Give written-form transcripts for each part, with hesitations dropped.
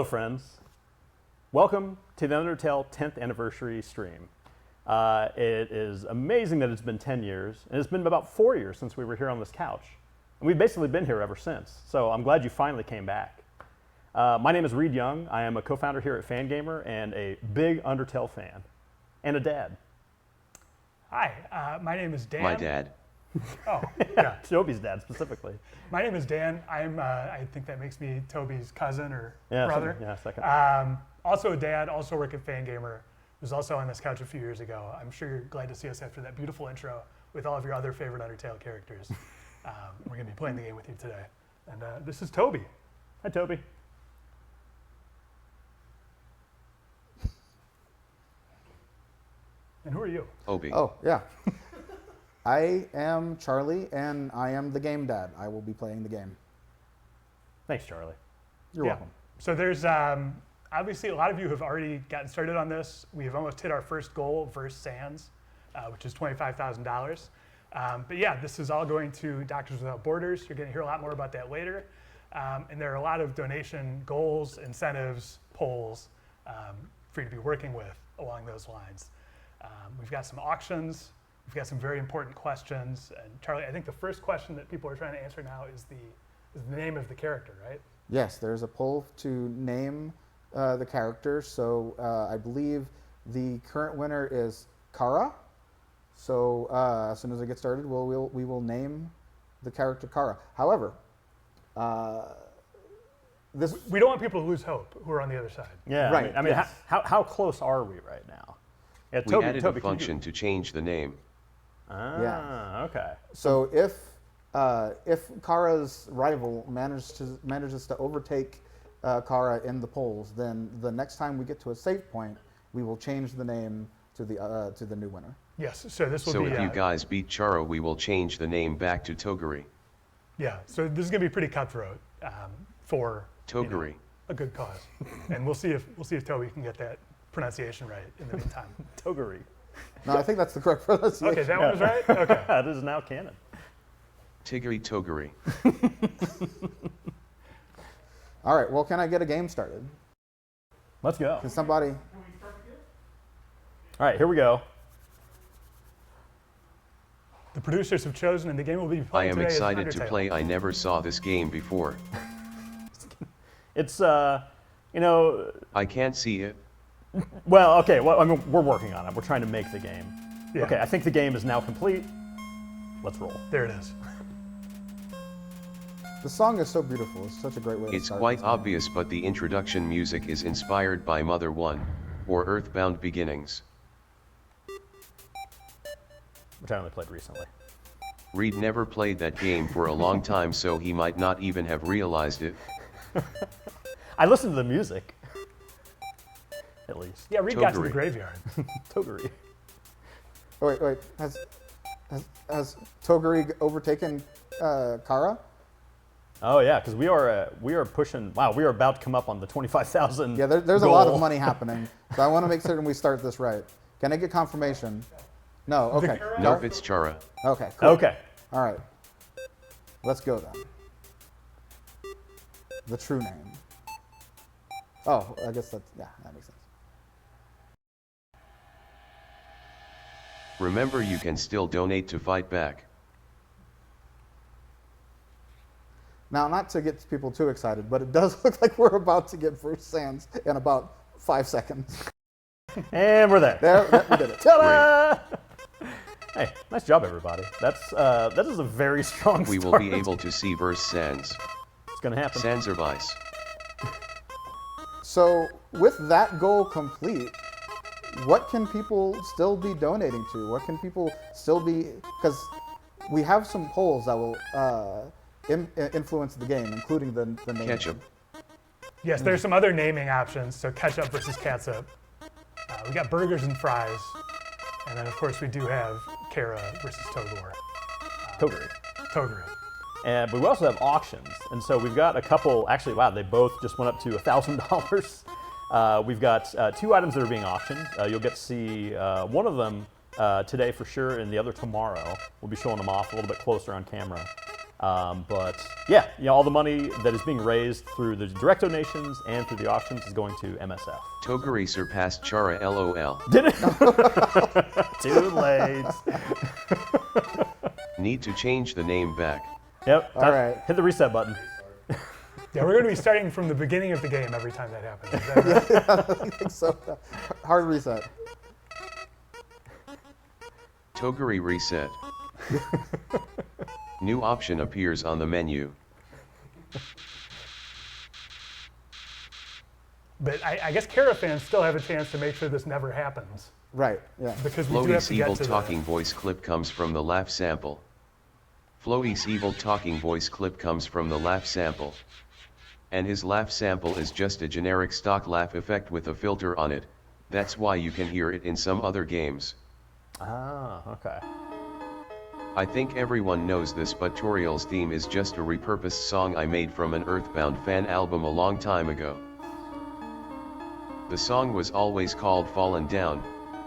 friends. Welcome to the Undertale 10th anniversary stream. It is amazing that it's been 10 years, and it's been about 4 years since we were here on this couch. And we've basically been here ever since, so I'm glad you finally came back. My name is Reed Young. I am a co-founder here at Fangamer and a big Undertale fan, and a dad. Hi, my name is Dan. My dad. Oh, yeah. Toby's dad specifically. My name is Dan. I think that makes me Toby's cousin or brother. Second. Also a dad, also work at Fangamer. Was also on this couch a few years ago. I'm sure you're glad to see us after that beautiful intro with all of your other favorite Undertale characters. We're going to be playing the game with you today. And this is Toby. Hi, Toby. And who are you? Obi. Oh, yeah. I am Charlie, and I am the game dad. I will be playing the game. Thanks, Charlie. You're welcome. So there's obviously a lot of you have already gotten started on this. We have almost hit our first goal versus Sans, which is $25,000. But yeah, this is all going to Doctors Without Borders. You're going to hear a lot more about that later. And there are a lot of donation goals, incentives, polls for you to be working with along those lines. We've got some auctions. We've got some very important questions. And Charlie, I think the first question that people are trying to answer now is the name of the character, right? Yes, there's a poll to name the character. So I believe the current winner is Kara. So as soon as I get started, we will name the character Kara. However, we don't want people to lose hope who are on the other side. Yeah, right. I mean, yes. how close are we right now? Yeah, we added a function to change the name. Okay. So if Kara's rival manages to overtake Kara in the polls, then the next time we get to a save point, we will change the name to the new winner. Yes. So this will be. So if you guys beat Chara, we will change the name back to Toguri. Yeah. So this is going to be pretty cutthroat for Toguri. A good cause, and we'll see if Toby can get that pronunciation right in the meantime. Toguri. No, I think that's the correct pronunciation. Okay, that one was right? Okay. That is now canon. Tiguri Toguri. All right, well, can I get a game started? Let's go. Can somebody... All right, here we go. The producers have chosen, and the game will be I playing am today excited is to Undertale. play. I never saw this game before. It's, you know... I can't see it. Well, okay, well, I mean, we're working on it. We're trying to make the game. Yeah. Okay, I think the game is now complete. Let's roll. There it is. The song is so beautiful. It's such a great way to It's start quite this game. obvious, but the introduction music is inspired by Mother 1, or Earthbound Beginnings. Which I only played recently. Reed never played that game for a long time, so he might not even have realized it. I listened to the music. At least. Yeah, Reed got to the Toguri. graveyard. Toguri. Oh, wait. Has Toguri overtaken Kara? Oh yeah, because we are pushing. Wow, we are about to come up on the 25,000. Yeah, there's a lot of money happening. So I want to make certain we start this right. Can I get confirmation? No, okay. Nope, it's Chara. Okay, cool. Okay. All right. Let's go then. The true name. Oh, I guess that makes sense. Remember, you can still donate to fight back. Now, not to get people too excited, but it does look like we're about to get Bruce Sands in about 5 seconds. And we're there. There, we did it. Ta-da! Hey, nice job, everybody. That is a very strong We start. will be able to see verse Sans. It's gonna happen. Sanservice. So, with that goal complete, what can people still be donating to? What can people still be... Because we have some polls that will influence the game, including the name. Ketchup. Yes, there's some other naming options. So ketchup versus catsup. We got burgers and fries. And then, of course, we do have Kara versus Togor. Toguri. Toguri. But we also have auctions, and so we've got a couple. Actually, wow, they both just went up to $1,000. We've got 2 items that are being auctioned. You'll get to see one of them today for sure, and the other tomorrow. We'll be showing them off a little bit closer on camera. But yeah, all the money that is being raised through the direct donations and through the auctions is going to MSF. Toguri surpassed Chara LOL. Did it? Too late. Need to change the name back. Yep. All right. Hit the reset button. Yeah, we're going to be starting from the beginning of the game every time that happens. Is that right? I think so. Hard reset. Toguri reset. New option appears on the menu. But I guess Kara fans still have a chance to make sure this never happens. Right. Yeah. Because we do have Floaty's to get evil to talking voice clip comes from the laugh sample. Floaty's evil talking voice clip comes from the laugh sample. And his laugh sample is just a generic stock laugh effect with a filter on it. That's why you can hear it in some other games. Ah, okay. I think everyone knows this, but Toriel's theme is just a repurposed song I made from an Earthbound fan album a long time ago. The song was always called Fallen Down,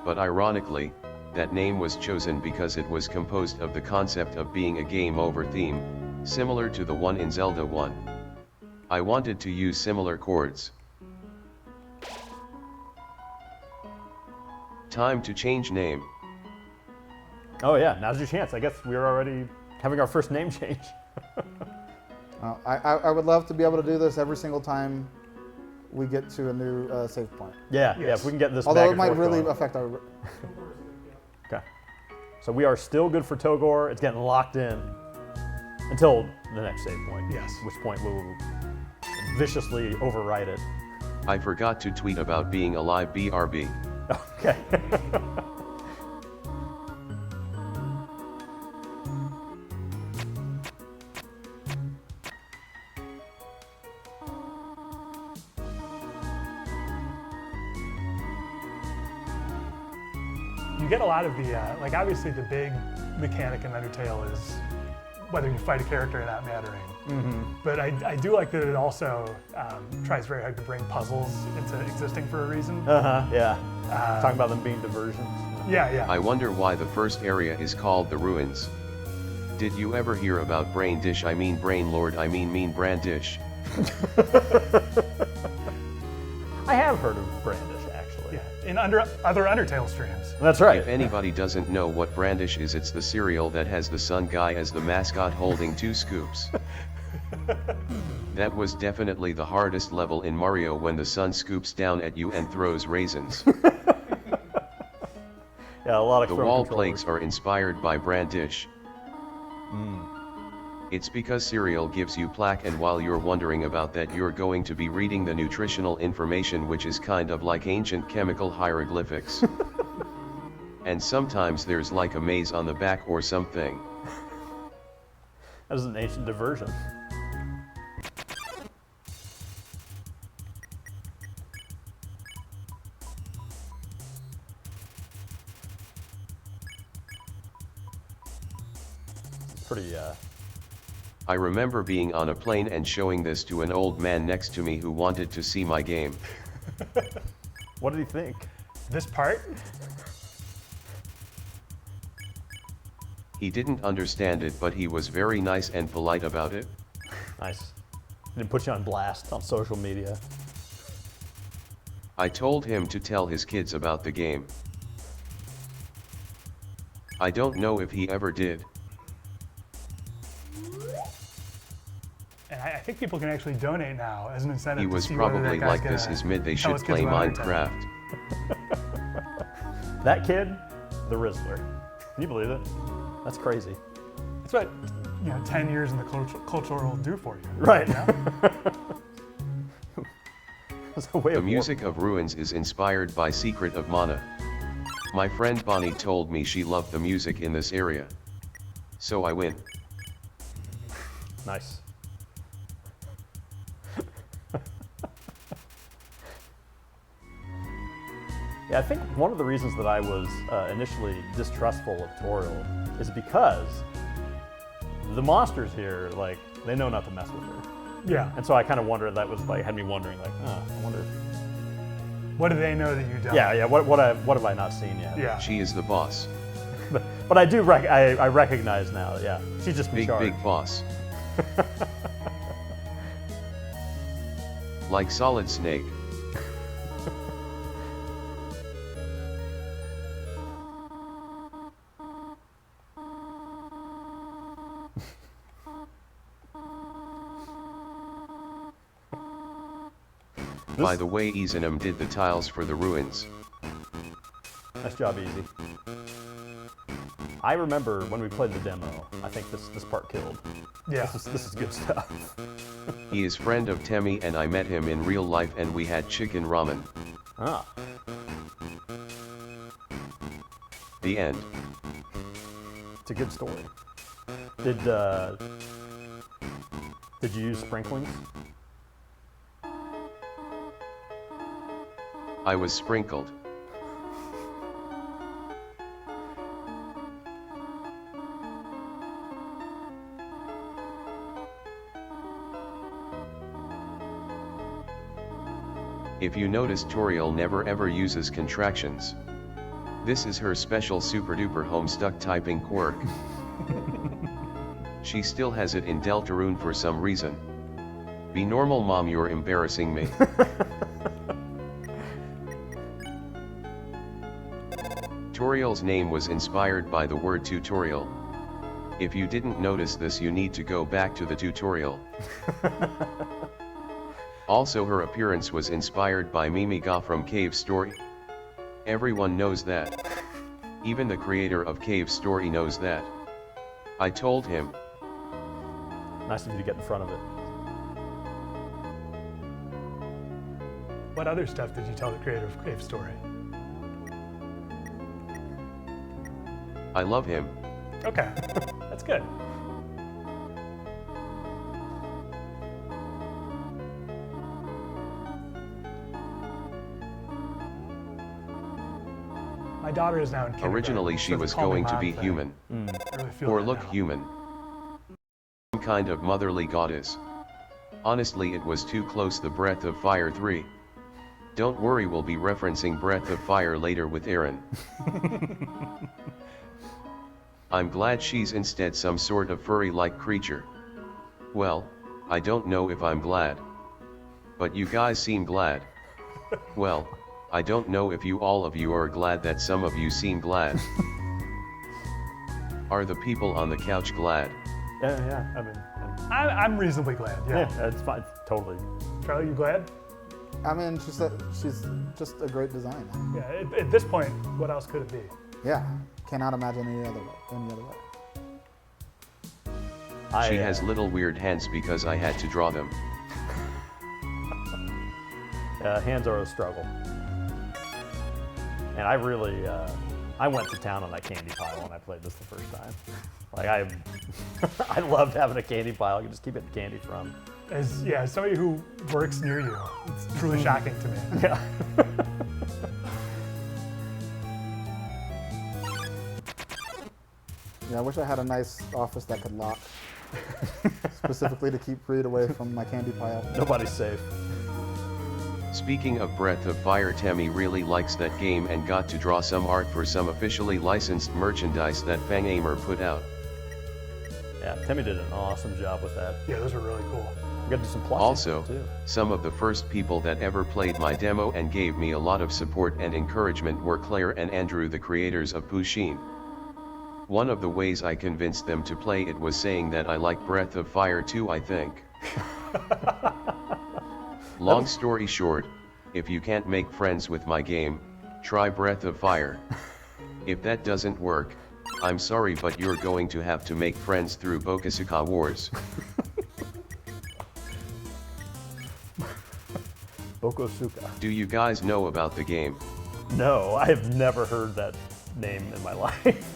but ironically, that name was chosen because it was composed of the concept of being a game over theme, similar to the one in Zelda 1. I wanted to use similar chords. Time to change name. Oh yeah, now's your chance. I guess we're already having our first name change. I would love to be able to do this every single time we get to a new save point. Yeah, yeah. Yes. If we can get this. Although back it and might forth really going. affect our. Okay. So we are still good for Togor. It's getting locked in until the next save point. Yes. At which point we will viciously overwrite it. I forgot to tweet about being alive BRB. Okay. You get a lot of the, like obviously the big mechanic in Undertale is whether you fight a character or not mattering. But I do like that it also tries very hard to bring puzzles into existing for a reason. Yeah. Talking about them being diversions. Yeah, yeah. I wonder why the first area is called the Ruins. Did you ever hear about Brain Dish? I mean Brain Lord, I mean Mean Brandish. I have heard of Brandish actually. Yeah. In other Undertale streams. That's right. If anybody doesn't know what Brandish is, it's the cereal that has the sun guy as the mascot holding 2 scoops. That was definitely the hardest level in Mario, when the sun scoops down at you and throws raisins. Yeah, a lot of The Chrome wall controllers. plagues are inspired by Brandish. It's because cereal gives you plaque, and while you're wondering about that, you're going to be reading the nutritional information, which is kind of like ancient chemical hieroglyphics. And sometimes there's like a maze on the back or something. That is an ancient diversion. Pretty, I remember being on a plane and showing this to an old man next to me who wanted to see my game. what did he think? This part, He didn't understand it, but he was very nice and polite about it. Nice. Didn't put you on blast on social media. I told him to tell his kids about the game. I don't know if he ever did. and I think people can actually donate now as an incentive. He to was see whether probably that guy's like, this gonna is mid, they tell should his kids play about Undertale. Minecraft. That kid, the Rizzler. Can you believe it? That's crazy. That's what 10 years in the culture will do for you. Right. You know? That's a way The of music of Ruins is inspired by Secret of Mana. My friend Bonnie told me she loved the music in this area. So I went. Nice. Yeah, I think one of the reasons that I was initially distrustful of Toriel is because the monsters here, like, they know not to mess with her. Yeah. And so I kind of wondered, that was like, had me wondering, like, I wonder if... What do they know that you don't? Yeah, what have I not seen yet? Yeah. She is the boss. But I do, I recognize now, yeah. She's just in Big, charge. big boss. Like Solid Snake. By the way, Izanam did the tiles for the ruins. Nice job, Easy. I remember when we played the demo. I think this part killed. Yeah. This is good stuff. He is friend of Temmie and I met him in real life and we had chicken ramen. Ah. The end. It's a good story. Did you use sprinklings? I was sprinkled. If you notice, Toriel never ever uses contractions. This is her special super duper homestuck typing quirk. She still has it in Deltarune for some reason. Be normal, mom, you're embarrassing me. Toriel's name was inspired by the word tutorial. If you didn't notice this, you need to go back to the tutorial. Also, her appearance was inspired by Mimiga from Cave Story. Everyone knows that. Even the creator of Cave Story knows that. I told him. Nice of you to get in front of it. What other stuff did you tell the creator of Cave Story? I love him. Okay, that's good. My daughter is now in kindergarten. Originally, she so was call me going to mom be thing. human. I really feel Or that look now. human. Some kind of motherly goddess. Honestly, it was too close. The Breath of Fire 3. Don't worry, we'll be referencing Breath of Fire later with Aaron. I'm glad she's instead some sort of furry-like creature. Well, I don't know if I'm glad. But you guys seem glad. Well, I don't know if all of you are glad that some of you seem glad. Are the people on the couch glad? Yeah. I mean, I'm reasonably glad, yeah. yeah, it's fine. Totally. Charlie, you glad? I mean, she's just a great design. Yeah, at this point, what else could it be? Yeah, cannot imagine any other way. She has little weird hands because I had to draw them. Hands are a struggle. And I really, I went to town on that candy pile when I played this the first time. Like I loved having a candy pile. I could just keep getting candy from. As somebody who works near you, it's truly shocking to me. Yeah. Yeah, I wish I had a nice office that could lock, specifically to keep Reed away from my candy pile. Nobody's safe. Speaking of Breath of Fire, Temmie really likes that game and got to draw some art for some officially licensed merchandise that Fangamer put out. Yeah, Temmie did an awesome job with that. Yeah, those are really cool. We got to do some plushies Also, too. some of the first people that ever played my demo and gave me a lot of support and encouragement were Claire and Andrew, the creators of Pusheen. One of the ways I convinced them to play it was saying that I like Breath of Fire 2, I think. Long story short, if you can't make friends with my game, try Breath of Fire. If that doesn't work, I'm sorry, but you're going to have to make friends through Bokusuka Wars. Bokusuka. Do you guys know about the game? No, I have never heard that name in my life.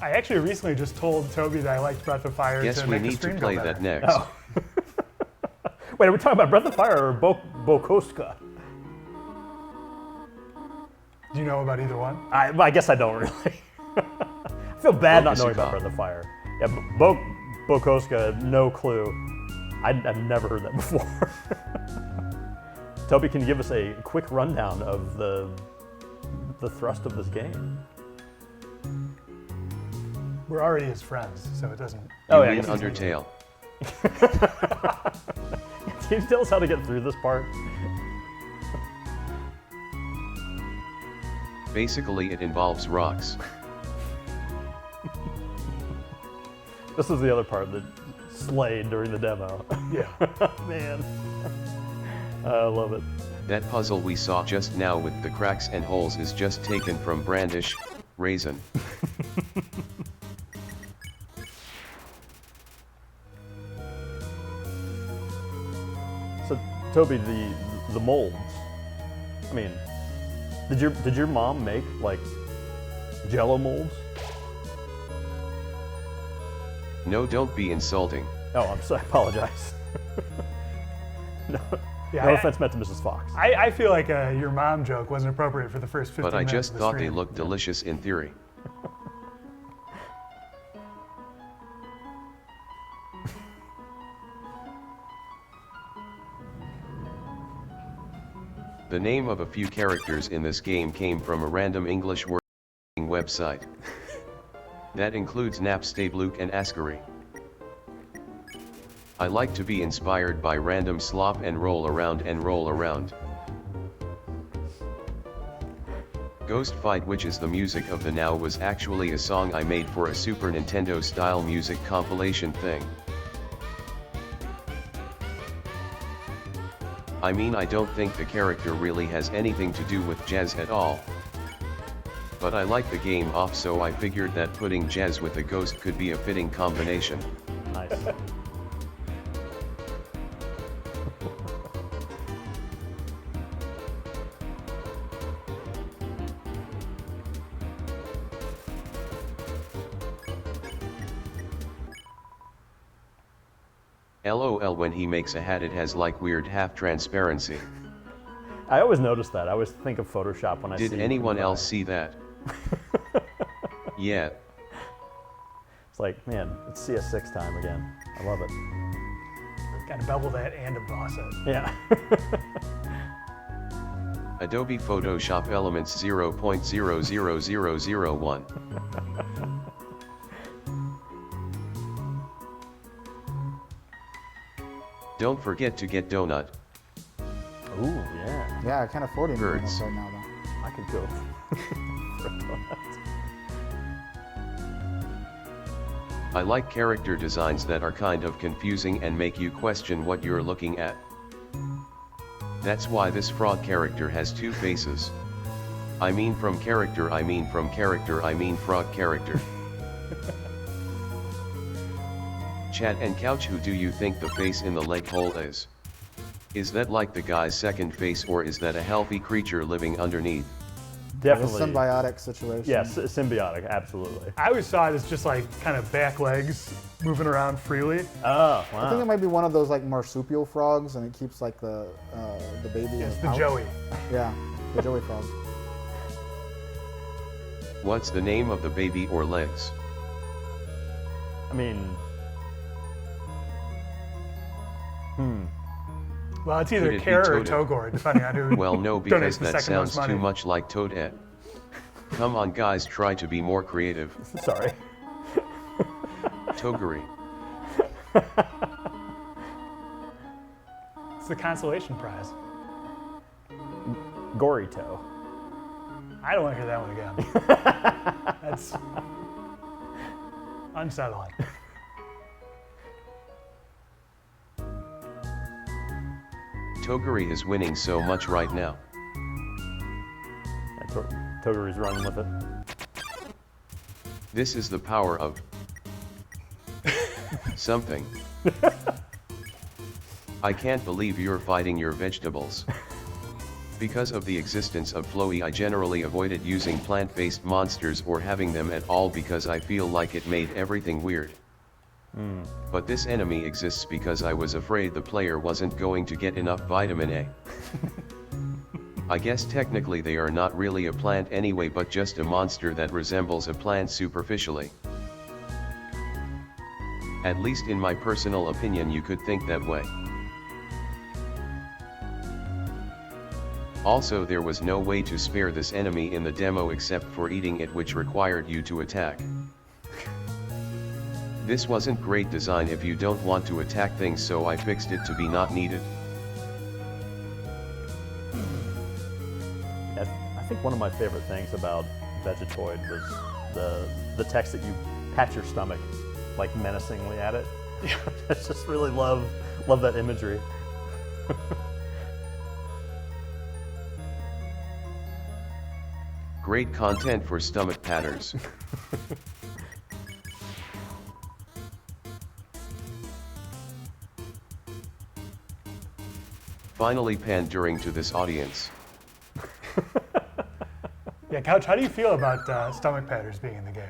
I actually recently just told Toby that I liked Breath of Fire. Guess to we make the need to stream play go that better. next. Oh. Wait, are we talking about Breath of Fire or Bokoska? Do you know about either one? I guess I don't really. I feel bad not knowing about Bokusuka. Breath of Fire. Yeah, Bokoska, no clue. I've never heard that before. Toby, can you give us a quick rundown of the thrust of this game? We're already his friends, so it doesn't. You I mean guess it's- Undertale? Can you tell us how to get through this part? Basically it involves rocks. This is the other part that slayed during the demo. Yeah. Man. I love it. That puzzle we saw just now with the cracks and holes is just taken from Brandish, Raisin. So, Toby, the molds. I mean, did your mom make like Jello molds? No, don't be insulting. Oh, I'm sorry. I apologize. No, Yeah, no offense meant to Mrs. Fox. I feel like your mom joke wasn't appropriate for the first 15 But I minutes just of the thought they stream. looked delicious in theory. The name of a few characters in this game came from a random English word website. That includes Napstabluke and Ascari. I like to be inspired by random slop and roll around and roll around. Ghost Fight, which is the music of the now, was actually a song I made for a Super Nintendo style music compilation thing. I mean, I don't think the character really has anything to do with jazz at all. But I like the game off, so I figured that putting jazz with a ghost could be a fitting combination. Nice. LOL, when he makes a hat it has like weird half transparency. I always notice that. I always think of Photoshop when I see. Did anyone else see that? Yeah. It's like, man, it's CS6 time again. I love it. Gotta double that and emboss it. Yeah. Adobe Photoshop Elements 0.00001. Don't forget to get donut. Ooh, yeah. Yeah, I can't afford anything Birds. else right now, though. I could go for a donut. I like character designs that are kind of confusing and make you question what you're looking at. That's why this frog character has two faces. I mean from character, I mean from character, I mean frog character. Chat and Couch, who do you think the face in the leg hole is? Is that like the guy's second face, or is that a healthy creature living underneath? Definitely. A symbiotic situation. Yes, symbiotic, absolutely. I always saw it as just like kind of back legs moving around freely. Oh, I think it wow. might be one of those like marsupial frogs, and it keeps like the baby. in It's a the pouch. Joey. Yeah, the Joey frog. What's the name of the baby or legs? I mean, Well, it's Could either it be Kara or Toaded? Togor, depending on who Well, no, donates because the that second most sounds money. too much like Toadette. Come on guys, try to be more creative. sorry. Toguri. It's the consolation prize. Gorito. I don't want to hear that one again. That's unsettling. Toguri is winning so much right now. Yeah, Toguri's running with it. This is the power of something. I can't believe you're fighting your vegetables. Because of the existence of Floey, I generally avoided using plant-based monsters or having them at all because I feel like it made everything weird. But this enemy exists because I was afraid the player wasn't going to get enough vitamin A. I guess technically they are not really a plant anyway, but just a monster that resembles a plant superficially. At least in my personal opinion, you could think that way. Also, there was no way to spare this enemy in the demo except for eating it, which required you to attack. This wasn't great design if you don't want to attack things, so I fixed it to be not needed. I think one of my favorite things about Vegetoid was the text that you pat your stomach like menacingly at it. I just really love that imagery. Great content for stomach patters. Finally pandering to this audience. Yeah, Couch, how do you feel about stomach patters being in the game?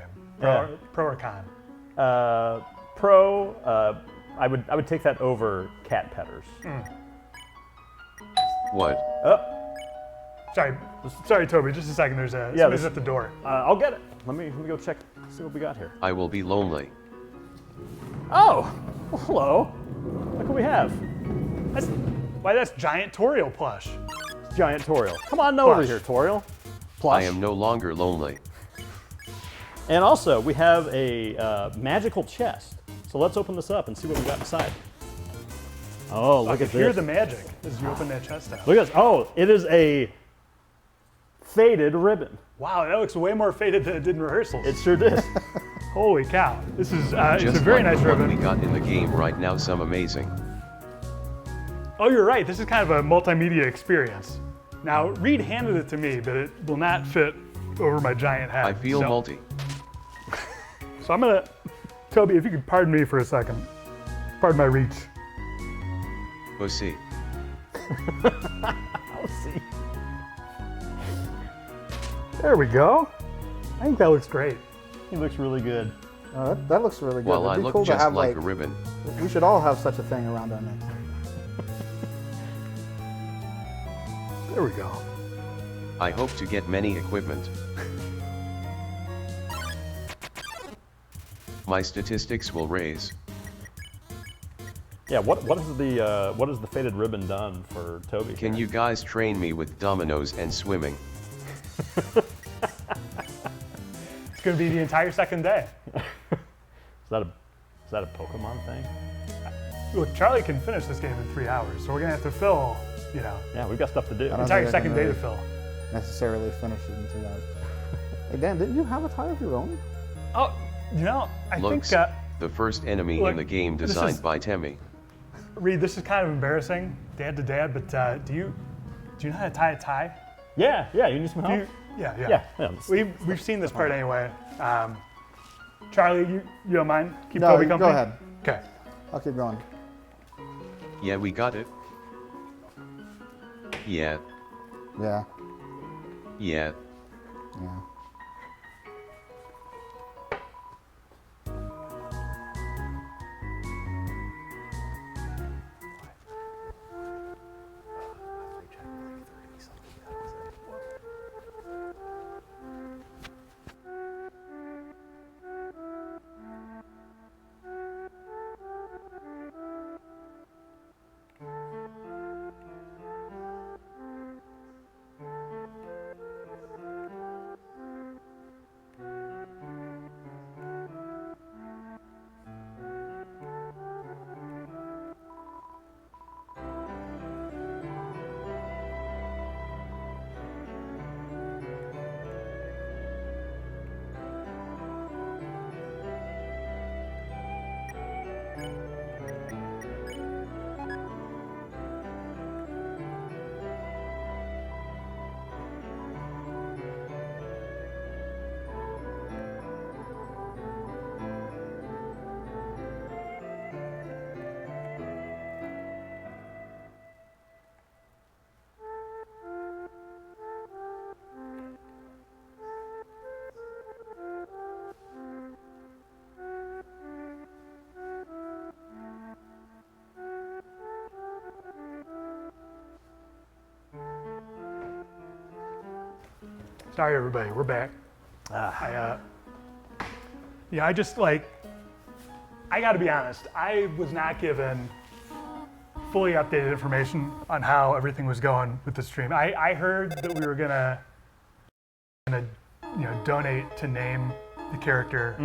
Pro or con? Pro. I would take that over cat petters. What? Sorry, Toby. Just a second. There's somebody's at the door. I'll get it. Let me go check. See what we got here. I will be lonely. Oh, well, hello. Look what we have. That's Giant Toriel plush. Giant Toriel. Come on over Plush. here, Toriel. Plush. I am no longer lonely. And also, we have a magical chest. So let's open this up and see what we got inside. Oh, look at this. Hear the magic as you open that chest out. Look at this. Oh, it is a faded ribbon. Wow, that looks way more faded than it did in rehearsals. It sure did. Holy cow. This is it's Just a very like nice the one ribbon. we got in the game right now, some amazing. Oh, you're right. This is kind of a multimedia experience. Now, Reed handed it to me, but it will not fit over my giant head. I feel multi. So I'm gonna, Toby, if you could pardon me for a second. Pardon my reach. Pussy. I'll see. There we go. I think that looks great. He looks really good. That looks really good. Well, I It'd be look cool to just have like a ribbon. We should all have such a thing around our necks. There we go. I hope to get many equipment. My statistics will raise. Yeah. What has the faded ribbon done for Toby? Can you guys train me with dominoes and swimming? It's gonna be the entire second day. Is that a Pokemon thing? Look, Charlie can finish this game in 3 hours, so we're gonna have to fill, Yeah, we've got stuff to do. I don't entire think I second can day to really fill. necessarily finish it in 3 hours. Hey Dan, didn't you have a tie of your own? Oh, I Looks, think, the first enemy look, in the game this designed is- by Temmie. Reed, this is kind of embarrassing, dad to dad, but do you know how to tie a tie? Yeah. You need some help? Yeah. We've seen this part anyway. Charlie, you don't mind? Keep No, Toby you company? go ahead. Okay. I'll keep going. Yeah, we got it. Yeah, Yeah. yeah. Yeah. Sorry, everybody, we're back. I gotta be honest, I was not given fully updated information on how everything was going with the stream. I heard that we were gonna donate to name the character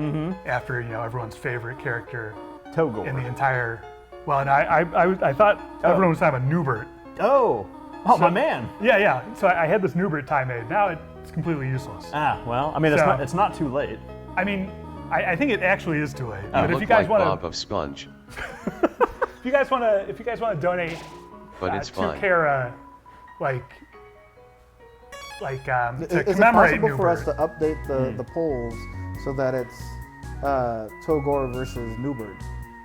after everyone's favorite character Togor. in the entire. Well, and I thought everyone was talking about Newbert. Oh, my man. Yeah. So I had this Newbert tie made. Now it's completely useless. Ah, well, I mean, it's not too late. I mean, I think it actually is too late. You But if look you guys like want Bob to, of Sponge, if you guys want to donate but it's to fine. Kara, to Is it commemorate possible for us to Newbert. update the polls so that it's Togor versus Newbert?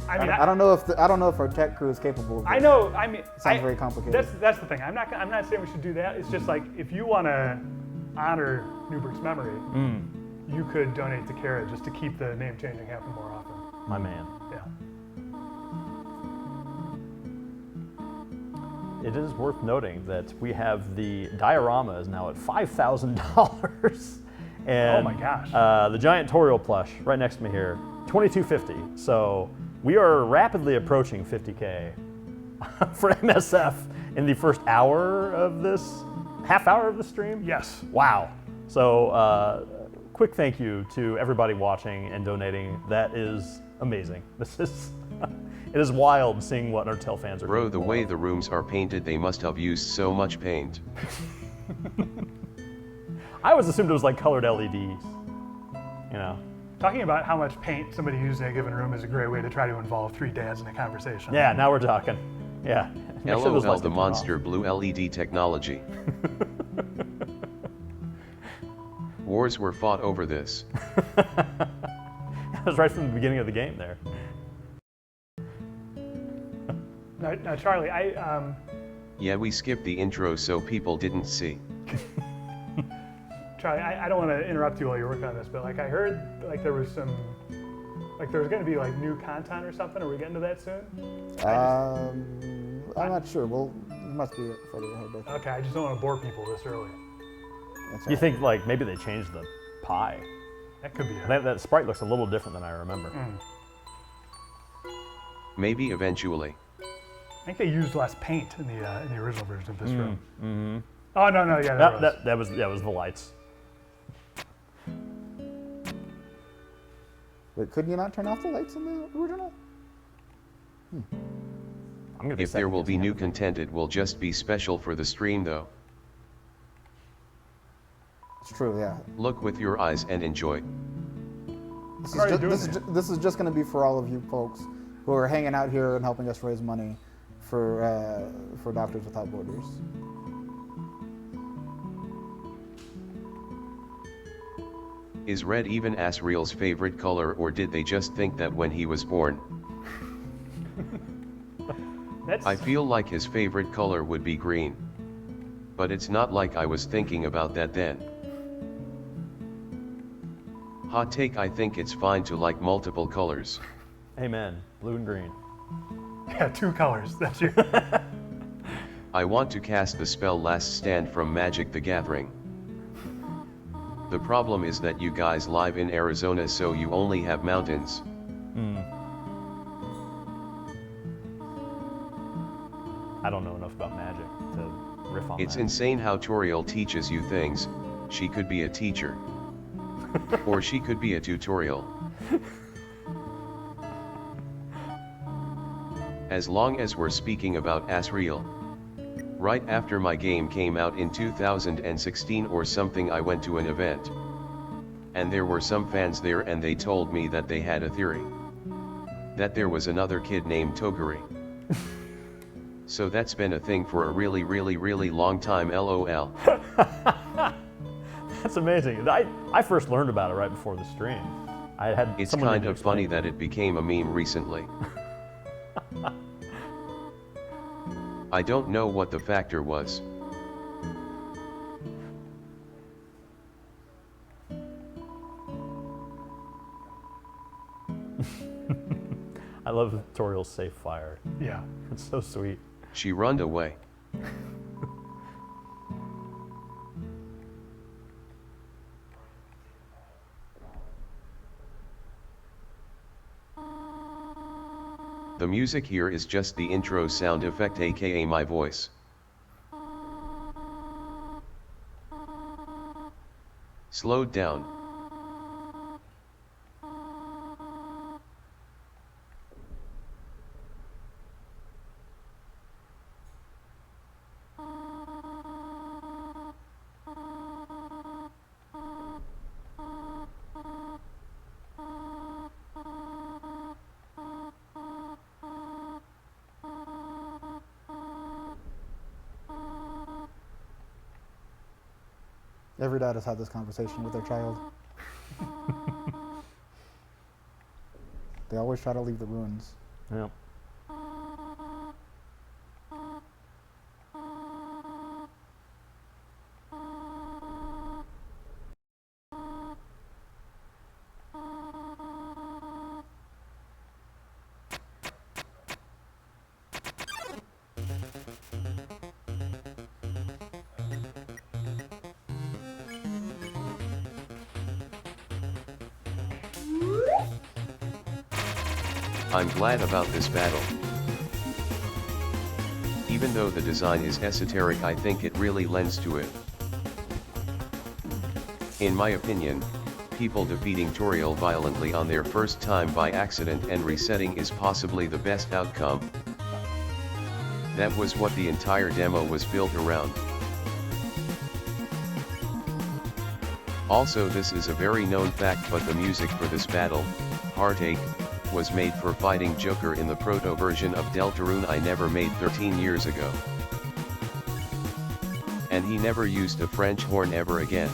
I don't know if our tech crew is capable of that. I know. I mean, Sounds very complicated. That's the thing. I'm not saying we should do that. It's just like if you want to honor Newbert's memory, you could donate to Kara just to keep the name changing happen more often. My man. Yeah. It is worth noting that we have the diorama is now at $5,000, and Oh my gosh. the giant Toriel plush right next to me here, $2,250. So we are rapidly approaching 50K for MSF in the first hour of this, half hour of the stream. Yes. Wow. So quick thank you to everybody watching and donating. That is amazing. This is. It is wild seeing what Undertale fans are Bro, doing. the way the rooms are painted, they must have used so much paint. I always assumed it was like colored LEDs. You know. Talking about how much paint somebody used in a given room is a great way to try to involve three dads in a conversation. Yeah, now we're talking. Yeah. Make sure those LOL, lights the get turned monster off. blue LED technology. Wars were fought over this. That was right from the beginning of the game there. Now Charlie, Yeah, we skipped the intro so people didn't see. Charlie, I don't want to interrupt you while you're working on this, but like I heard like there was some, like there was going to be like new content or something. Are we getting to that soon? I'm not sure. Well, it must be further ahead. But Okay, I just don't want to bore people this early. that's You all think like maybe they changed the pie? That could be it. That sprite looks a little different than I remember. Maybe eventually. I think they used less paint in the original version of this room. Mm-hmm. Oh no, yeah, That was the lights. Wait, couldn't you not turn off the lights in the original? I'm gonna be If there will be new second-guessing content, it will just be special for the stream though. It's true, yeah. Look with your eyes and enjoy. This I'm already doing this is just going to be for all of you folks who are hanging out here and helping us raise money for Doctors Without Borders. Is red even Asriel's favorite color, or did they just think that when he was born? That's I feel like his favorite color would be green. But it's not like I was thinking about that then. Hot take, I think it's fine to like multiple colors. Amen. Blue and green. yeah, two colors. That's your. I want to cast the spell Last Stand from Magic the Gathering. The problem is that you guys live in Arizona, so you only have mountains. I don't know enough about magic to riff on It's that. insane how Toriel teaches you things. She could be a teacher. Or she could be a tutorial. As long as we're speaking about Asriel. Right after my game came out in 2016 or something, I went to an event. And there were some fans there, and they told me that they had a theory. That there was another kid named Toguri. So that's been a thing for a really, really, really long time, LOL. That's amazing. I first learned about it right before the stream. I had It's someone kind to of funny explain. that it became a meme recently. I don't know what the factor was. I love Toriel's safe fire. yeah. It's so sweet. She runned away. The music here is just the intro sound effect, aka my voice. Slowed down. Every dad has had this conversation with their child. They always try to leave the ruins. Yeah. I'm glad about this battle. Even though the design is esoteric, I think it really lends to it. In my opinion, people defeating Toriel violently on their first time by accident and resetting is possibly the best outcome. That was what the entire demo was built around. Also, this is a very known fact, but the music for this battle, Heartache, was made for fighting Joker in the proto version of Deltarune I never made 13 years ago. And he never used a French horn ever again.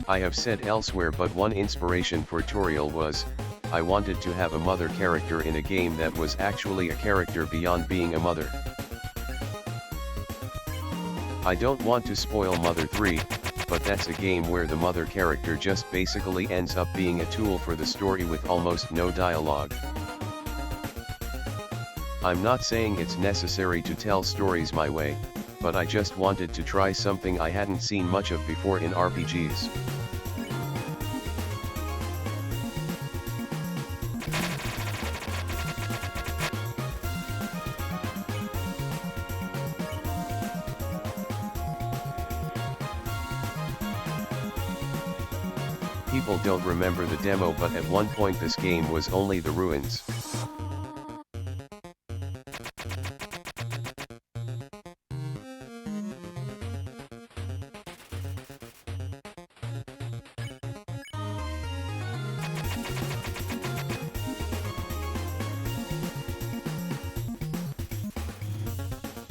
I have said elsewhere, but one inspiration for Toriel was, I wanted to have a mother character in a game that was actually a character beyond being a mother. I don't want to spoil Mother 3, but that's a game where the mother character just basically ends up being a tool for the story with almost no dialogue. I'm not saying it's necessary to tell stories my way, but I just wanted to try something I hadn't seen much of before in RPGs. People don't remember the demo, but at one point this game was only the ruins.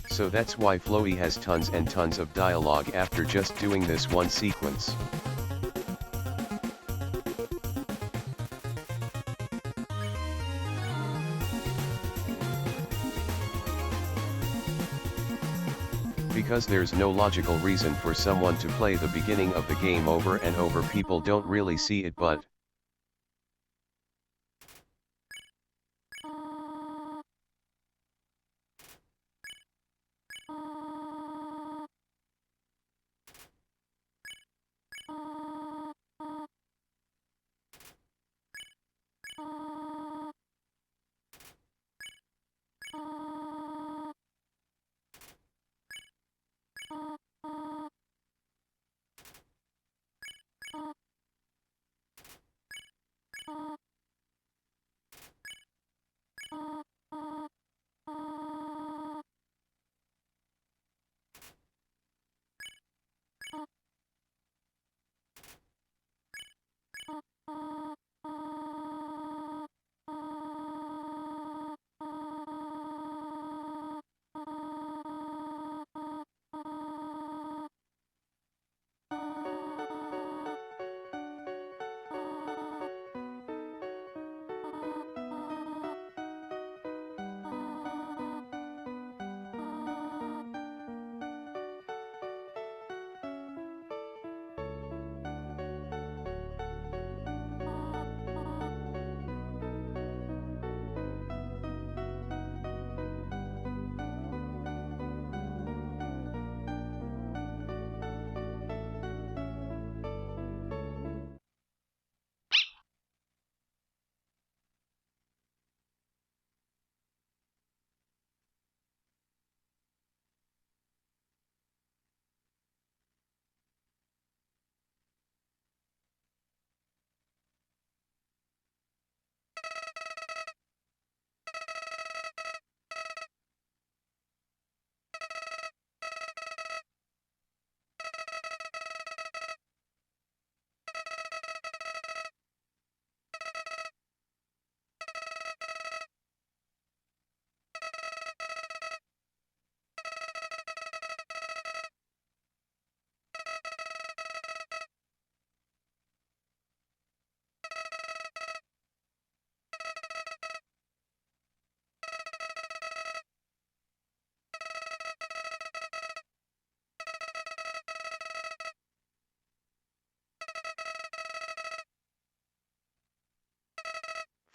So that's why Floey has tons and tons of dialogue after just doing this one sequence. Because there's no logical reason for someone to play the beginning of the game over and over. People don't really see it, but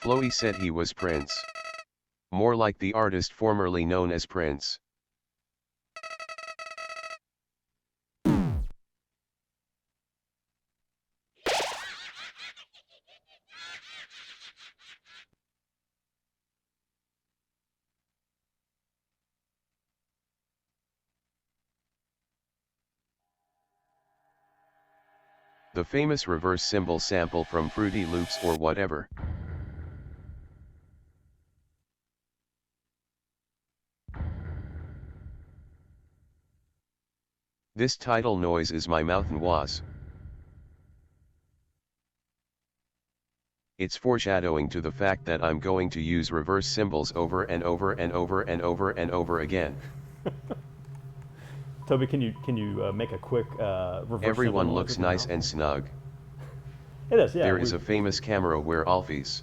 Floey said he was Prince. More like the artist formerly known as Prince. The famous reverse symbol sample from Fruity Loops or whatever. This title noise is my mouth and was. It's foreshadowing to the fact that I'm going to use reverse symbols over and over and over and over and over again. Toby, can you make a quick reverse? Everyone symbol looks with your nice mouth? and snug. It is, yeah. There is a famous camera where Alfies.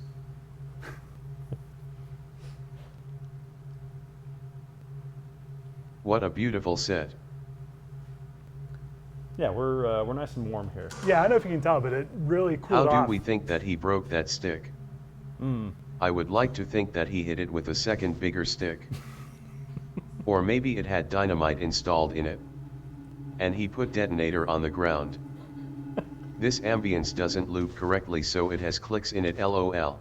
What a beautiful set. Yeah, we're nice and warm here. Yeah, I don't know if you can tell, but it really How cooled do off. we think that he broke that stick? I would like to think that he hit it with a second bigger stick. Or maybe it had dynamite installed in it. And he put detonator on the ground. This ambience doesn't loop correctly, so it has clicks in it, lol.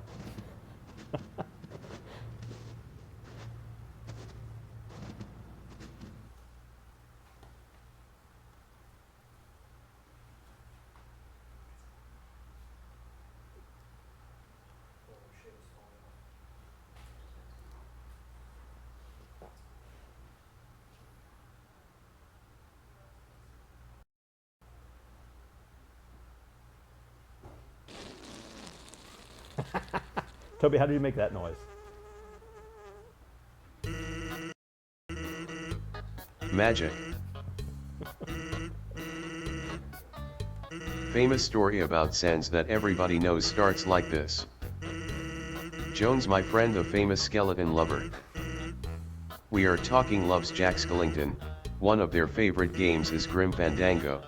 Toby, how do you make that noise? Magic. Famous story about Sans that everybody knows starts like this. Jones, my friend, a famous skeleton lover. We are talking loves Jack Skellington. One of their favorite games is Grim Fandango.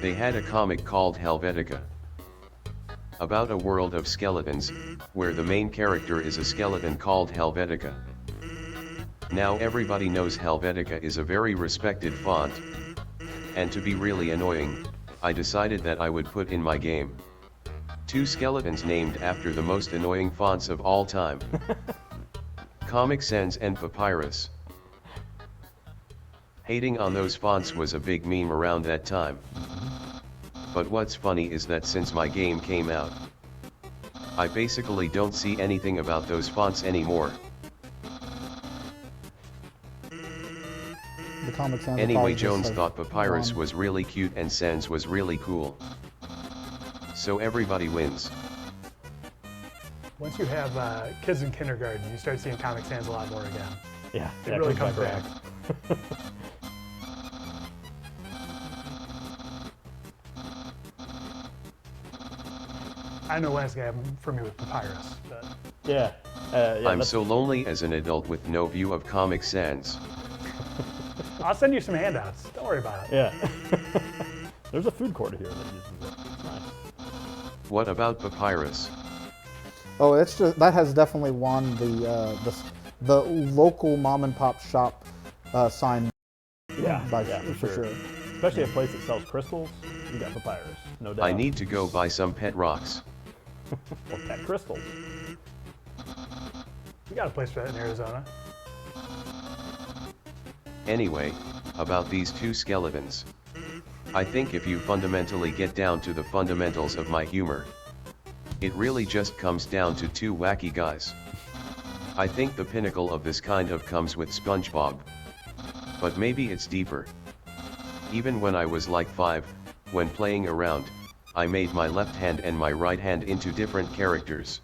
They had a comic called Helvetica, about a world of skeletons, where the main character is a skeleton called Helvetica. Now everybody knows Helvetica is a very respected font. And to be really annoying, I decided that I would put in my game 2 skeletons named after the most annoying fonts of all time. Comic Sans and Papyrus. Hating on those fonts was a big meme around that time. But what's funny is that since my game came out, I basically don't see anything about those fonts anymore. The Comic Sans Anyway, Papyrus Jones have thought Papyrus gone. was really cute and Sans was really cool. So everybody wins. Once you have kids in kindergarten, you start seeing Comic Sans a lot more again. Yeah, It really comes back. I know when it's gonna happen for me with Papyrus, but Yeah. Yeah, I'm that's- so lonely as an adult with no view of Comic Sans. I'll send you some handouts. Don't worry about it. Yeah. There's a food court here that uses it. It's nice. What about Papyrus? Oh, it's just that has definitely won the local mom and pop shop sign Yeah, by yeah, for sure. Especially a place that sells crystals, you got Papyrus, no doubt. I need to go buy some pet rocks. Or pet crystals. We got a place for that in Arizona. Anyway, about these 2 skeletons. I think if you fundamentally get down to the fundamentals of my humor, it really just comes down to 2 wacky guys. I think the pinnacle of this kind of comes with SpongeBob. But maybe it's deeper. Even when I was like 5, when playing around, I made my left hand and my right hand into different characters.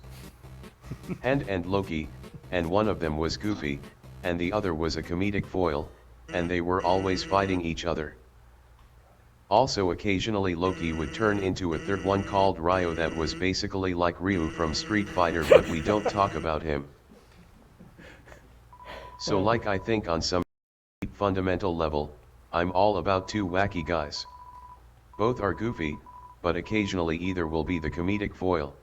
And Loki, and one of them was Goofy, and the other was a comedic foil, and they were always fighting each other. Also occasionally Loki would turn into a third one called Ryo that was basically like Ryu from Street Fighter, but we don't talk about him. So like I think on some fundamental level, I'm all about 2 wacky guys. Both are goofy, but occasionally either will be the comedic foil.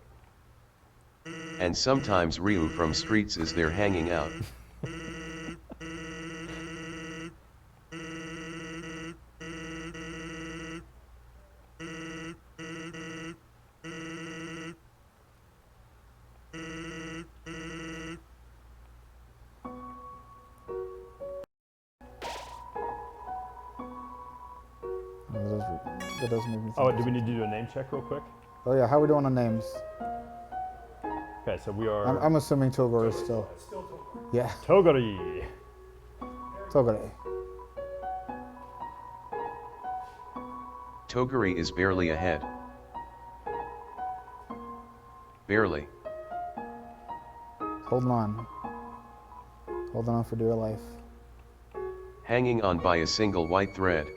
And sometimes Ryu from Streets is there hanging out. That does make me think. Oh, do we need to do a name check real quick? Oh yeah, how are we doing on names? Okay, so we are I'm assuming Togor is still. It's still Togor. Yeah, Togori. Togore. Toguri is barely ahead. Barely. Holding on. Holding on for dear life. Hanging on by a single white thread.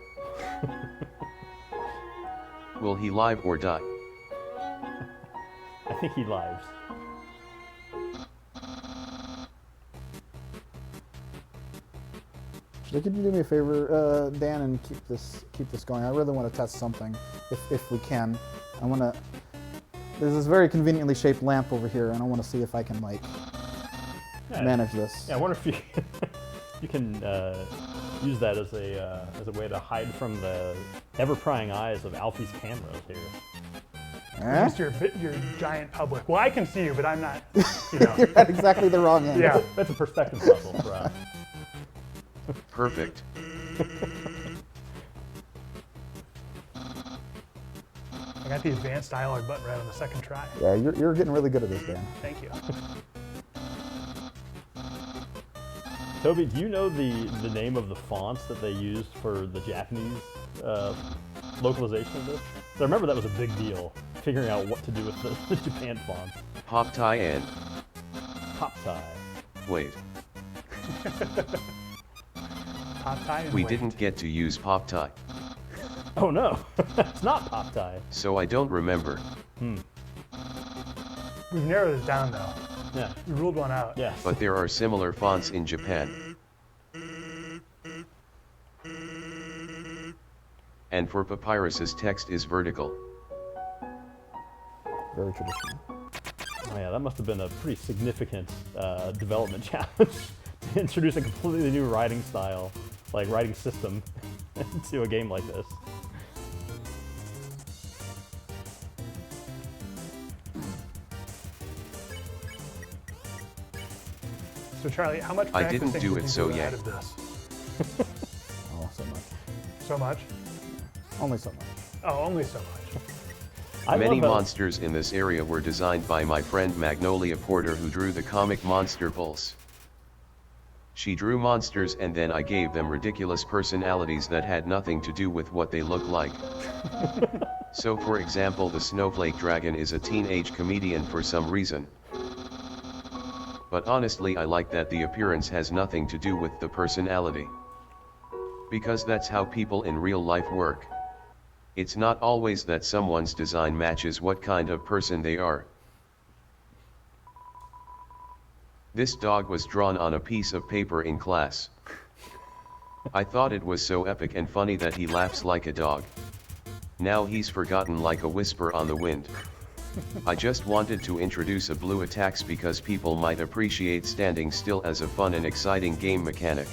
Will he live or die? I think he lives. Could you do me a favor, Dan, and keep this going? I really want to test something, if we can. I want to. There's this very conveniently shaped lamp over here, and I want to see if I can manage this. Yeah, I wonder if you you can use that as a way to hide from the ever-prying eyes of Alfie's cameras here. Just your giant public. Well, I can see you, but I'm not. You know. You're at exactly the wrong end. Yeah. That's a perspective puzzle for us. Perfect. I got the advanced dialogue button right on the second try. Yeah, you're getting really good at this, Dan. Thank you. Toby, do you know the name of the fonts that they used for the Japanese localization of this? So I remember that was a big deal, figuring out what to do with the Japan fonts. Pop tie and Pop tie. wait. Pop tie and We wait. didn't get to use pop tie, Oh no, it's not pop tie. so I don't remember. We've narrowed it down though. Yeah, We ruled one out. yeah. But there are similar fonts in Japan. And for Papyrus's text is vertical. Very traditional. Oh yeah, that must have been a pretty significant development challenge to introduce a completely new writing style, like writing system, to a game like this. So Charlie, how much I practicing didn't do did it you so do yet. ahead of this? Oh, so much. So much? Only so much. Oh, only so much. I Many love how- monsters in this area were designed by my friend Magnolia Porter, who drew the comic Monster Pulse. She drew monsters and then I gave them ridiculous personalities that had nothing to do with what they look like. So for example, the Snowflake Dragon is a teenage comedian for some reason. But honestly, I like that the appearance has nothing to do with the personality. Because that's how people in real life work. It's not always that someone's design matches what kind of person they are. This dog was drawn on a piece of paper in class. I thought it was so epic and funny that he laughs like a dog. Now he's forgotten like a whisper on the wind. I just wanted to introduce a blue attacks because people might appreciate standing still as a fun and exciting game mechanic.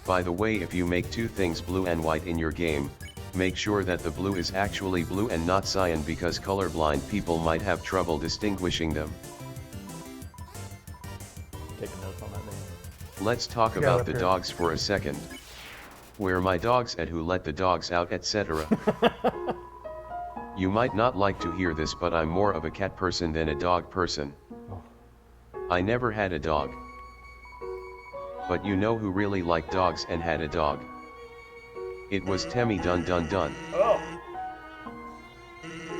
By the way, if you make two things blue and white in your game, make sure that the blue is actually blue and not cyan, because colorblind people might have trouble distinguishing them. Taking notes on that name. Let's talk Yeah, about up the here. dogs for a second. Where my dogs at, who let the dogs out, etc. You might not like to hear this, but I'm more of a cat person than a dog person. I never had a dog. But you know who really liked dogs and had a dog? It was Temmie Dun Dun Dun. Oh.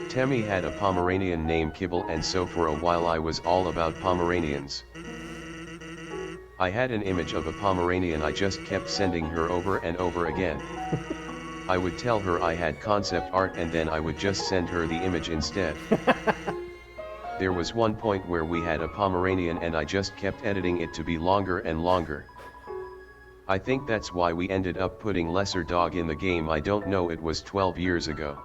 Temmie had a Pomeranian named Kibble, and so for a while I was all about Pomeranians. I had an image of a Pomeranian I just kept sending her over and over again. I would tell her I had concept art and then I would just send her the image instead. There was one point where we had a Pomeranian and I just kept editing it to be longer and longer. I think that's why we ended up putting lesser dog in the game. I don't know, it was 12 years ago.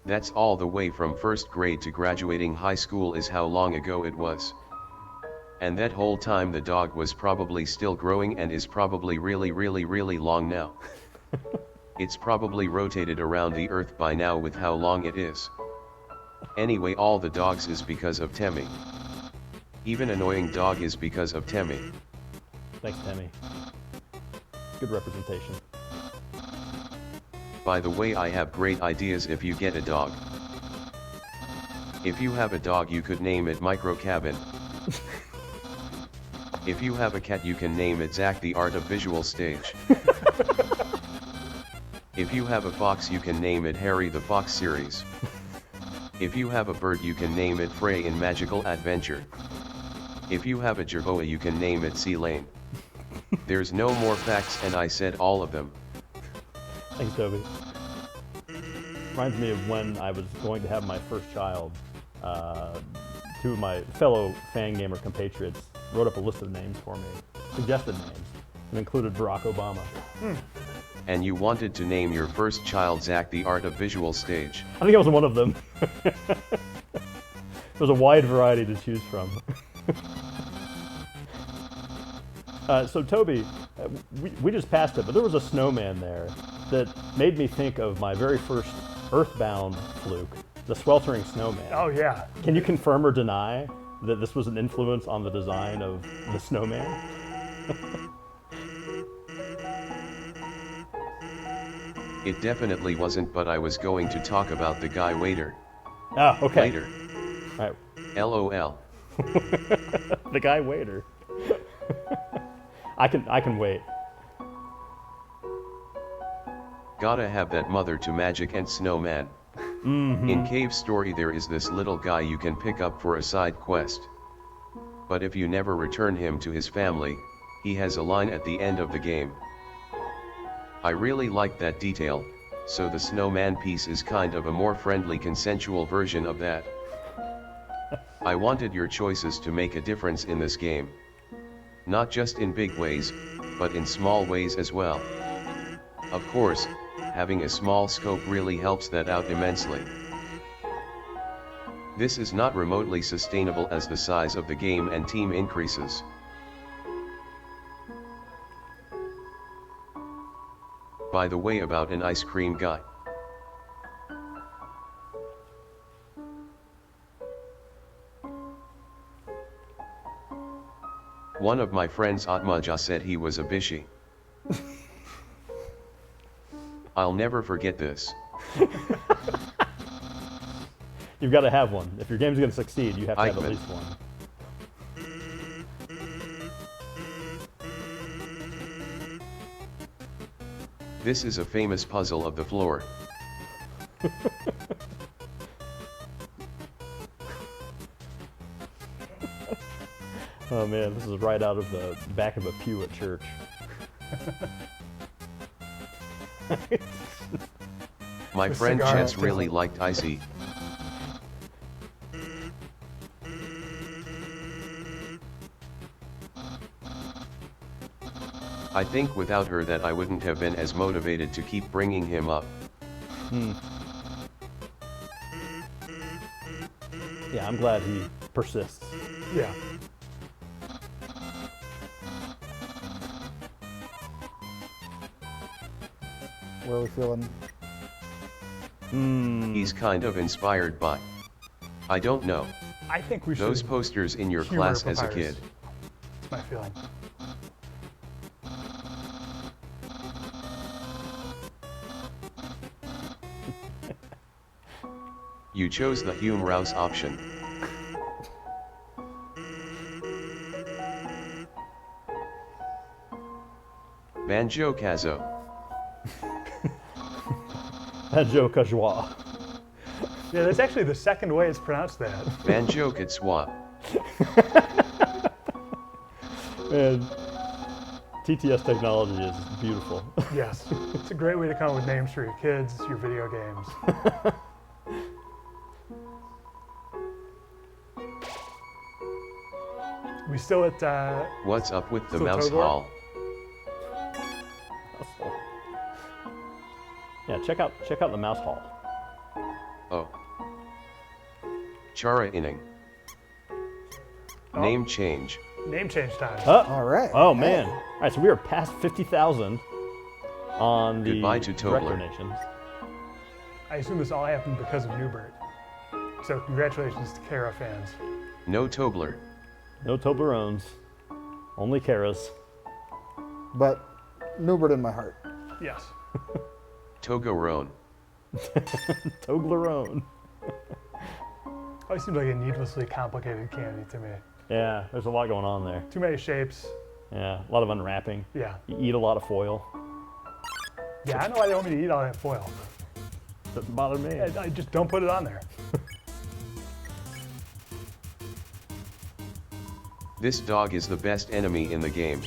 That's all the way from first grade to graduating high school is how long ago it was. And that whole time the dog was probably still growing and is probably really long now. It's probably rotated around the earth by now with how long it is. Anyway, all the dogs is because of Temmie. Even annoying dog is because of Temmie. Thanks, Temmie. Good representation. By the way, I have great ideas if you get a dog. If you have a dog, you could name it Micro Cabin. If you have a cat, you can name it Zach the Art of Visual Stage. If you have a fox, you can name it Harry the Fox series. If you have a bird, you can name it Frey in Magical Adventure. If you have a jerboa, you can name it Sea Lane. There's no more facts, and I said all of them. Thanks, Toby. Reminds me of when I was going to have my first child. Two of my fellow Fangamer compatriots wrote up a list of names for me, suggested names, and included Barack Obama. And you wanted to name your first child Zach the Art of Visual Stage. I think I was one of them. There's a wide variety to choose from. So Toby, we just passed it, but there was a snowman there that made me think of my very first Earthbound fluke, the sweltering snowman. Oh yeah. Can you confirm or deny that this was an influence on the design of the snowman? It definitely wasn't, but I was going to talk about the guy waiter. Oh, okay. Later. All right. LOL. The guy waiter. I can wait. Gotta have that mother to magic and snowman. In Cave Story there is this little guy you can pick up for a side quest. But if you never return him to his family, he has a line at the end of the game. I really like that detail, so the snowman piece is kind of a more friendly consensual version of that. I wanted your choices to make a difference in this game. Not just in big ways, but in small ways as well. Of course, having a small scope really helps that out immensely. This is not remotely sustainable as the size of the game and team increases. By the way, about an ice cream guy. One of my friends Atmaja said he was a bishi. I'll never forget this. You've got to have one. If your game's going to succeed, you have to have at Eichmann. least one. This is a famous puzzle of the floor. Oh man, this is right out of the back of a pew at church. My The friend cigar Chess tastes really like- liked Icy. I think without her that I wouldn't have been as motivated to keep bringing him up. Yeah, I'm glad he persists. Yeah. Where are we feeling? He's kind of inspired by, I don't know, I think we should. those posters in your humor class as a Papyrus. kid. That's my feeling. You chose the Hume Rouse option. Banjo Kazoo. Banjo Kazooie. Yeah, that's actually the second way it's pronounced that. Banjo Katswa. Man, TTS technology is beautiful. Yes. It's a great way to come up with names for your kids, your video games. We still at What's up with the Still mouse Togor? hall? Yeah, check out the mouse hall. Oh. Chara inning. Oh. Name change. Name change time. Oh, All right. oh man. All right, so we are past 50,000 on the Goodbye to direct Tobler. donations. I assume this all happened because of Newbert. So congratulations to Kara fans. No Tobler. No Toblerones, only Karas. But Newbert in my heart. Yes. Togorone. Toblerone. Always seemed like a needlessly complicated candy to me. Yeah, there's a lot going on there. Too many shapes. Yeah, a lot of unwrapping. Yeah. You eat a lot of foil. Yeah, I know why they want me to eat all that foil. Doesn't bother me. I just don't put it on there. This dog is the best enemy in the game.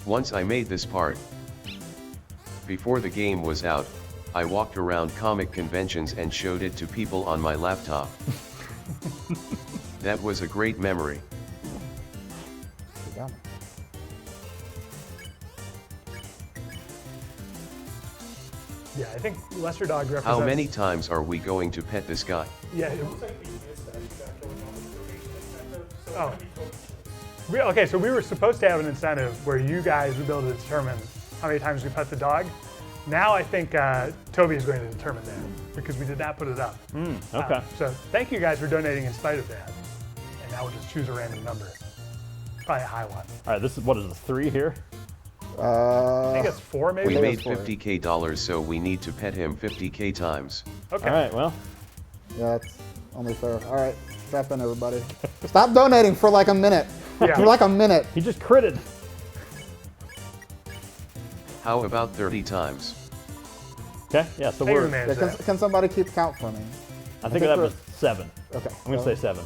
Once I made this part. Before the game was out, I walked around comic conventions and showed it to people on my laptop. That was a great memory. Yeah. Yeah, I think Lesser Dog represents... How many times are we going to pet this guy? Yeah. Oh. Okay, so we were supposed to have an incentive where you guys would be able to determine how many times we pet the dog. Now I think Toby is going to determine that because we did not put it up. Okay. So thank you guys for donating in spite of that. And now we'll just choose a random number. Probably a high one. All right, this is, what is this, 3 here? I think it's 4 maybe? We made for it. $50K, so we need to pet him 50K times. Okay. All right, well, Yeah, that's only fair. All right, strap in, everybody. Stop donating for like a minute. Yeah. For like a minute. he just critted. How about 30 times? Okay, yeah, so I can we're, manage Yeah, that. can somebody keep count for me? I think think that we're- was 7. Okay. I'm going to say 7.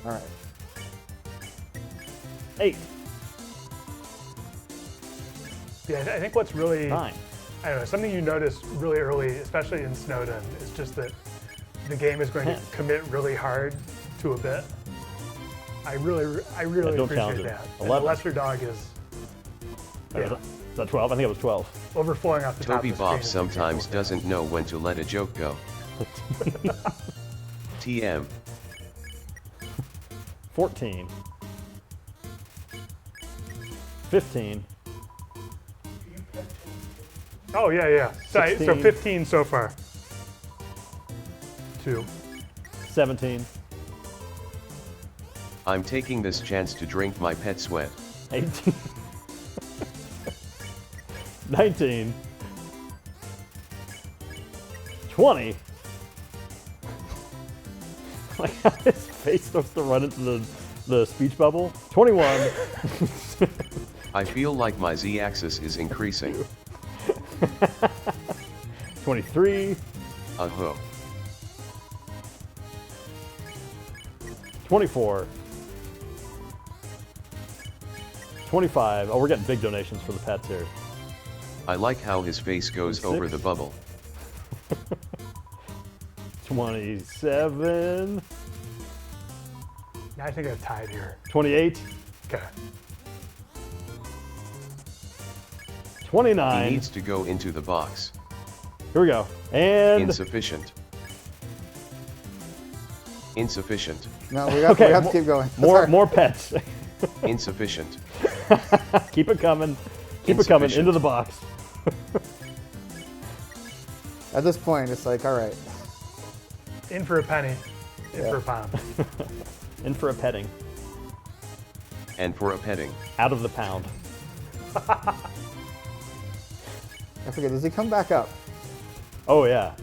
All right. 8, Yeah, I think what's really, 9. I don't know, something you notice really early, especially in Snowdin, is just that the game is going to 10. commit really hard to a bit. I really don't challenge appreciate it. that. And 11. the Lesser Dog is Is that 12? I think it was 12. overflowing off the top Toby of the screen. Bob sometimes doesn't know when to let a joke go. TM. 14. 15. Oh, yeah, yeah. So 16. 15 so far. 2. 17. I'm taking this chance to drink my pet sweat. 18. 19. 20. Like how his face starts to run into the speech bubble. 21. I feel like my z-axis is increasing. 23. Uh-huh. 24. 25. Oh, we're getting big donations for the pets here. I like how his face goes over the bubble. 27. Now I think I've tied here. 28. Okay. 29. He needs to go into the box. Here we go. And Insufficient. Insufficient. No, we have okay, to keep going. more Sorry. more pets. Insufficient. Keep it coming. Keep it coming Insufficient. into the box. At this point, it's like, all right. In for a penny, in Yeah. for a pound. In for a petting. And for a petting. Out of the pound. I forget, does he come back up? Oh yeah.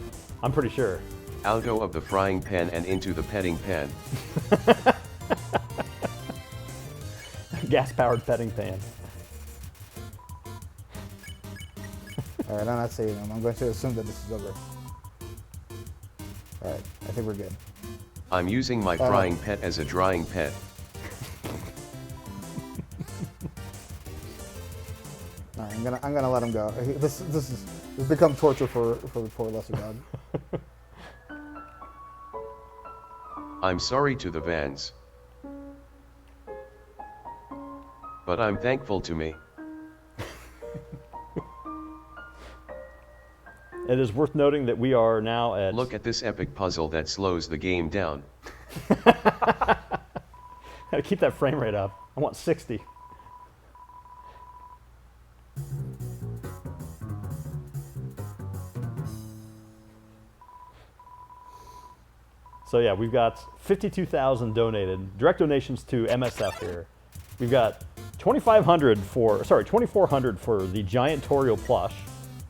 I'm pretty sure. Out of the frying pan and into the petting pan. Gas-powered petting pan. All right, I'm not saving him. I'm going to assume that this is over. All right, I think we're good. I'm using my frying pet as a drying pet. All right, I'm gonna let him go. This has become torture for the poor Lesser Dog. I'm sorry to the Vans. But I'm thankful to me. It is worth noting that we are now at... Look at this epic puzzle that slows the game down. Gotta keep that frame rate up. I want 60. So yeah, we've got 52,000 donated, direct donations to MSF here. We've got 2,400 for the giant Toriel plush,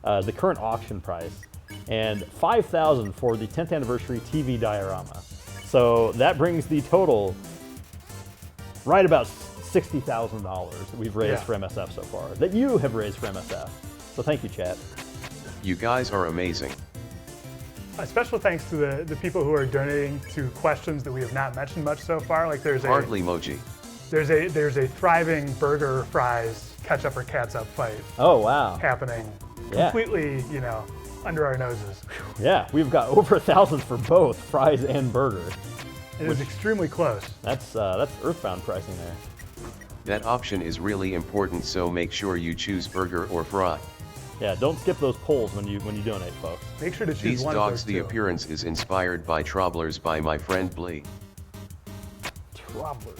the current auction price, and 5,000 for the 10th anniversary TV diorama. So that brings the total right about $60,000 that we've raised for MSF so far, that you have raised for MSF. So thank you, chat. You guys are amazing. A special thanks to the people who are donating to questions that we have not mentioned much so far. Like there's Hardly emoji. there's a thriving burger fries ketchup or catsup fight Oh, wow. happening Yeah. completely, under our noses. Yeah, we've got over 1,000 for both fries and burger. It is extremely close. That's Earthbound pricing there. That option is really important, so make sure you choose burger or fry. Yeah, don't skip those polls when you donate, folks. Make sure to choose These one dogs, of the those two. appearance is inspired by Trobblers by my friend Blee. Trobblers.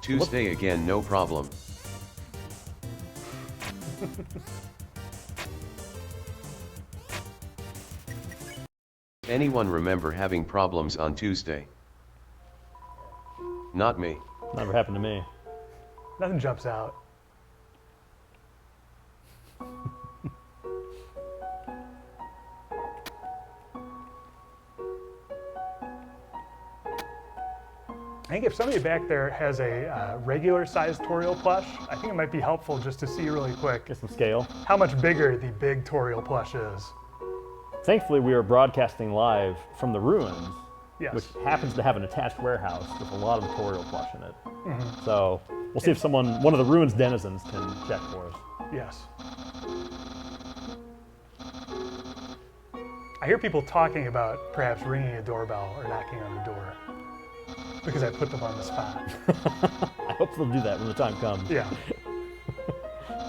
Tuesday again, no problem. Anyone remember having problems on Tuesday? Not me. Never happened to me. Nothing jumps out. I think if somebody back there has a regular sized Toriel plush, I think it might be helpful just to see really quick Get some scale. how much bigger the big Toriel plush is. Thankfully, we are broadcasting live from the ruins, Yes. which happens to have an attached warehouse with a lot of Toriel plush in it. So we'll see if one of the ruins denizens can check for us. Yes. I hear people talking about perhaps ringing a doorbell or knocking on the door because I put them on the spot. I hope they'll do that when the time comes. Yeah.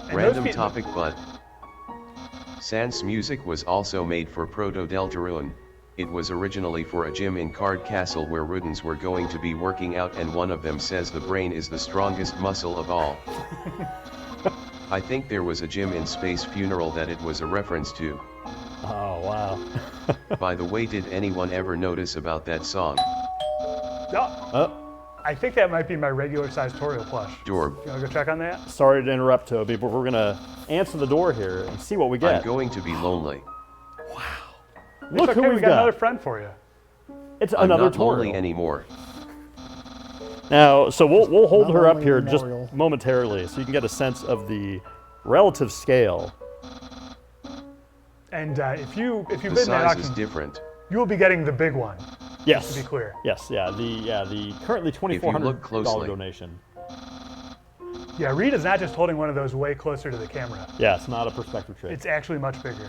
And Random those topic, but Sans music was also made for Proto Deltarune. It was originally for a gym in Card Castle where Rudens were going to be working out, and one of them says the brain is the strongest muscle of all. I think there was a gym in Space Funeral that it was a reference to. Oh, wow. By the way, did anyone ever notice about that song? Oh, Oh, I think that might be my regular sized Toriel plush. Dorb. You want to go check on that? sorry to interrupt, Toby, but we're going to answer the door here and see what we I'm get. going to be lonely. Look It's okay, who we we've got another got. friend for you. It's I'm another not lonely Toriel. anymore. Now, so we'll hold Not her up only here just memorial. momentarily so you can get a sense of the relative scale. And if you've The been in that size is auction, different. you will be getting the big one. Yes. To be clear. Yes, the currently you look $2,400 closely. donation. Yeah, Reed is not just holding one of those way closer to the camera. Yeah, it's not a perspective trick. It's actually much bigger.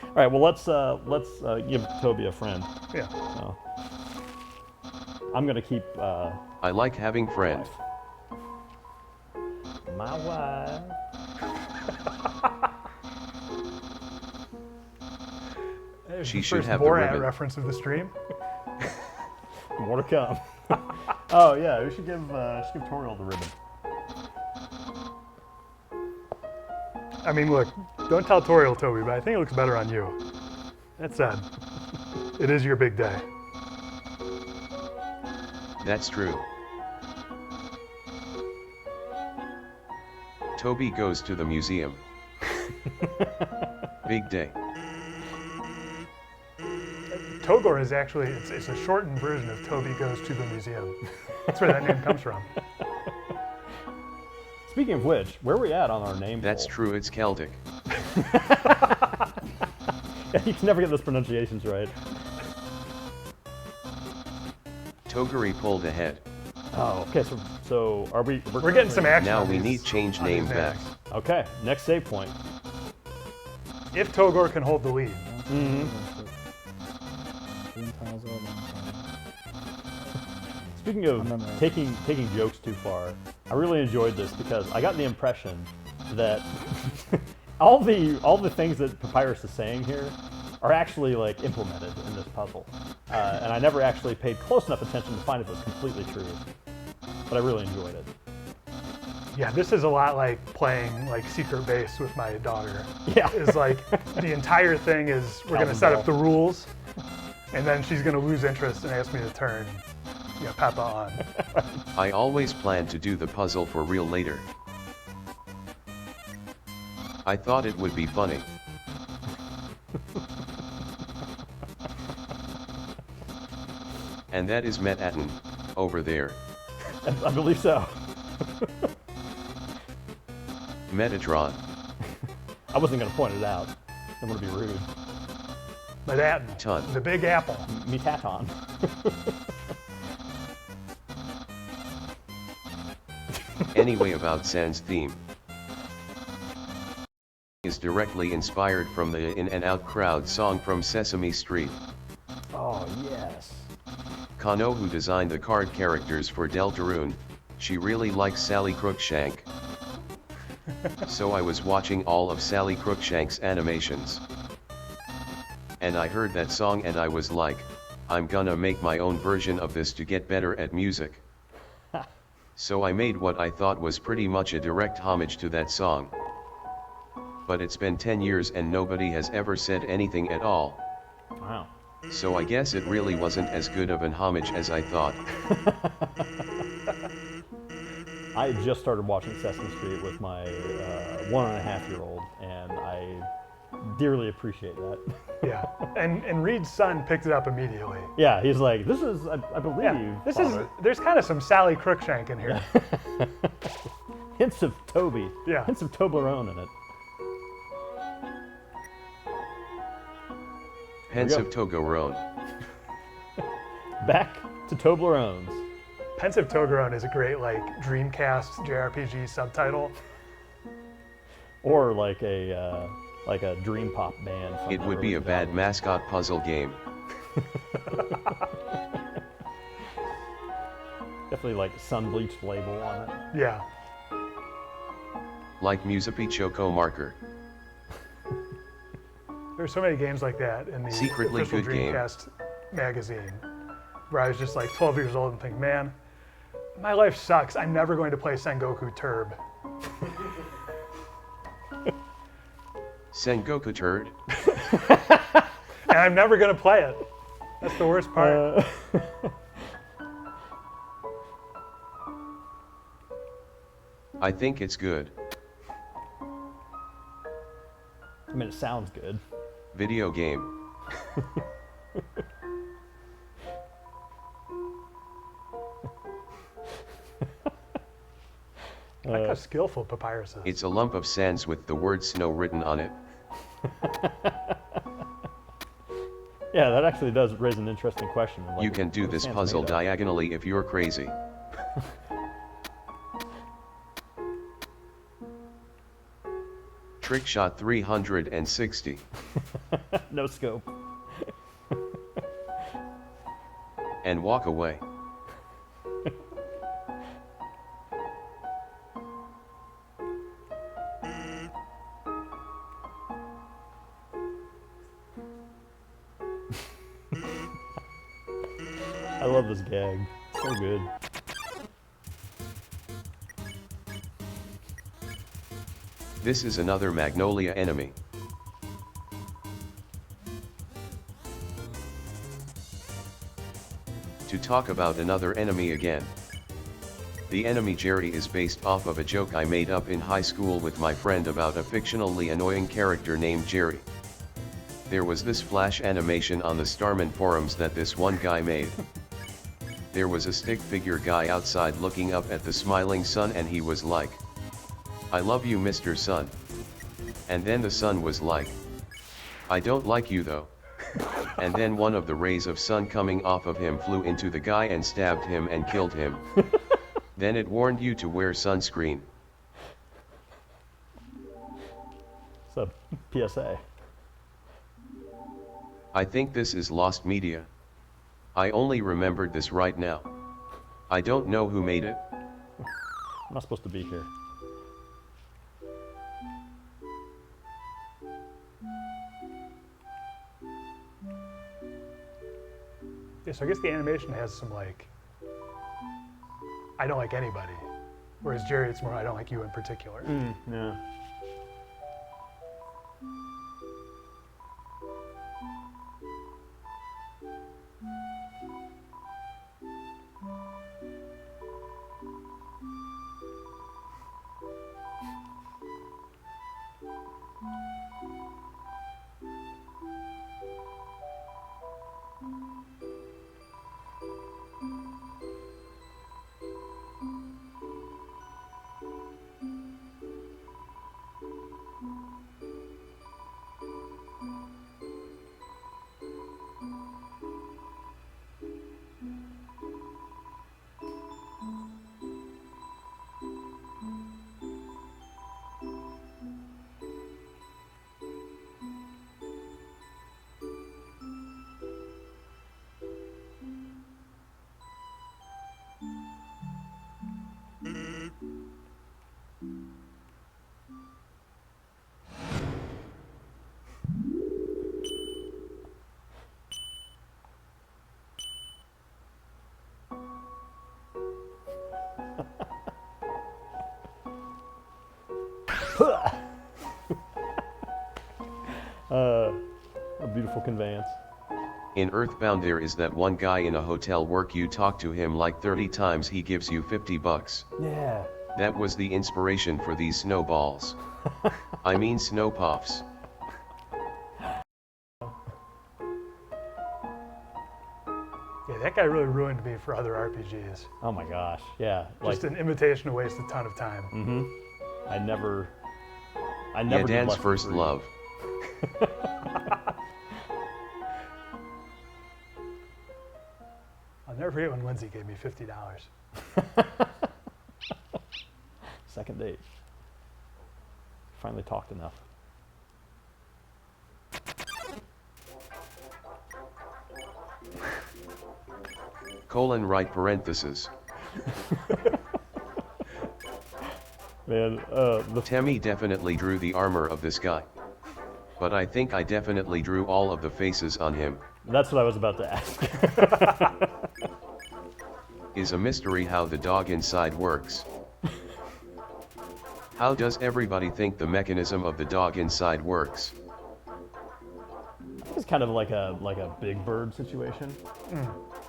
All right, well let's give Toby a friend. Yeah. So, I'm gonna keep I like having friends. my wife. There's She the should first have the Borat ribbon. reference of the stream. More to come. Oh yeah, we should give Toriel the ribbon. I mean, look, don't tell Toriel, Toby, but I think it looks better on you. That said, it is your big day. That's true. Toby goes to the museum. Big day. Togor is actually, it's a shortened version of Toby Goes to the Museum. That's where that name comes from. Speaking of which, where are we at on our name That's poll? true, it's Celtic. Yeah, you can never get those pronunciations right. Toguri pulled ahead. Oh, okay. So are we? We're getting some action. Now on we these- need change on name these back. names. Okay. Next save point. If Togor can hold the lead. speaking of memory. taking jokes too far, I really enjoyed this because I got the impression that all the things that Papyrus is saying here are actually like implemented in this puzzle, and I never actually paid close enough attention to find if it was completely true, but I really enjoyed it. Yeah, this is a lot like playing like secret base with my daughter. Yeah. Is like the entire thing is we're gonna set up the rules, and then she's gonna lose interest and ask me to turn Peppa on. I always planned to do the puzzle for real later. I thought it would be funny. And that is Metatton, over there. I believe so. Metatron. I wasn't going to point it out. I'm going to be rude. Metatton, Ton. the Big Apple. Metaton. Anyway, about Sans theme. Is directly inspired from the In and Out crowd song from Sesame Street. Oh, yes. Kano, who designed the card characters for Deltarune, she really likes Sally Crookshank. So I was watching all of Sally Crookshank's animations. And I heard that song and I was like, I'm gonna make my own version of this to get better at music. So I made what I thought was pretty much a direct homage to that song. But it's been 10 years and nobody has ever said anything at all. Wow. So I guess it really wasn't as good of an homage as I thought. I just started watching Sesame Street with my 1.5-year-old, and I dearly appreciate that. Yeah, and Reed's son picked it up immediately. Yeah, he's like, this is, I believe, Yeah, this Father. is. There's kind of some Sally Crookshank in here. Hints of Toby. Yeah. Hints of Toblerone in it. Pensive Togorone. Back to Toblerones. Pensive Togorone is a great like Dreamcast JRPG subtitle. Or like a dream pop band. From It the would be early a bad 2000s. mascot puzzle game. Definitely like sun bleached label on it. Yeah. Like Musapi Choco Marker. There's so many games like that in the Secretly official good game. Dreamcast magazine, where I was just like 12 years old and think, man, my life sucks. I'm never going to play Sengoku Turb. Sengoku Turd. And I'm never going to play it. That's the worst part. I think it's good. I mean, it sounds good. Video game. Like how skillful Papyrus is. It's a lump of sands with the word snow written on it. Yeah, that actually does raise an interesting question. Like, You can do what this sand's puzzle made of? diagonally if you're crazy. Trick shot 360. No scope. And walk away. I love this gag. So good. This is another Magnolia enemy. To talk about another enemy again. The enemy Jerry is based off of a joke I made up in high school with my friend about a fictionally annoying character named Jerry. There was this flash animation on the Starman forums that this one guy made. There was a stick figure guy outside looking up at the smiling sun and he was like, "I love you, Mr. Sun." And then the sun was like, "I don't like you though." And then one of the rays of sun coming off of him flew into the guy and stabbed him and killed him. Then it warned you to wear sunscreen. It's a PSA. I think this is lost media. I only remembered this right now. I don't know who made it. I'm not supposed to be here. Yeah, so I guess the animation has some like, I don't like anybody. Whereas Jerry, it's more, I don't like you in particular. Yeah. A beautiful conveyance. In Earthbound there is that one guy in a hotel work you talk to him like 30 times he gives you $50. Yeah. That was the inspiration for these snowballs. I mean snow puffs. Yeah, that guy really ruined me for other RPGs. Oh my gosh. Yeah. Just an invitation to waste a ton of time. I never Yeah, did Dan's Left 4 first 3. love. I'll never forget when Lindsay gave me $50. Second date. Finally talked enough. Colon right parenthesis. Man, Temmie definitely drew the armor of this guy. But I think I definitely drew all of the faces on him. that's what I was about to ask. Is a mystery how the dog inside works. How does everybody think the mechanism of the dog inside works? It's kind of like a Big Bird situation.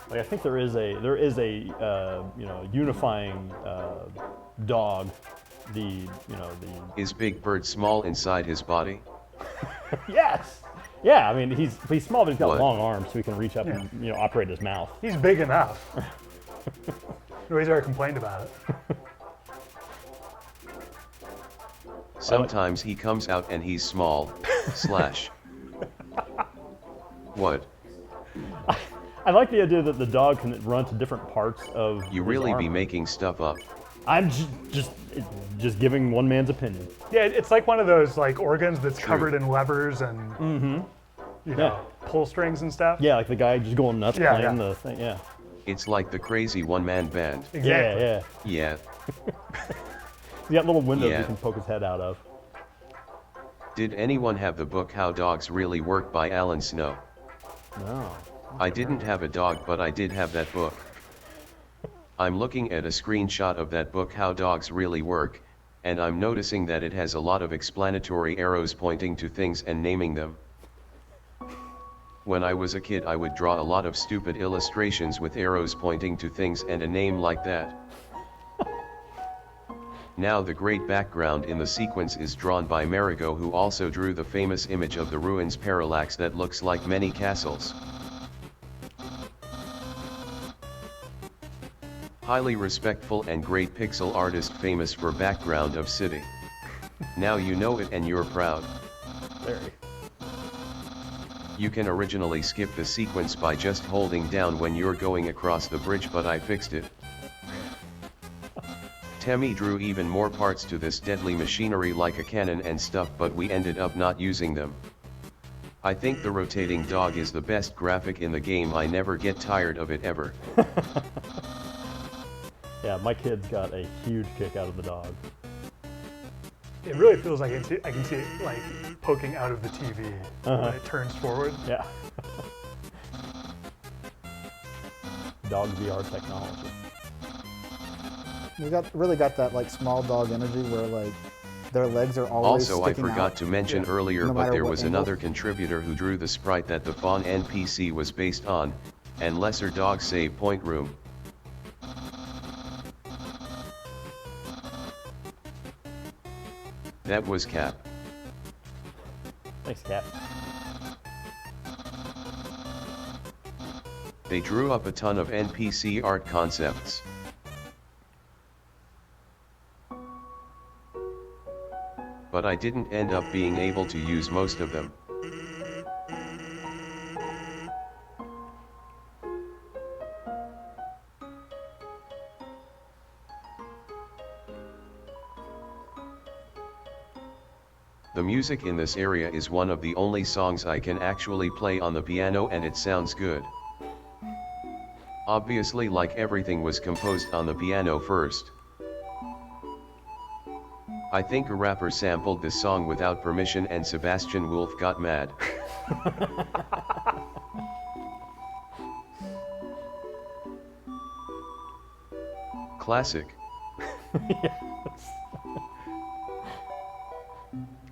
Like I think there is a unifying dog. Is Big Bird small inside his body? Yes. Yeah, I mean he's small, but he's got What? long arms, so he can reach up Yeah. and operate his mouth. He's big enough. Nobody's ever complained about it. Sometimes he comes out and he's small. Slash. What? I like the idea that the dog can run to different parts of. You his really be armor. making stuff up. I'm just giving one man's opinion. Yeah, it's like one of those like organs that's covered in levers and Yeah. pull strings and stuff. Yeah, like the guy just going nuts Yeah, playing yeah. the thing. Yeah. It's like the crazy one-man band. Exactly. Yeah. Yeah. He's got little windows Yeah. he can poke his head out of. Did anyone have the book How Dogs Really Work by Alan Snow? No. I didn't have a dog, but I did have that book. I'm looking at a screenshot of that book How Dogs Really Work, and I'm noticing that it has a lot of explanatory arrows pointing to things and naming them. When I was a kid I would draw a lot of stupid illustrations with arrows pointing to things and a name like that. Now the great background in the sequence is drawn by Marigo, who also drew the famous image of the ruins parallax that looks like many castles. Highly respectful and great pixel artist famous for background of city. Now you know it and you're proud. Very. You can originally skip the sequence by just holding down when you're going across the bridge, but I fixed it. Temmie drew even more parts to this deadly machinery like a cannon and stuff, but we ended up not using them. I think the rotating dog is the best graphic in the game. I never get tired of it ever. Yeah, my kids got a huge kick out of the dog. It really feels like I can see it like poking out of the TV when it turns forward. Yeah. Dog VR technology. We really got that like small dog energy where like their legs are always Also, I sticking forgot out. to mention earlier, No but matter there what was angle. another contributor who drew the sprite that the Fawn NPC was based on, and Lesser Dog Save Point Room. That was Cap. Thanks, Cap. They drew up a ton of NPC art concepts. But I didn't end up being able to use most of them. The music in this area is one of the only songs I can actually play on the piano, and it sounds good. Obviously, like everything was composed on the piano first. I think a rapper sampled this song without permission and Sebastian Wolf got mad. Classic.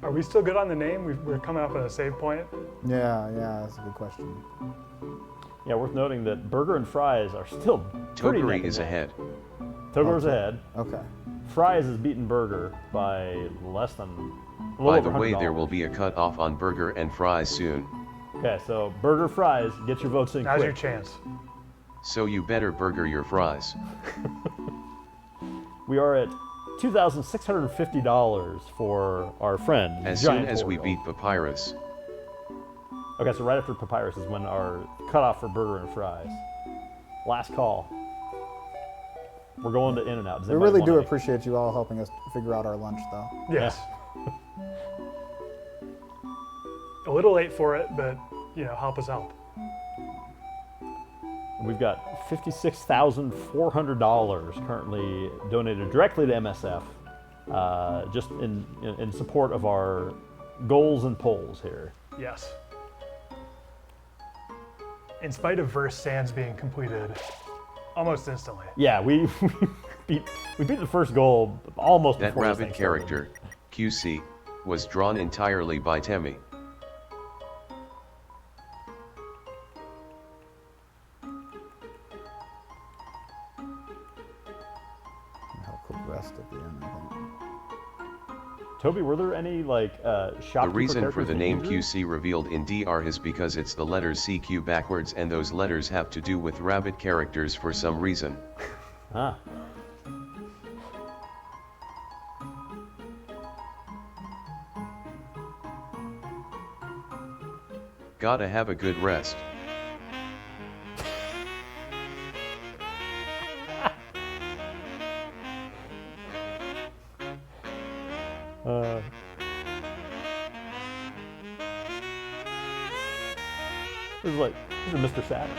Are we still good on the name? We're coming up on a save point. Yeah, that's a good question. Yeah, worth noting that burger and fries are still pretty neck Toguri and is neck. ahead. Togur's ahead. Okay. Fries has beaten burger by less than a little By over the way, there $100. will be a cut off on burger and fries soon. Okay, so burger, fries, get your votes in Now's your quick. chance. So you better burger your fries. We are at $2,650 for our friend. As soon Giant as we Oriole. beat Papyrus. Okay, so right after Papyrus is when our cutoff for burger and fries. Last call. We're going to In-N-Out. Does We anybody really want do any? appreciate you all helping us figure out our lunch, though. Yes. A little late for it, but help us help. We've got $56,400 currently donated directly to MSF, just in support of our goals and polls here. Yes. In spite of verse Sans being completed almost instantly. Yeah, we beat the first goal almost That before this rabbit thing started. character, QC, was drawn entirely by Temi. Have a quick rest at the end, I think. Toby, were there any The shopkeeper reason for characters the that name you drew? QC revealed in DR is because it's the letters CQ backwards, and those letters have to do with rabbit characters for some reason. Ah. Gotta have a good rest. This is Mr. Saturn.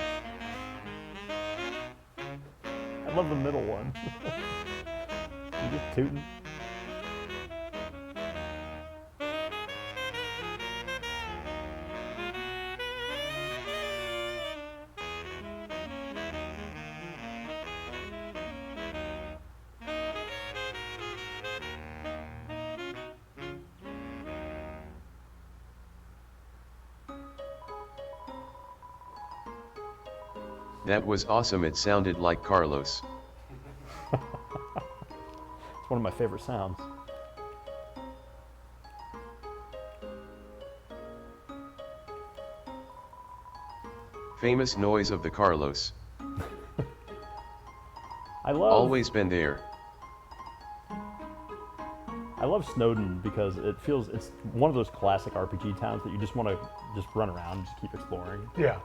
I love the middle one. You just tooting. That was awesome, it sounded like Carlos. It's one of my favorite sounds. Famous noise of the Carlos. I love Always been there. I love Snowdin because it's one of those classic RPG towns that you just want to just run around, just keep exploring. Yeah.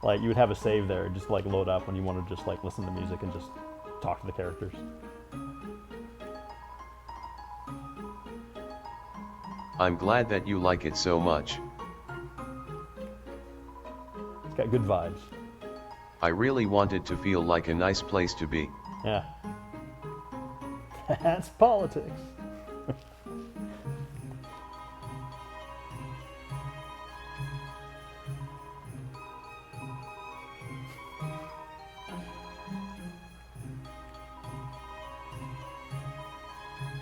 Like you would have a save there, just load up when you want to just listen to music and just talk to the characters. I'm glad that you like it so much. It's got good vibes. I really wanted to feel like a nice place to be. Yeah. That's politics.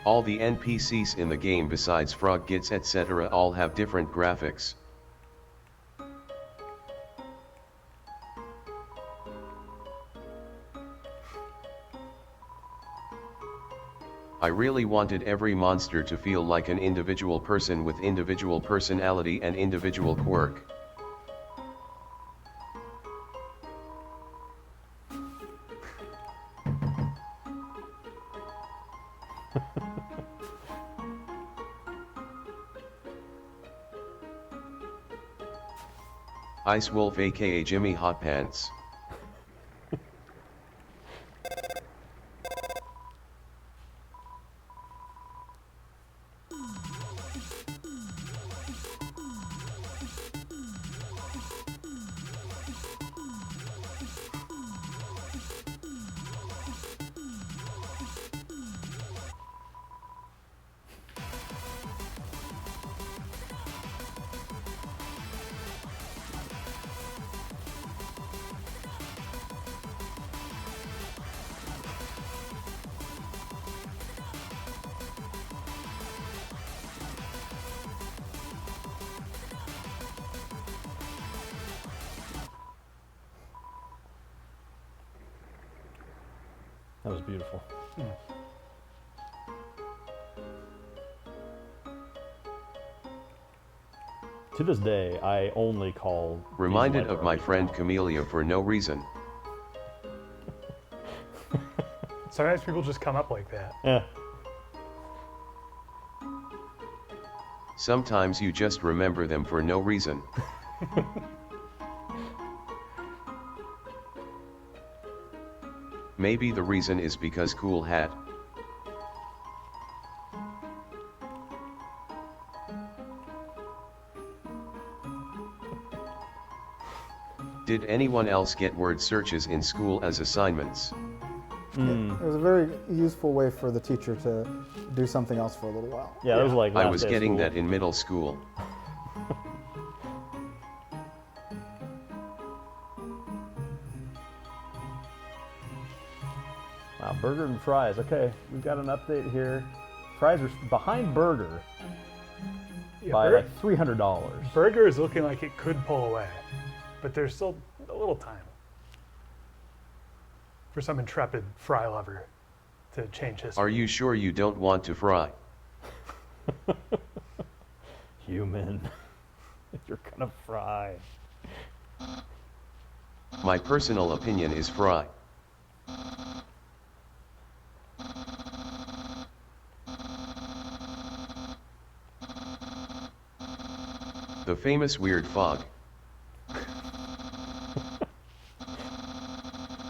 All the NPCs in the game besides frog gits etc. all have different graphics. I really wanted every monster to feel like an individual person with individual personality and individual quirk. Ice Wolf aka Jimmy Hot Pants. That was beautiful. To this day, I only call these Reminded light of my garbage friend now. Camellia for no reason. Sometimes people just come up like that. Yeah. Sometimes you just remember them for no reason. Maybe the reason is because cool hat. Did anyone else get word searches in school as assignments? It was a very useful way for the teacher to do something else for a little while. Yeah, that was like I last was day of getting school. that in middle school. Wow, burger and fries. Okay, we've got an update here. Fries are behind burger Yeah, by like $300. Burger is looking like it could pull away, but there's still a little time for some intrepid fry lover to change history. Are you sure you don't want to fry? Human, you're gonna fry. My personal opinion is fry. The famous weird fog.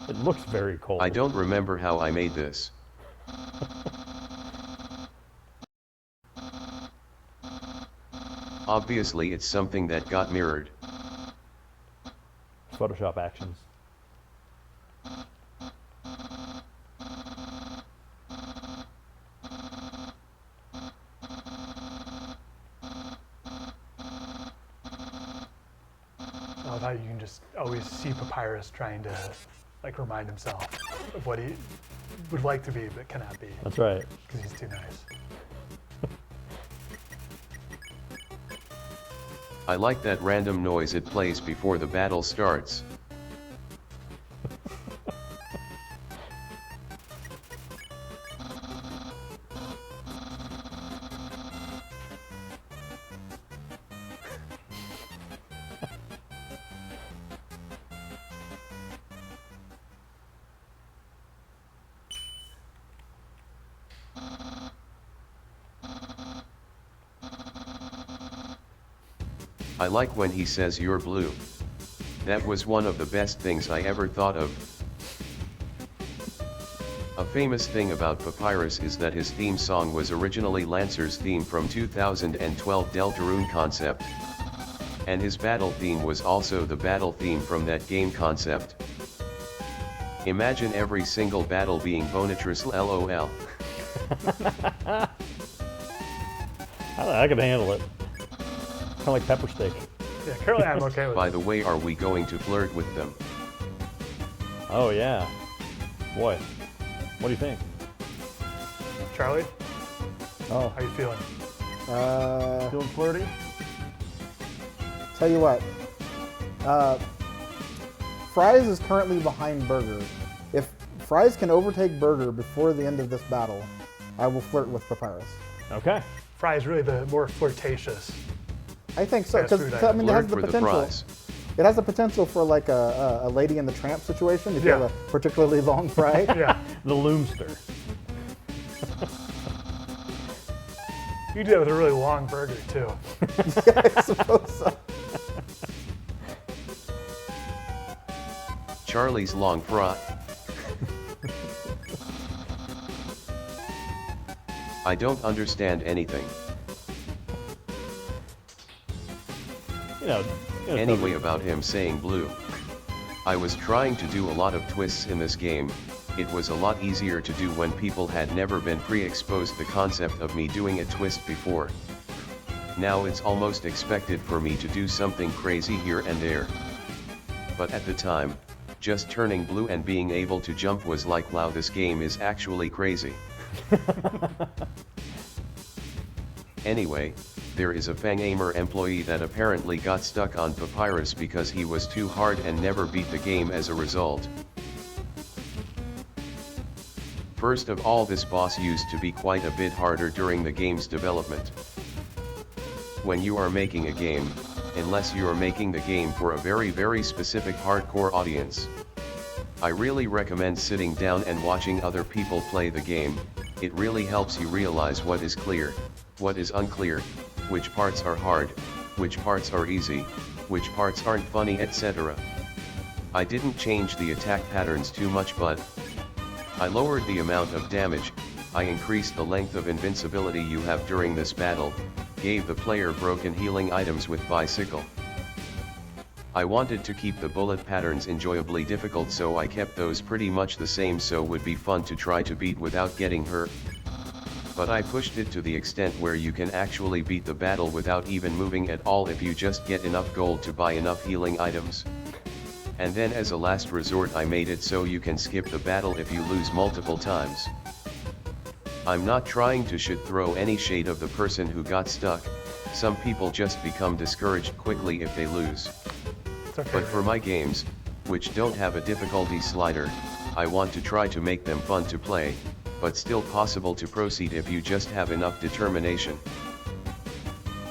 It looks very cold. I don't remember how I made this. Obviously it's something that got mirrored. Photoshop actions. I love how you can just always see Papyrus trying to like remind himself of what he would like to be but cannot be That's right. because he's too nice. I like that random noise it plays before the battle starts. I like when he says you're blue. That was one of the best things I ever thought of. A famous thing about Papyrus is that his theme song was originally Lancer's theme from 2012 Deltarune concept. And his battle theme was also the battle theme from that game concept. Imagine every single battle being Bonatrus LOL. I can handle it. Kind of like pepper steak. Yeah, currently I'm okay with By it. the way, are we going to flirt with them? Oh yeah. Boy, what do you think? Charlie, Oh, how you feeling? Feeling flirty? tell you what. Fries is currently behind Burger. If Fries can overtake Burger before the end of this battle, I will flirt with Papyrus. Okay. Fry is really the more flirtatious. I think so, Fast because food I mean, it has Flirt the for the potential. fries. It has the potential for like a Lady and the Tramp situation if you Yeah. have a particularly long fry. Yeah, The Loomster. you do that with a really long burger too. I suppose so. Charlie's long fry. I don't understand anything. You know Anyway, about him saying blue. I was trying to do a lot of twists in this game. It was a lot easier to do when people had never been pre-exposed the concept of me doing a twist before. Now it's almost expected for me to do something crazy here and there. But at the time, just turning blue and being able to jump was like, wow, this game is actually crazy. Anyway, there is a Fangaimer employee that apparently got stuck on Papyrus because he was too hard and never beat the game as a result. First of all, this boss used to be quite a bit harder during the game's development. When you are making a game, unless you are making the game for a very specific hardcore audience, I really recommend sitting down and watching other people play the game. It really helps you realize what is clear, what is unclear, which parts are hard, which parts are easy, which parts aren't funny, etc. I didn't change the attack patterns too much, but I lowered the amount of damage, I increased the length of invincibility you have during this battle, gave the player broken healing items with bicycle. I wanted to keep the bullet patterns enjoyably difficult, so I kept those pretty much the same so would be fun to try to beat without getting hurt. But I pushed it to the extent where you can actually beat the battle without even moving at all if you just get enough gold to buy enough healing items. And then as a last resort I made it so you can skip the battle if you lose multiple times. I'm not trying to throw any shade of the person who got stuck. Some people just become discouraged quickly if they lose. It's okay. But for my games, which don't have a difficulty slider, I want to try to make them fun to play, but still possible to proceed if you just have enough determination.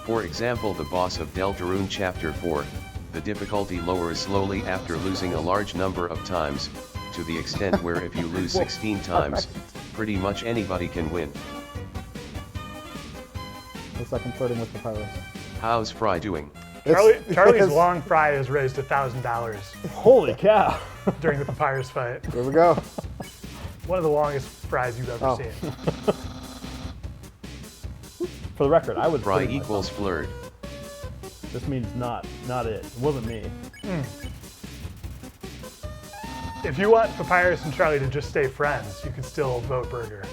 For example, the boss of Deltarune Chapter 4, the difficulty lowers slowly after losing a large number of times, to the extent where if you lose 16 times, pretty much anybody can win. Looks like I'm flirting with Papyrus. How's Fry doing? Charlie's long fry has raised $1,000 Holy cow. during the Papyrus fight. Here we go. One of the longest fries you've ever Oh. seen. For the record, I would Fry flirting equals myself. flirt. This means not it. It wasn't me. If you want Papyrus and Charlie to just stay friends, you can still vote Burger.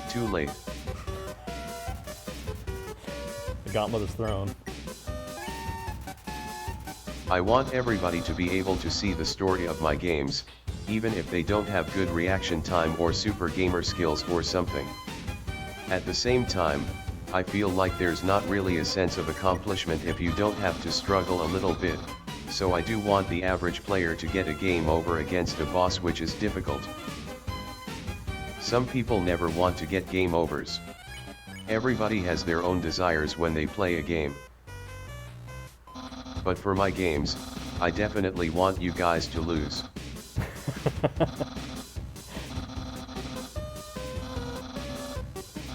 Too late. The gauntlet is thrown. I want everybody to be able to see the story of my games, even if they don't have good reaction time or super gamer skills or something. At the same time, I feel like there's not really a sense of accomplishment if you don't have to struggle a little bit, so I do want the average player to get a game over against a boss which is difficult. Some people never want to get game overs. Everybody has their own desires when they play a game. But for my games, I definitely want you guys to lose.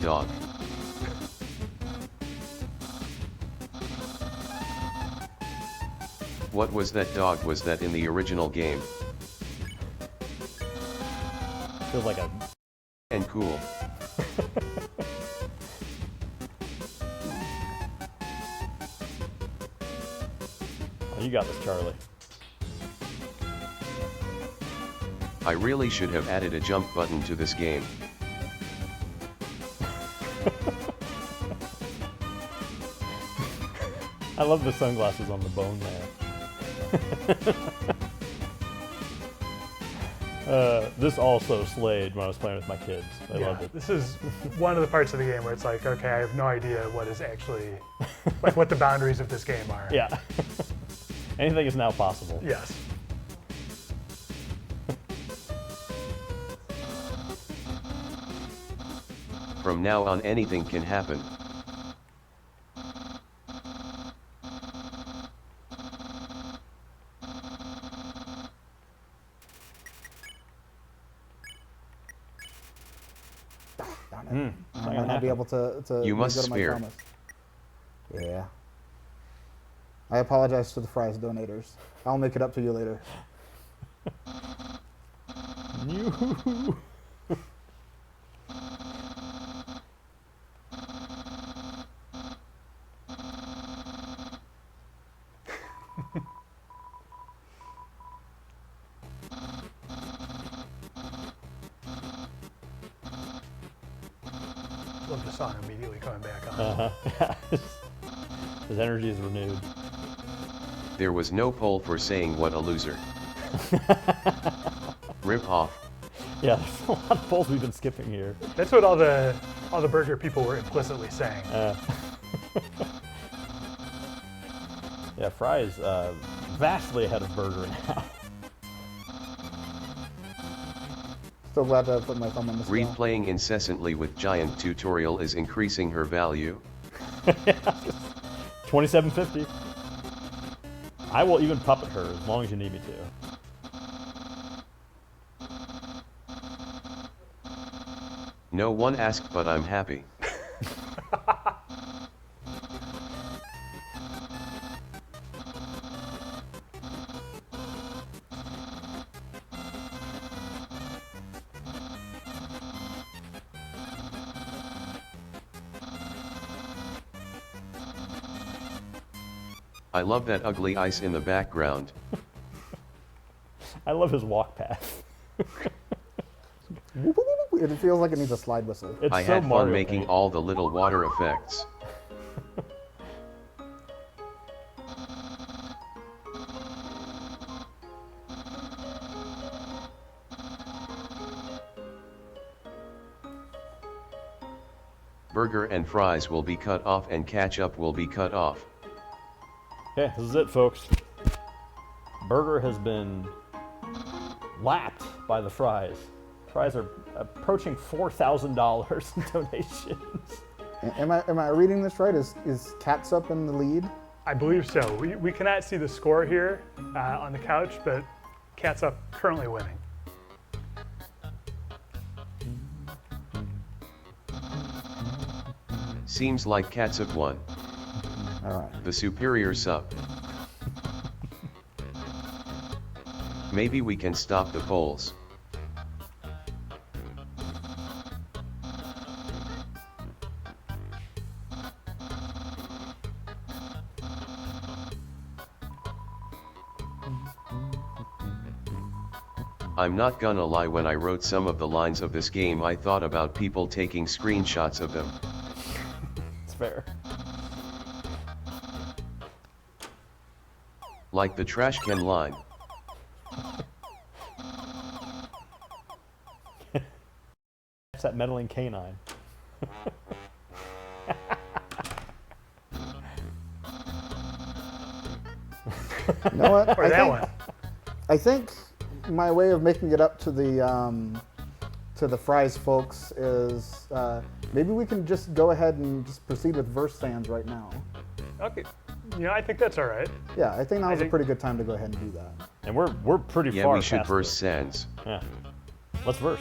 Dog. What was that dog? Was that in the original game? Feels like a And cool. Oh, you got this, Charlie. I really should have added a jump button to this game. I love the sunglasses on the bone there. This also slayed when I was playing with my kids. I loved it. This is one of the parts of the game where it's like, okay, I have no idea what is actually, like what the boundaries of this game are. Yeah. Anything is now possible. Yes. From now on anything can happen. I might not be able to You must go to my spare. promise. Yeah. I apologize to the fries donators. I'll make it up to you later. You. Love the song immediately coming back on. His energy is renewed. There was no poll for saying what a loser. Rip off. Yeah, there's a lot of polls we've been skipping here. That's what all the burger people were implicitly saying. Yeah, Fry's vastly ahead of Burger now. Still glad to put my thumb on the scale. Replaying incessantly with giant tutorial is increasing her value. $27.50. I will even puppet her as long as you need me to. No one asked, but I'm happy. I love that ugly ice in the background. I love his walk path. It feels like it needs a slide whistle. It's I so had fun Mario making Paint. all the little water effects. Burger and fries will be cut off and ketchup will be cut off. Okay, this is it, folks. Burger has been lapped by the fries. Fries are approaching $4,000 in donations. Am I reading this right? Is Catsup in the lead? I believe so. We cannot see the score here on the couch, but Cat's up currently winning. Seems like ketchup won. All right. The superior sub. Maybe we can stop the polls. I'm not gonna lie, when I wrote some of the lines of this game I thought about people taking screenshots of them. It's fair. Like the trash can line. It's that meddling canine. You know what? Or that one. I think my way of making it up to the fries folks is maybe we can just go ahead and just proceed with verse fans right now. Okay. You know, I think that's all right. Yeah, I think now's a think- pretty good time to go ahead and do that. And we're pretty Yeah, far we should past verse it. Sans. Yeah. Let's verse.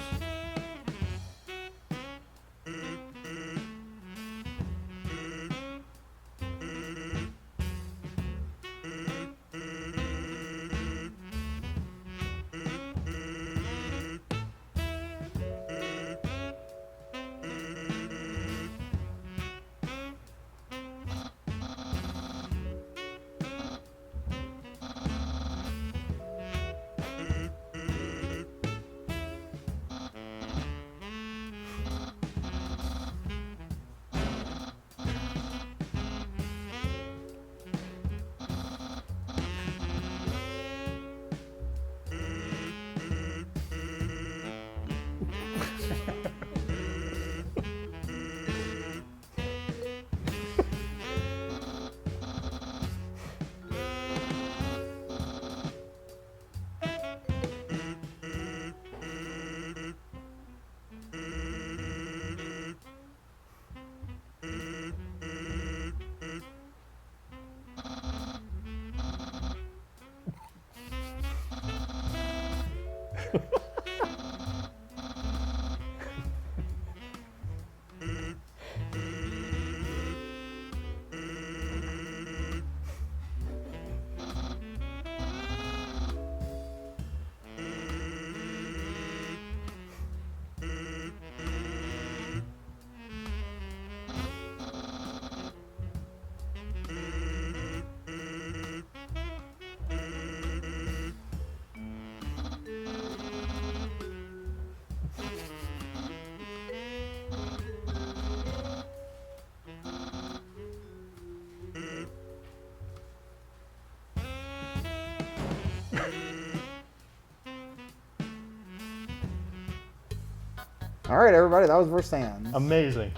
All right, everybody, that was versus Sands. Amazing.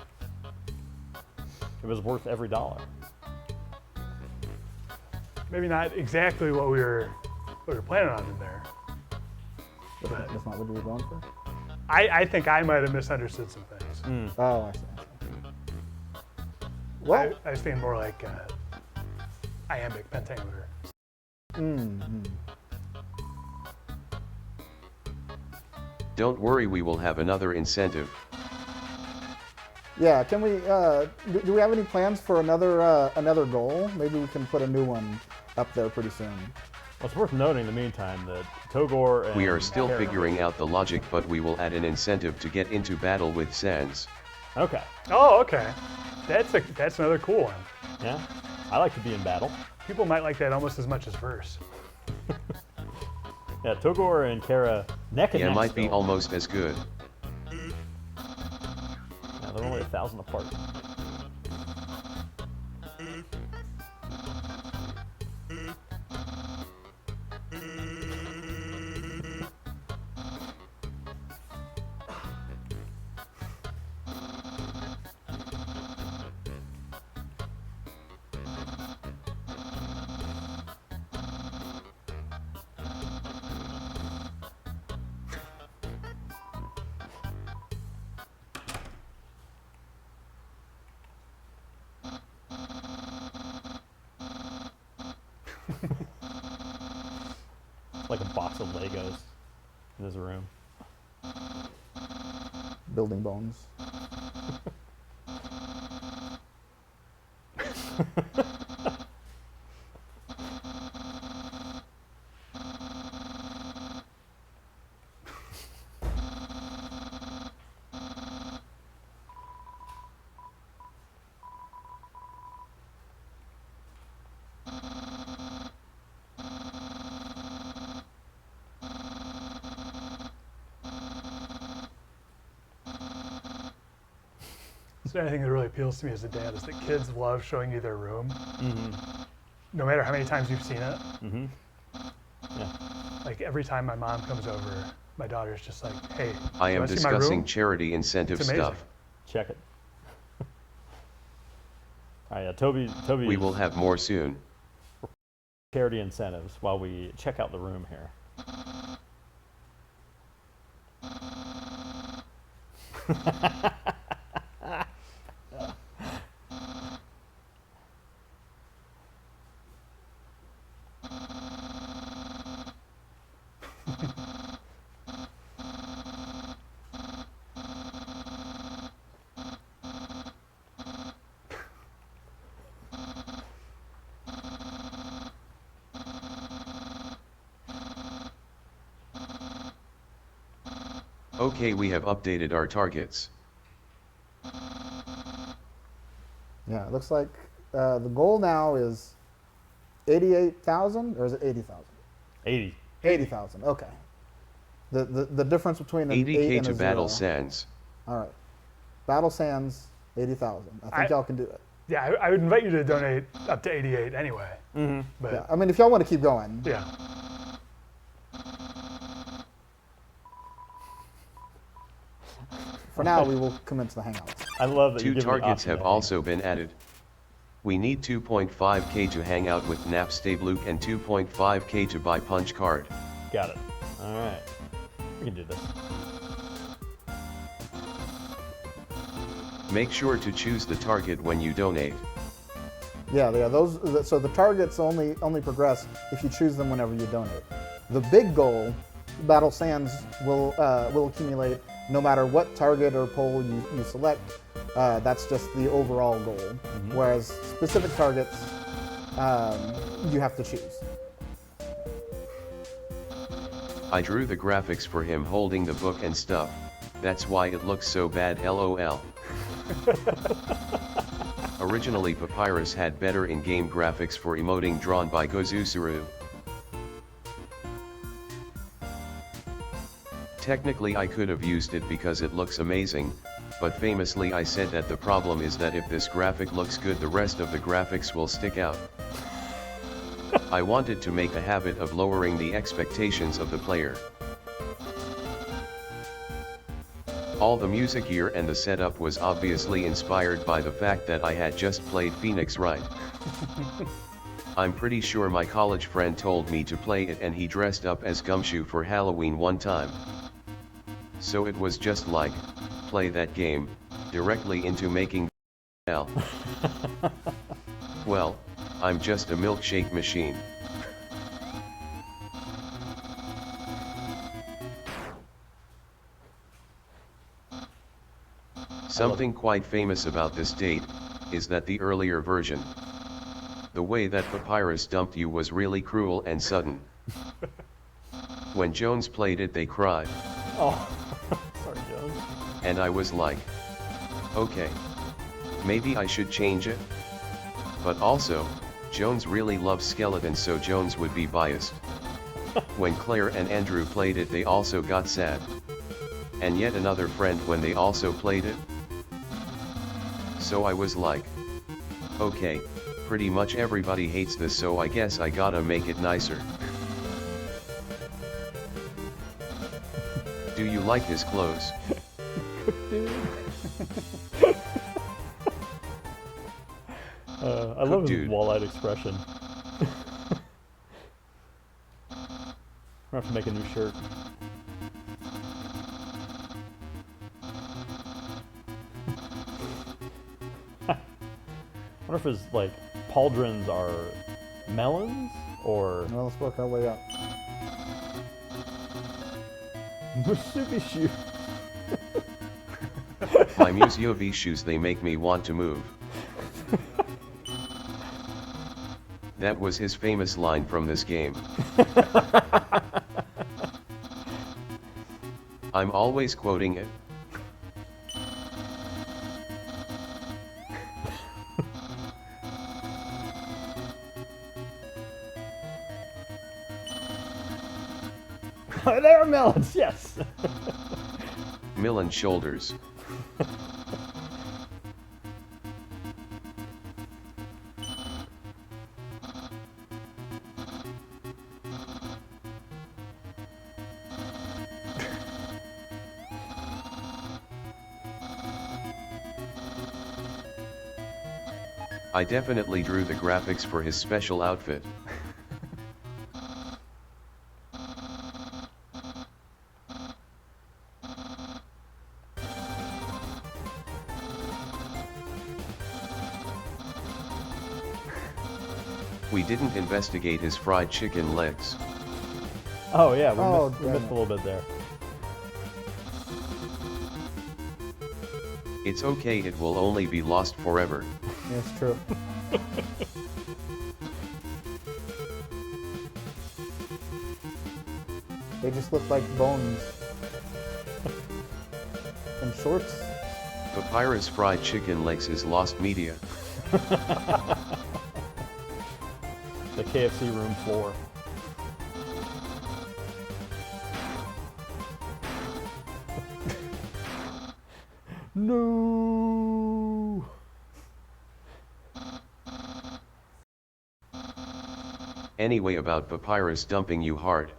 It was worth every dollar. Maybe not exactly what we were planning on in there. But That's not what we were going for? I think I might have misunderstood some things. Oh, I see. Well, I was thinking more like iambic pentameter. Don't worry, we will have another incentive. yeah, can we, do we have any plans for another goal? Maybe we can put a new one up there pretty soon. Well, it's worth noting in the meantime that Togor and We are still Hera- figuring out the logic, but we will add an incentive to get into battle with Sans. Okay. Oh, okay. That's another cool one. Yeah. I like to be in battle. People might like that almost as much as verse. Yeah, Togor and Kara neck and Yeah, neck. might be still. almost as good. Yeah, they're only 1,000 apart. It's like a box of Legos in his room. Building bones. So anything that really appeals to me as a dad is that kids love showing you their room. No matter how many times you've seen it. Yeah. Like every time my mom comes over, my daughter's just like, hey, I you am wanna see my discussing room? charity incentive It's amazing. stuff. Check it. All right, Toby We will have more soon. charity incentives while we check out the room here. Okay, we have updated our targets. Yeah, it looks like the goal now is 88,000, or is it 80,000? 80. 80,000. Okay. The difference between an 8 80k and to a battle 0. Sans. All right. Battle Sands, 80,000. I think y'all can do it. Yeah, I would invite you to donate up to 88 anyway. But Yeah. I mean, if y'all want to keep going. yeah. For now, we will commence the hangouts. I love that you Two give me the targets option have to hang. also been added. We need 2.5k to hang out with Napstabluke and 2.5k to buy punch card. Got it. All right. We can do this. Make sure to choose the target when you donate. Yeah. Those. So the targets only progress if you choose them whenever you donate. The big goal, Battle Sands, will accumulate no matter what target or pole you select. That's just the overall goal. Whereas specific targets, you have to choose. I drew the graphics for him holding the book and stuff. That's why it looks so bad, lol. Originally Papyrus had better in-game graphics for emoting drawn by Gozusuru. Technically I could have used it because it looks amazing, but famously I said that the problem is that if this graphic looks good the rest of the graphics will stick out. I wanted to make a habit of lowering the expectations of the player. All the music gear and the setup was obviously inspired by the fact that I had just played Phoenix Wright. I'm pretty sure my college friend told me to play it and he dressed up as Gumshoe for Halloween one time. So it was just like, play that game, directly into making L. Well, I'm just a milkshake machine. Something quite famous about this date, is that the earlier version, the way that Papyrus dumped you was really cruel and sudden. When Jones played it they cried. Oh, sorry Jones. And I was like, okay, maybe I should change it? But also, Jones really loves skeletons so Jones would be biased. When Claire and Andrew played it they also got sad. And yet another friend when they also played it. So I was like, okay, pretty much everybody hates this so I guess I gotta make it nicer. Do you like his clothes? Dude. I love his Dude. wall-eyed expression. We're gonna have to make a new shirt. I wonder if his, like, pauldrons are melons, or... Well, let's work our way up. Mitsubishi. My Museovi shoes they make me want to move. That was his famous line from this game. I'm always quoting it. There are melons, yes! Mill shoulders. I definitely drew the graphics for his special outfit. We didn't investigate his fried chicken legs. Oh yeah, Oh, we missed a little bit there. It's okay, it will only be lost forever. Yeah, it's true. They just look like bones. And shorts. Papyrus fried chicken legs is lost media. The KFC room floor. No. Anyway, about Papyrus dumping you hard.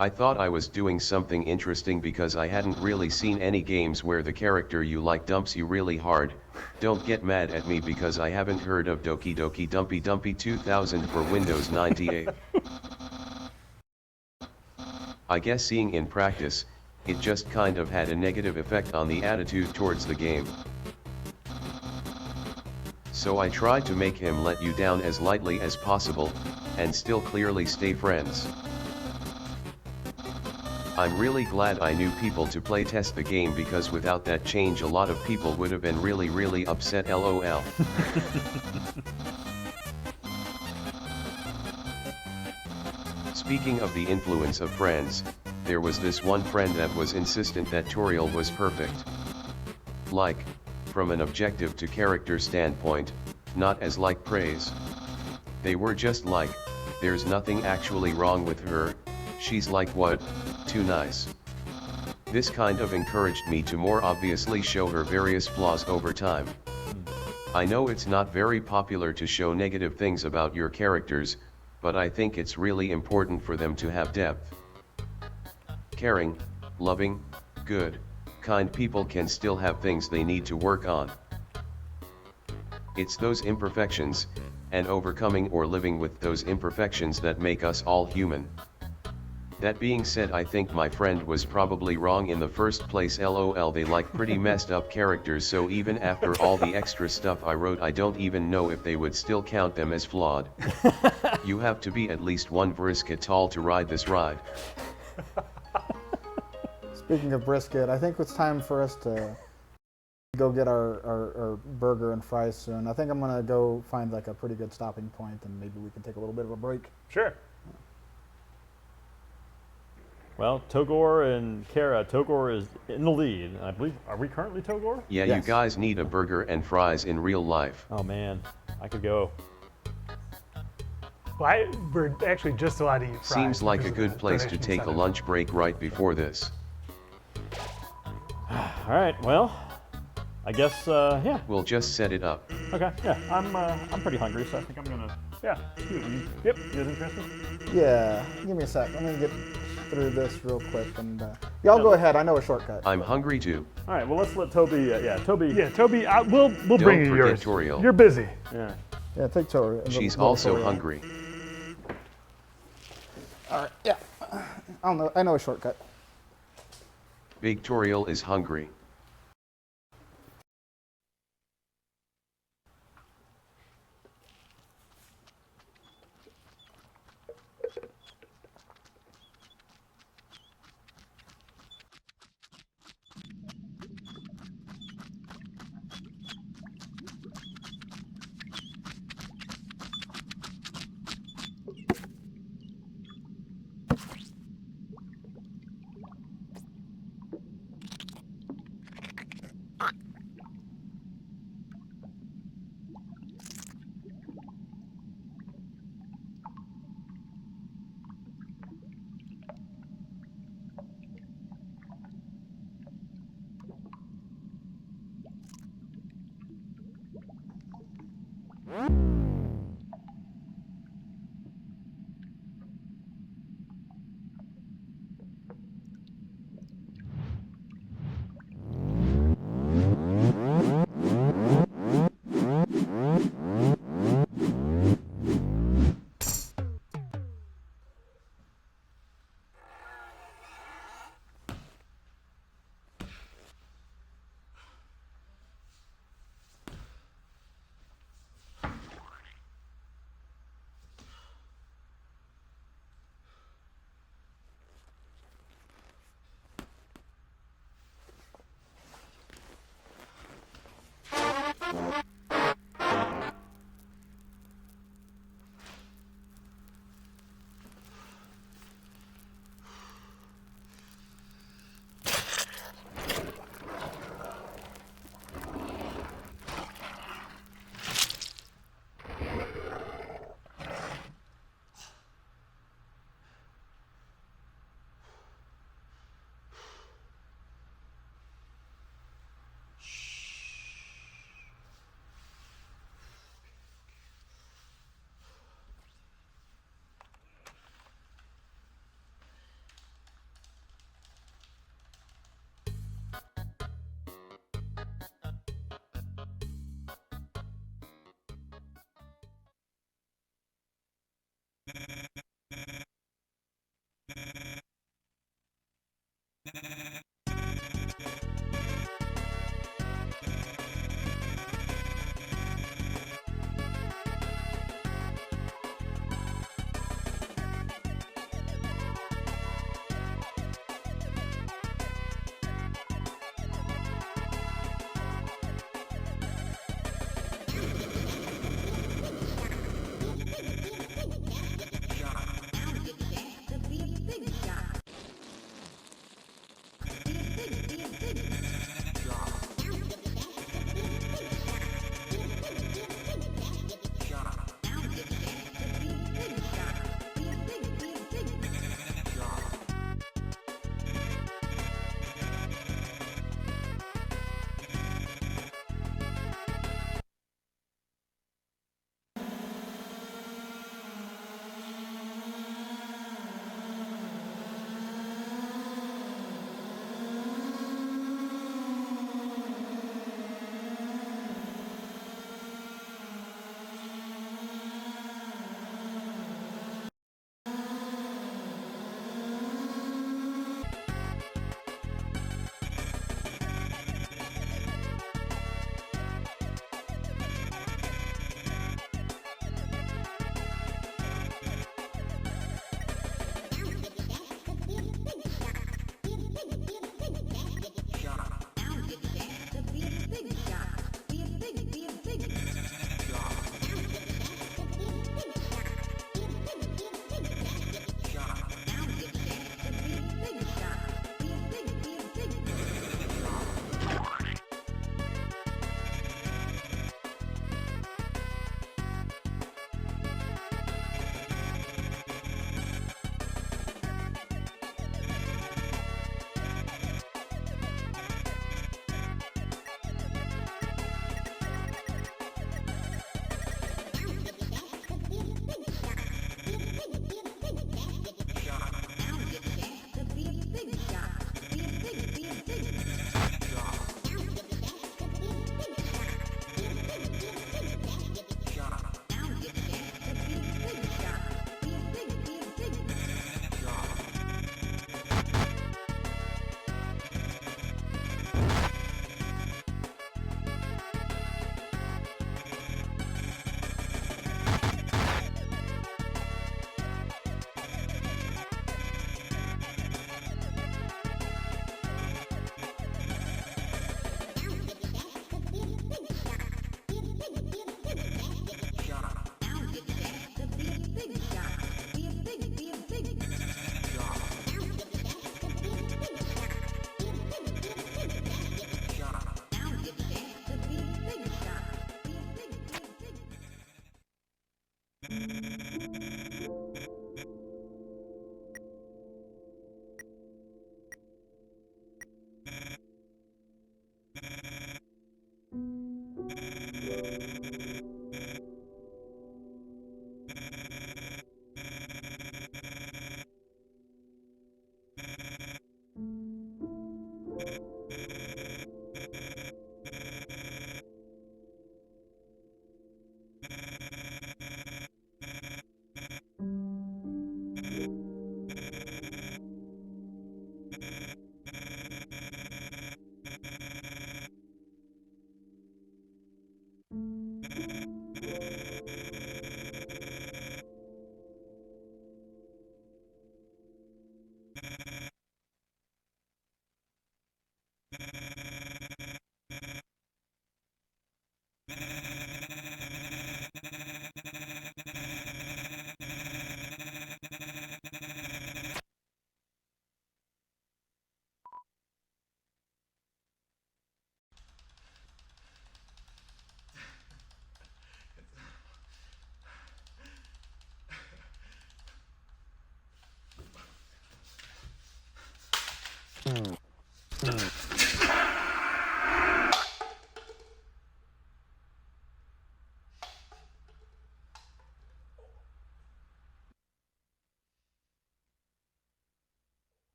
I thought I was doing something interesting because I hadn't really seen any games where the character you like dumps you really hard. Don't get mad at me because I haven't heard of Doki Doki Dumpy Dumpy 2000 for Windows 98. I guess seeing in practice, it just kind of had a negative effect on the attitude towards the game. So I tried to make him let you down as lightly as possible, and still clearly stay friends. I'm really glad I knew people to play test the game because without that change a lot of people would have been really upset lol. Speaking of the influence of friends, there was this one friend that was insistent that Toriel was perfect. Like, from an objective to character standpoint, not as like praise. They were just like, there's nothing actually wrong with her, she's like what, too nice. This kind of encouraged me to more obviously show her various flaws over time. I know it's not very popular to show negative things about your characters, but I think it's really important for them to have depth. Caring, loving, good, kind people can still have things they need to work on. It's those imperfections, and overcoming or living with those imperfections that make us all human. That being said, I think my friend was probably wrong in the first place. LOL, they like pretty messed up characters, so even after all the extra stuff I wrote, I don't even know if they would still count them as flawed. You have to be at least 1 brisket tall to ride this ride. Speaking of brisket, I think it's time for us to go get our burger and fries soon. I think I'm gonna go find like a pretty good stopping point, and maybe we can take a little bit of a break. Sure. Well, Togor and Kara. Togor is in the lead. I believe. Are we currently Togor? Yeah, Yes. you guys need a burger and fries in real life. Oh man, I could go. Well, we're actually just allowed to eat fries. Seems like a because of good the place to donation take a incentive. lunch break right before this. All right. Well, I guess. Yeah. We'll just set it up. Okay. Yeah. I'm pretty hungry, so I think I'm gonna. Yeah. Yep. You guys interested? Yeah, give me a sec. Let me get through this real quick, and y'all go ahead. I know a shortcut. I'm hungry too. All right. Well, let's let Toby. Yeah. Toby. Yeah, Toby, we'll bring Don't you forget yours. Toriel. You're busy. Yeah. Yeah, take Tori. She's little also Tori. hungry. All right. Yeah, I know a shortcut. Big Toriel is hungry.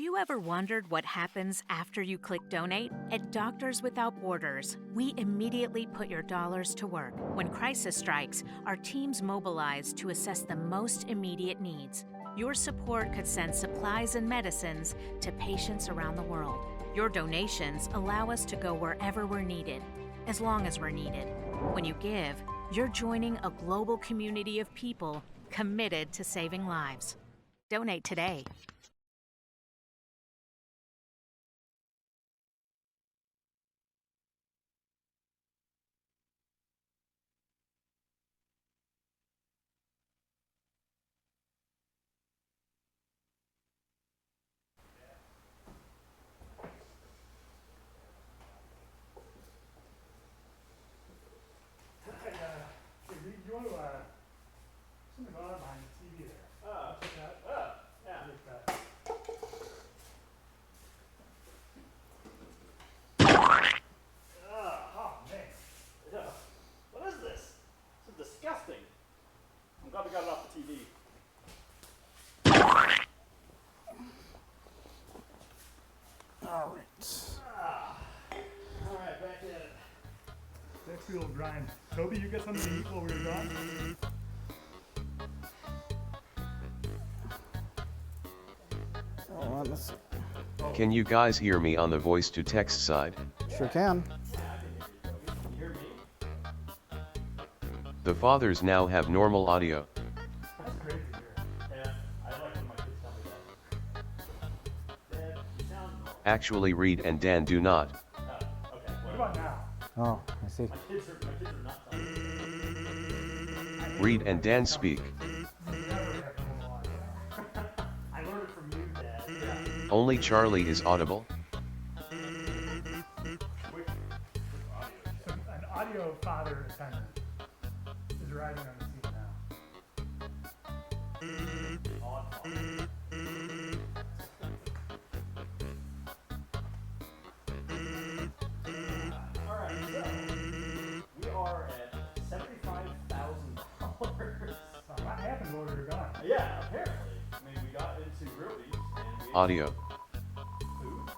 you ever wondered what happens after you click donate? At Doctors Without Borders, we immediately put your dollars to work. When crisis strikes, our teams mobilize to assess the most immediate needs. Your support could send supplies and medicines to patients around the world. Your donations allow us to go wherever we're needed, as long as we're needed. When you give, you're joining a global community of people committed to saving lives. Donate today. You want to, something going on behind the TV there. Check that. Yeah. Look at that. Oh, man. Yeah. What is this? This is disgusting. I'm glad we got it off the TV. All right. All right, back at it. Next we will grind. Toby, you get something to eat while we were gone? Hold on, let's see. Can you guys hear me on the voice to text side? Sure can. Can you hear me? The fathers now have normal audio. That's great to hear. Yeah, I like when my kids tell me that. Dad, you sound normal. Actually, Reed and Dan do not. Okay. What about now? Oh, I see. My kids are not telling me. Reed and Dan speak. Never have normal audio. I learned it from you, Dad. Yeah. Only Charlie is audible. So an audio father attendant is arriving on the scene now. Odd. All right, so we are at $75,000. What happened while we were gone? Yeah, apparently. I mean, we got into grill beef and we ate Audio. food.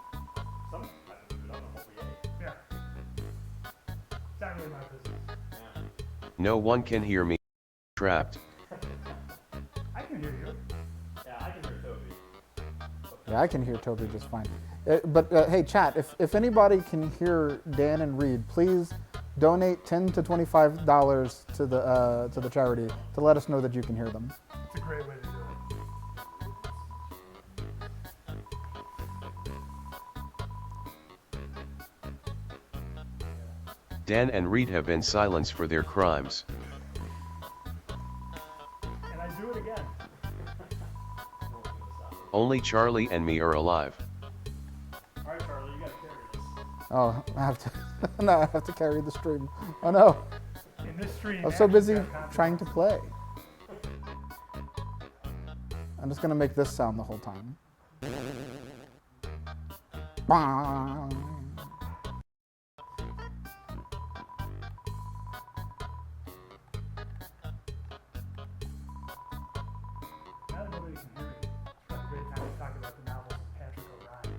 Some kind of food. I don't know what we ate. Yeah. It's not really my business. Yeah. No one can hear me. Trapped. I can hear you. Yeah, I can hear Toby. Yeah, I can hear Toby just fine. But hey, chat, if anybody can hear Dan and Reed, please donate $10 to $25 to the charity to let us know that you can hear them. It's a great way to do it. Dan and Reed have been silenced for their crimes. And I do it again. Only Charlie and me are alive. All right, Charlie, you gotta carry this. Oh, I have to. No, I have to carry the stream. Oh no, In this stream, I'm so busy actions have trying to play. I'm just gonna make this sound the whole time. Bong. Now that nobody can hear me, it's probably a great time to talk about the novels of Patrick O'Ryan.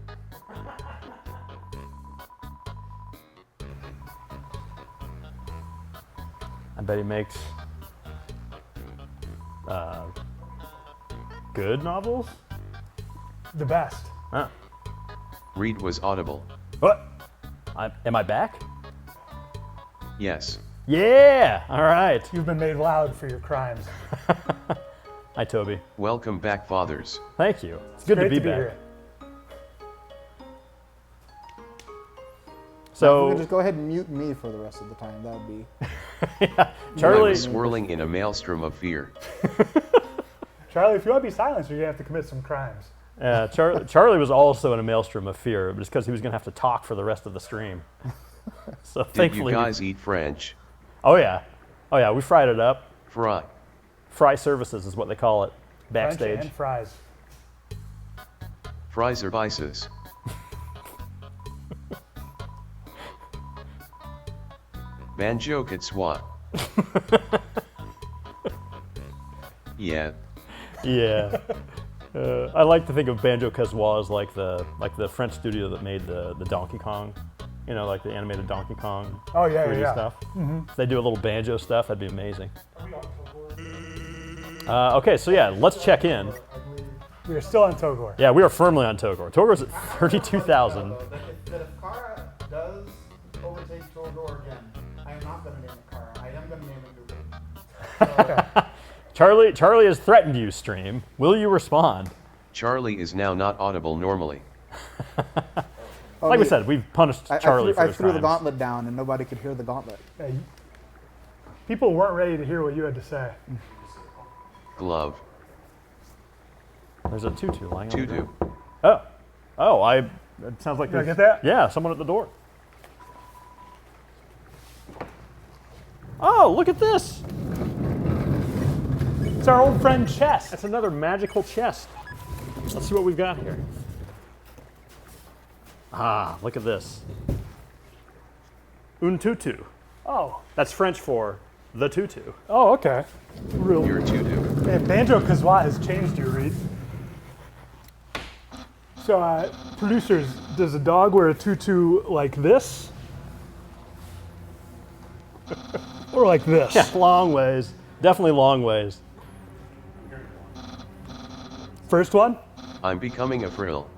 I bet he makes good novels. The best. Huh. Reed was audible. What? Am I back? Yes. Yeah. All right. You've been made loud for your crimes. Hi, Toby. Welcome back, fathers. Thank you. It's good to Great be back. here. If we So, could just go ahead and mute me for the rest of the time, that would be. yeah, I Charlie. was swirling in a maelstrom of fear. Charlie, if you want to be silenced, you're going to have to commit some crimes. Charlie was also in a maelstrom of fear, but it's because he was going to have to talk for the rest of the stream. So Did you thankfully, guys eat French? oh yeah, we fried it up. Fry. Fry services is what they call it backstage. French and fries. Fries or vices? Banjo could swat. Yeah. Yeah. I like to think of Banjo-Kazooie as like the French studio that made the Donkey Kong, you know, like the animated Donkey Kong 3D stuff. If they do a little banjo stuff, that'd be amazing. Okay, so yeah, let's check in. We are still on Togor. Yeah, we are firmly on Togor. Togor's at 32,000. But if Kara does overtake Togor again, I am not going to name it Kara. I am going to name it Newbert. Charlie has threatened you, stream. Will you respond? Charlie is now not audible normally. Like we said, we've punished Charlie for his I threw the crimes. gauntlet down and nobody could hear the gauntlet. People weren't ready to hear what you had to say. Glove. There's a tutu lying on the Tutu. ground. It sounds like Did I there's- get that? Yeah, someone at the door. Oh, look at this. It's our old friend Chess. That's another magical chest. Let's see what we've got here. Ah, look at this. Un tutu. Oh. That's French for the tutu. Oh, okay. Real. Your Tutu. Man, Banjo-Kazooie has changed you, Reed. So, producers, does a dog wear a tutu like this? Or like this? Yeah, long ways. Definitely long ways. First one? I'm becoming a frill.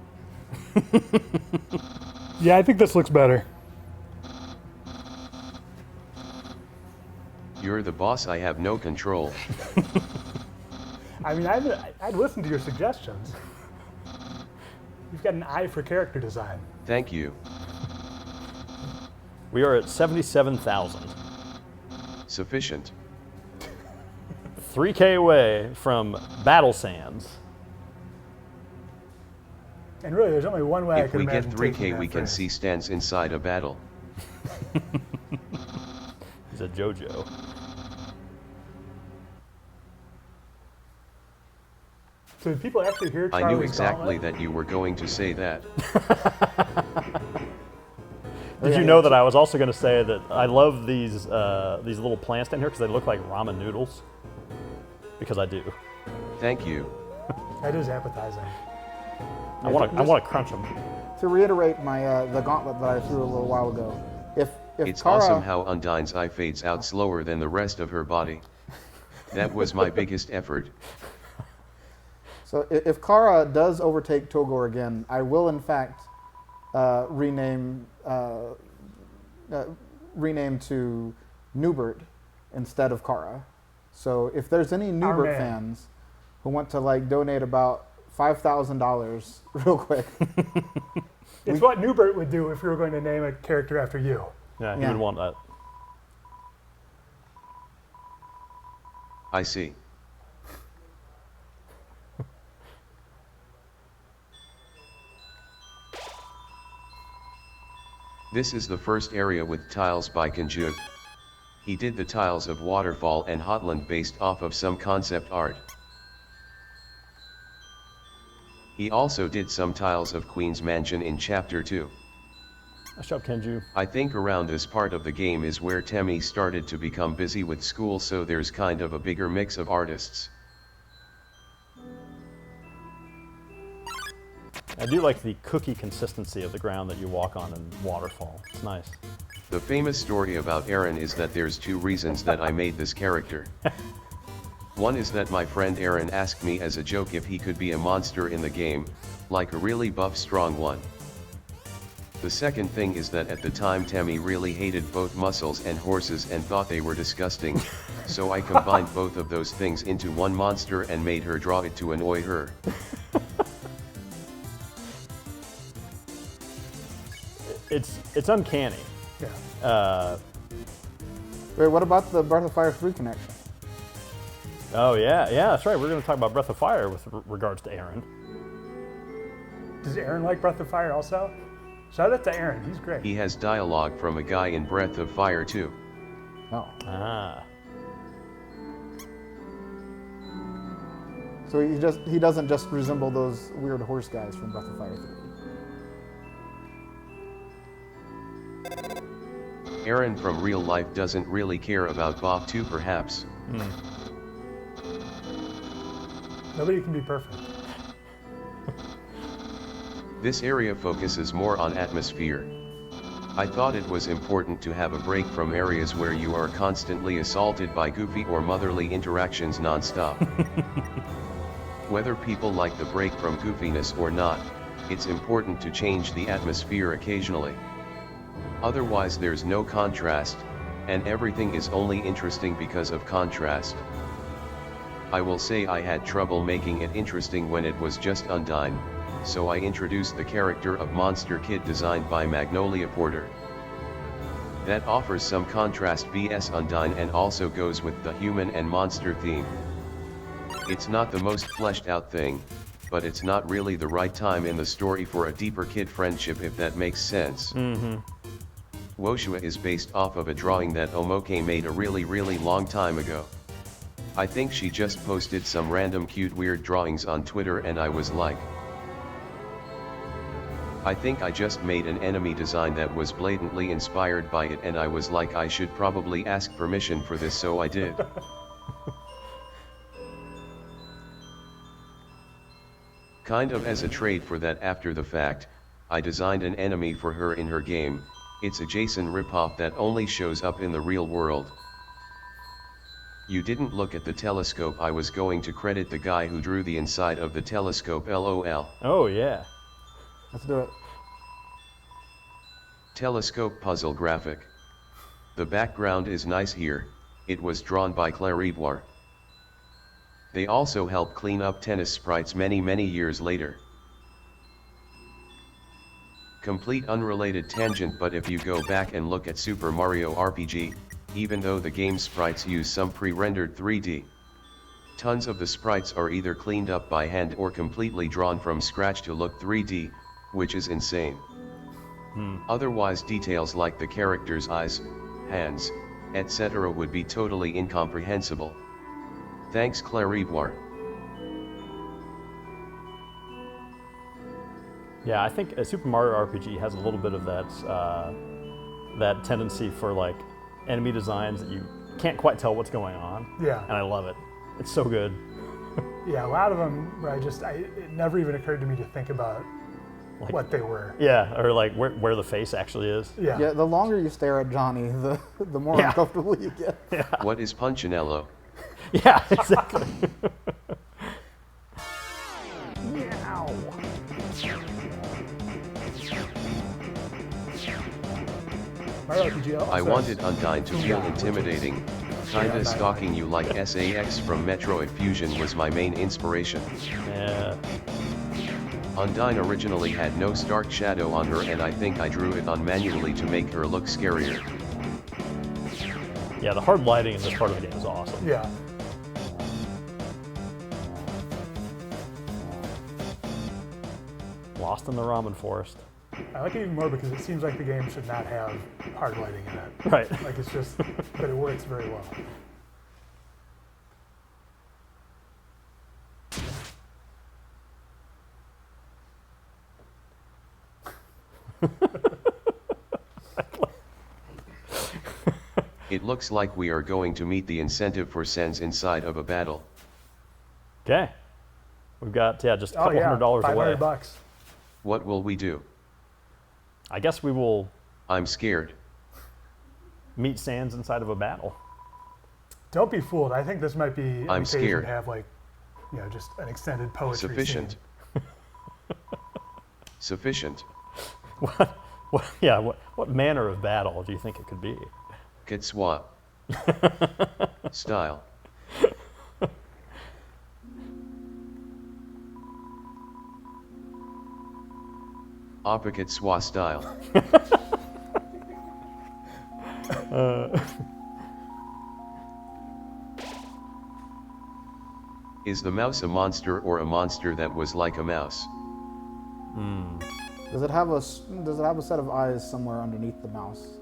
Yeah, I think this looks better. You're the boss, I have no control. I mean, I'd listen to your suggestions. You've got an eye for character design. Thank you. We are at 77,000. Sufficient. 3K away from Battle Sands. And really, there's only one way I If can we get imagine 3K, taking that we can phrase. see Stance inside a battle. He's a JoJo. So did people actually hear I Charlie's knew exactly gauntlet? that you were going to say that. Did you know that I was also going to say that I love these little plants down here because they look like ramen noodles? Because I do. Thank you. That is appetizing. I want to crunch them. To reiterate my the gauntlet that I threw a little while ago, if It's Kara, awesome how Undyne's eye fades out slower than the rest of her body. That was my biggest effort. So if Kara does overtake Togor again, I will in fact rename to Newbert instead of Kara. So if there's any Newbert man. fans who want to like donate about $5,000 real quick, It's what Newbert would do if you were going to name a character after you. Yeah, he Yeah. would want that. I see. This is the first area with tiles by Kanjuk. He did the tiles of Waterfall and Hotland based off of some concept art. He also did some tiles of Queen's Mansion in Chapter 2. Nice job, Kenju. I think around this part of the game is where Temmie started to become busy with school, so there's kind of a bigger mix of artists. I do like the cookie consistency of the ground that you walk on in Waterfall. It's nice. The famous story about Aaron is that there's two reasons that I made this character. One is that my friend Aaron asked me as a joke if he could be a monster in the game, like a really buff strong one. The second thing is that at the time Temmie really hated both mussels and horses and thought they were disgusting, so I combined both of those things into one monster and made her draw it to annoy her. It's uncanny. Yeah. wait, what about the Breath of Fire 3 connection? Oh yeah, that's right. We're going to talk about Breath of Fire with regards to Aaron. Does Aaron like Breath of Fire also? Shout out to Aaron, he's great. He has dialogue from a guy in Breath of Fire too. Oh, Ah. so he doesn't just resemble those weird horse guys from Breath of Fire 3. Aaron from real life doesn't really care about Bob 2 perhaps. Nobody can be perfect. This area focuses more on atmosphere. I thought it was important to have a break from areas where you are constantly assaulted by goofy or motherly interactions non-stop. Whether people like the break from goofiness or not, it's important to change the atmosphere occasionally. Otherwise there's no contrast, and everything is only interesting because of contrast. I will say I had trouble making it interesting when it was just Undyne, so I introduced the character of Monster Kid designed by Magnolia Porter. That offers some contrast vs Undyne and also goes with the human and monster theme. It's not the most fleshed out thing, but it's not really the right time in the story for a deeper kid friendship, if that makes sense. Woshua is based off of a drawing that Omoke made a really long time ago. I think she just posted some random cute weird drawings on Twitter and I was like, I think I just made an enemy design that was blatantly inspired by it, and I was like, I should probably ask permission for this, so I did. Kind of as a trade for that, after the fact, I designed an enemy for her in her game. It's a JSON ripoff that only shows up in the real world. You didn't look at the telescope. I was going to credit the guy who drew the inside of the telescope, LOL. Oh yeah. Let's do it. Telescope puzzle graphic. The background is nice here, it was drawn by Claire Ivoire. They also helped clean up tennis sprites many years later. Complete unrelated tangent, but if you go back and look at Super Mario RPG, even though the game sprites use some pre-rendered 3D, tons of the sprites are either cleaned up by hand or completely drawn from scratch to look 3D, which is insane. Otherwise details like the character's eyes, hands, etc. would be totally incomprehensible. Thanks, Claire Ivoire. Yeah, I think Super Mario RPG has a little bit of that tendency for like enemy designs that you can't quite tell what's going on. Yeah. And I love it. It's so good. Yeah, a lot of them where it never even occurred to me to think about Like, what they were. Yeah, or like where the face actually is. Yeah. Yeah, the longer you stare at Johnny, the more uncomfortable you get. What is Punchinello? Yeah, exactly. Mario RPG also I has- wanted Undyne to feel Yeah, which is- intimidating. Kinda stalking you like SAX from Metroid Fusion was my main inspiration. Yeah. Undyne originally had no stark shadow on her, and I think I drew it on manually to make her look scarier. Yeah, the hard lighting in this part of the game is awesome. Yeah. Lost in the ramen forest. I like it even more because it seems like the game should not have hard lighting in it. Right. Like it's just, but it works very well. It looks like we are going to meet the incentive for cents inside of a battle. Okay. We've got, just a couple $100 away. $500. What will we do? I guess we will I'm scared. meet Sans inside of a battle. Don't be fooled. I think this might be an I'm occasion scared. to have like, just an extended poetry Sufficient. scene. Sufficient. What manner of battle do you think it could be? Kitswa. Style. Kitswa style. Is the mouse a monster or a monster that was like a mouse? Does it have a set of eyes somewhere underneath the mouse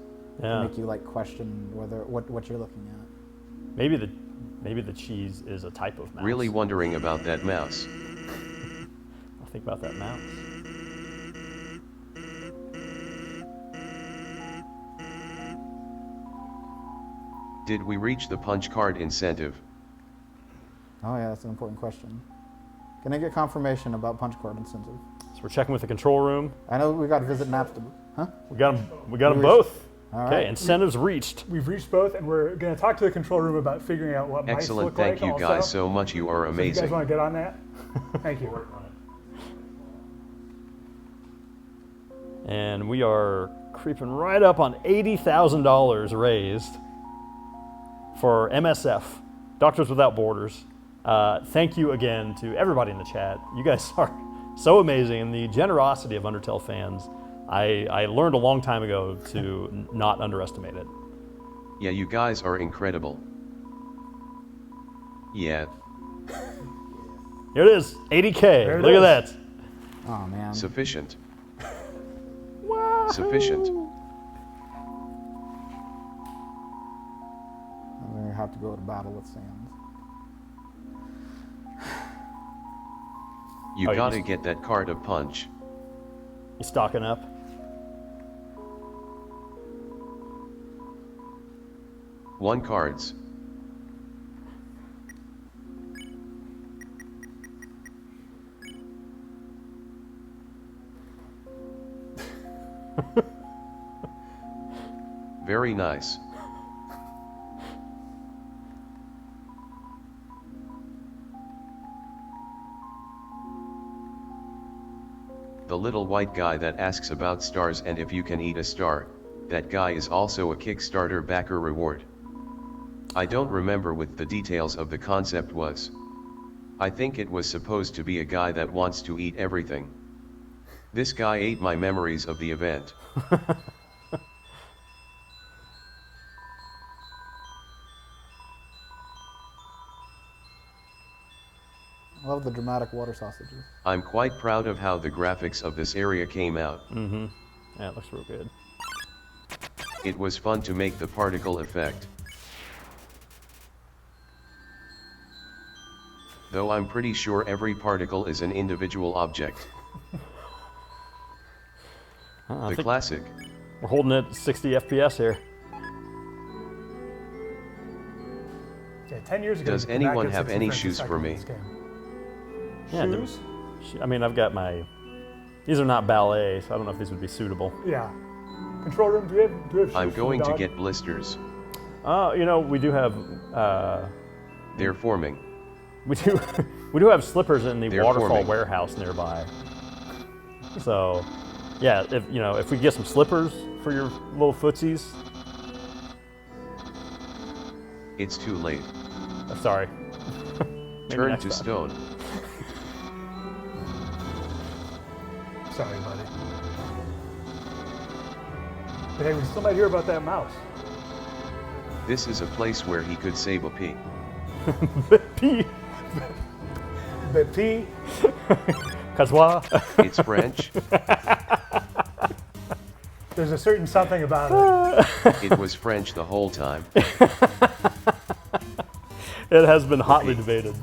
to Yeah. make you like question what you're looking at? Maybe the cheese is a type of mouse. Really wondering about that mouse. I'll think about that mouse. Did we reach the punch card incentive? Oh yeah, that's an important question. Can I get confirmation about punch card incentive? It's we're checking with the control room. I know we got to visit maps. Huh? We got them. We got them We- both. All Okay, right. incentives reached. We've reached both, and we're going to talk to the control room about figuring out what mice Excellent, look thank like. you also. guys so much, you are So you guys amazing. want to get on that? Thank you. And we are creeping right up on $80,000 raised for MSF, Doctors Without Borders. Thank you again to everybody in the chat. You guys are so amazing, and the generosity of Undertale fans, I learned a long time ago to not underestimate it. Yeah, you guys are incredible. Yeah, Here it is, 80K. There it Look at is. that. Oh man. sufficient. Sufficient. I'm gonna have to go to battle with Sans. You Oh, gotta you- get that card of punch. You stocking up? One cards. Very nice. The little white guy that asks about stars and if you can eat a star, that guy is also a Kickstarter backer reward. I don't remember what the details of the concept was. I think it was supposed to be a guy that wants to eat everything. This guy ate my memories of the event. I love the dramatic water sausages. I'm quite proud of how the graphics of this area came out. Yeah, it looks real good. It was fun to make the particle effect. Though I'm pretty sure every particle is an individual object. I The think classic. we're holding it at 60 FPS here. Yeah, 10 years ago. Does you could anyone not get have 60 any frames a shoes for second in me? this game. Yeah, Shoes? I mean, I've got my. These are not ballet, so I don't know if these would be suitable. Yeah. Control room, do we have shoes I'm for the going to dog? get blisters. You know, we do have. They're forming. We do. We do have slippers in the They're Waterfall forming. warehouse nearby. So, yeah, if we get some slippers for your little footsies. It's too late. Sorry. Maybe Turn next to time. stone. Sorry, buddy. But hey, we still might hear about that mouse. This is a place where he could save a pea. P. But P, Casois. It's French. there's a certain something about it. It was French the whole time. It has been hotly debated.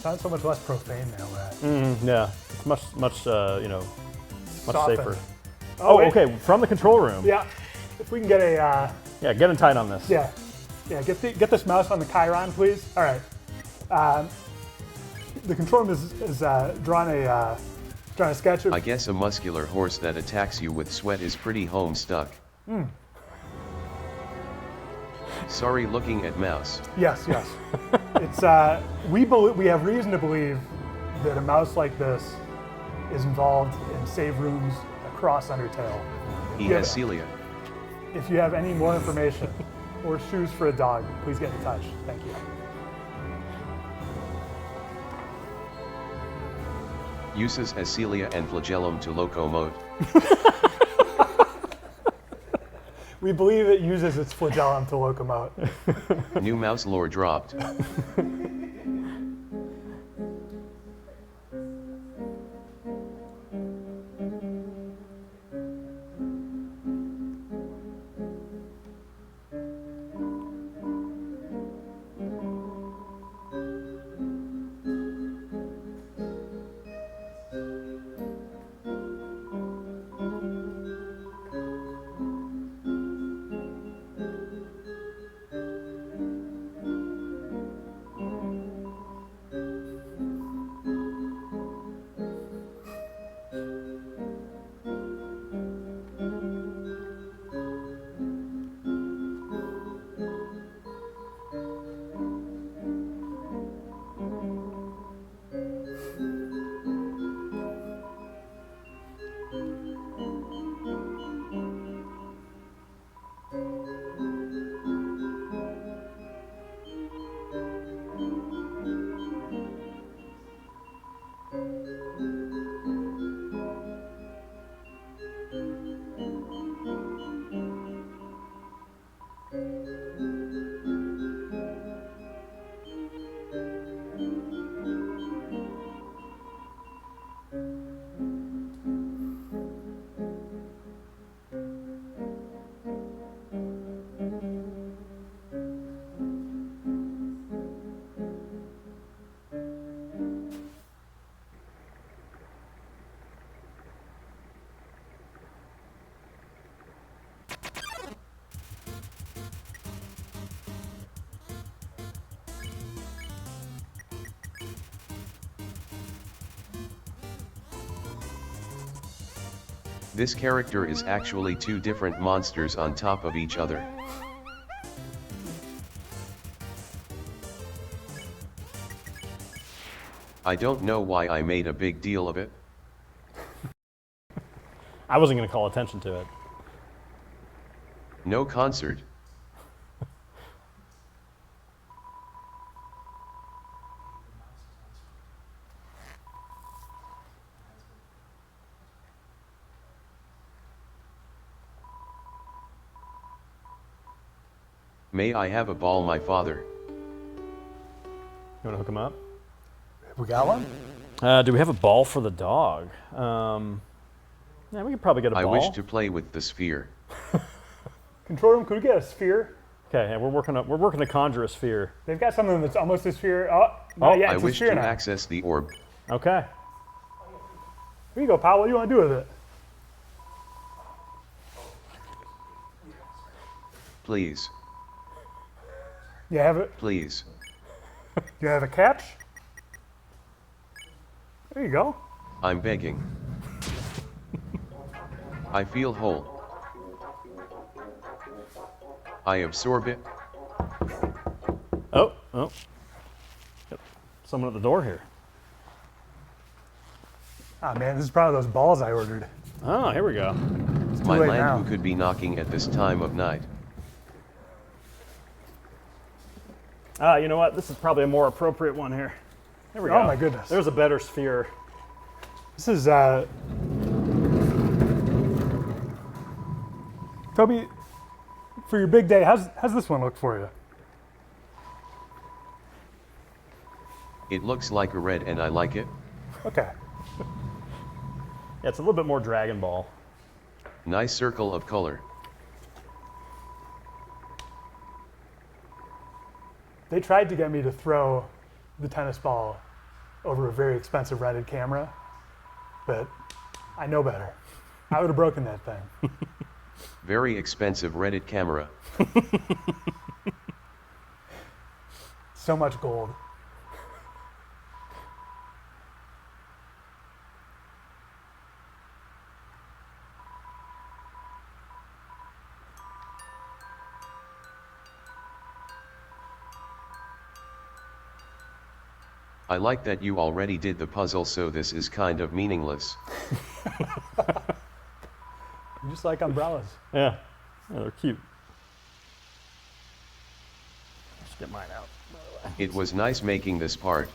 Sounds so much less profane now, Rat. Yeah, it's much much much Softened. safer. Oh, Oh, wait. okay, from the control room. Yeah. If we can get a, Yeah, get in tight on this. yeah, get this mouse on the Chiron, please. All right. The control room is drawn a sketch of. I guess a muscular horse that attacks you with sweat is pretty home stuck. Sorry, looking at mouse. Yes, yes. It's we have reason to believe that a mouse like this is involved in save rooms across Undertale. He Yeah. has Celia. If you have any more information or shoes for a dog, please get in touch. Thank you. Uses as Celia and flagellum to locomote. We believe it uses its flagellum to locomote. New mouse lore dropped. This character is actually two different monsters on top of each other. I don't know why I made a big deal of it. I wasn't going to call attention to it. No concert. May I have a ball, my father? You want to hook him up? We got one? Do we have a ball for the dog? Yeah, we could probably get a I ball. wish to play with the sphere. Control room, could we get a sphere? Okay, yeah, we're working to conjure a sphere. They've got something that's almost a sphere. Oh, not yet, I it's a wish sphere to now. access the orb. Okay. Here you go, pal. What do you want to do with it? Please, You have it. please. You have a catch? There you go. I'm begging. I feel whole. I absorb it. Oh. Yep. Someone at the door here. Ah, man, this is probably those balls I ordered. Oh, here we go. It's too My late land now. who could be knocking at this time of night. You know what? This is probably a more appropriate one here. There we go. Oh, my goodness. There's a better sphere. This is, Toby, for your big day, how's this one look for you? It looks like a red and I like it. Okay. Yeah, it's a little bit more Dragon Ball. Nice circle of color. They tried to get me to throw the tennis ball over a very expensive rented camera, but I know better. I would have broken that thing. Very expensive Reddit camera. So much gold. I like that you already did the puzzle, so this is kind of meaningless. Just like umbrellas. Yeah, they're cute. Let's get mine out. by the way. It was nice making this part.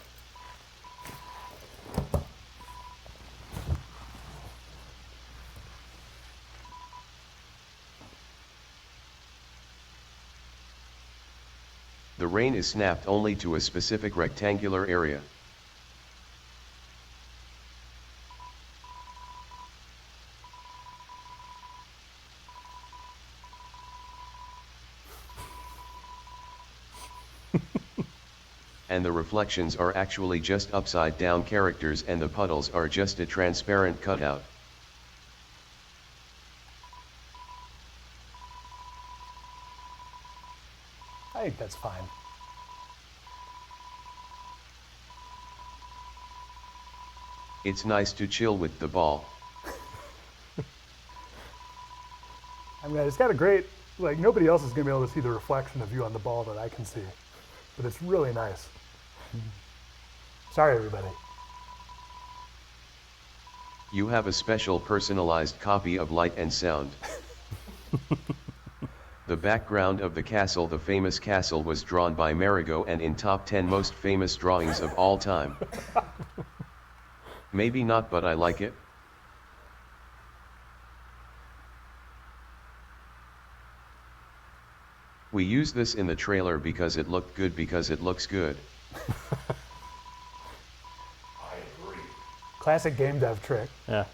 The rain is snapped only to a specific rectangular area. And the reflections are actually just upside down characters and the puddles are just a transparent cutout. I think that's fine. It's nice to chill with the ball. I mean, it's got a great, like, nobody else is going to be able to see the reflection of you on the ball that I can see. But it's really nice. Sorry, everybody. You have a special personalized copy of Light and Sound. The background of the castle, the famous castle, was drawn by Marigo and in top 10 most famous drawings of all time. Maybe not, but I like it. We used this in the trailer because it looked good, because it looks good. Classic game dev trick. Yeah.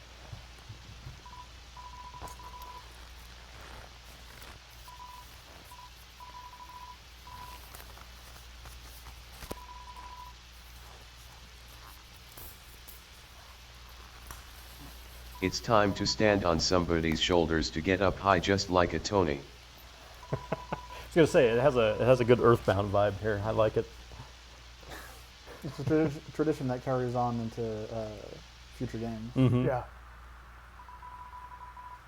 It's time to stand on somebody's shoulders to get up high, just like a Tony. I was gonna say it has a good Earthbound vibe here. I like it. It's a tradition that carries on into future games. Mm-hmm. Yeah.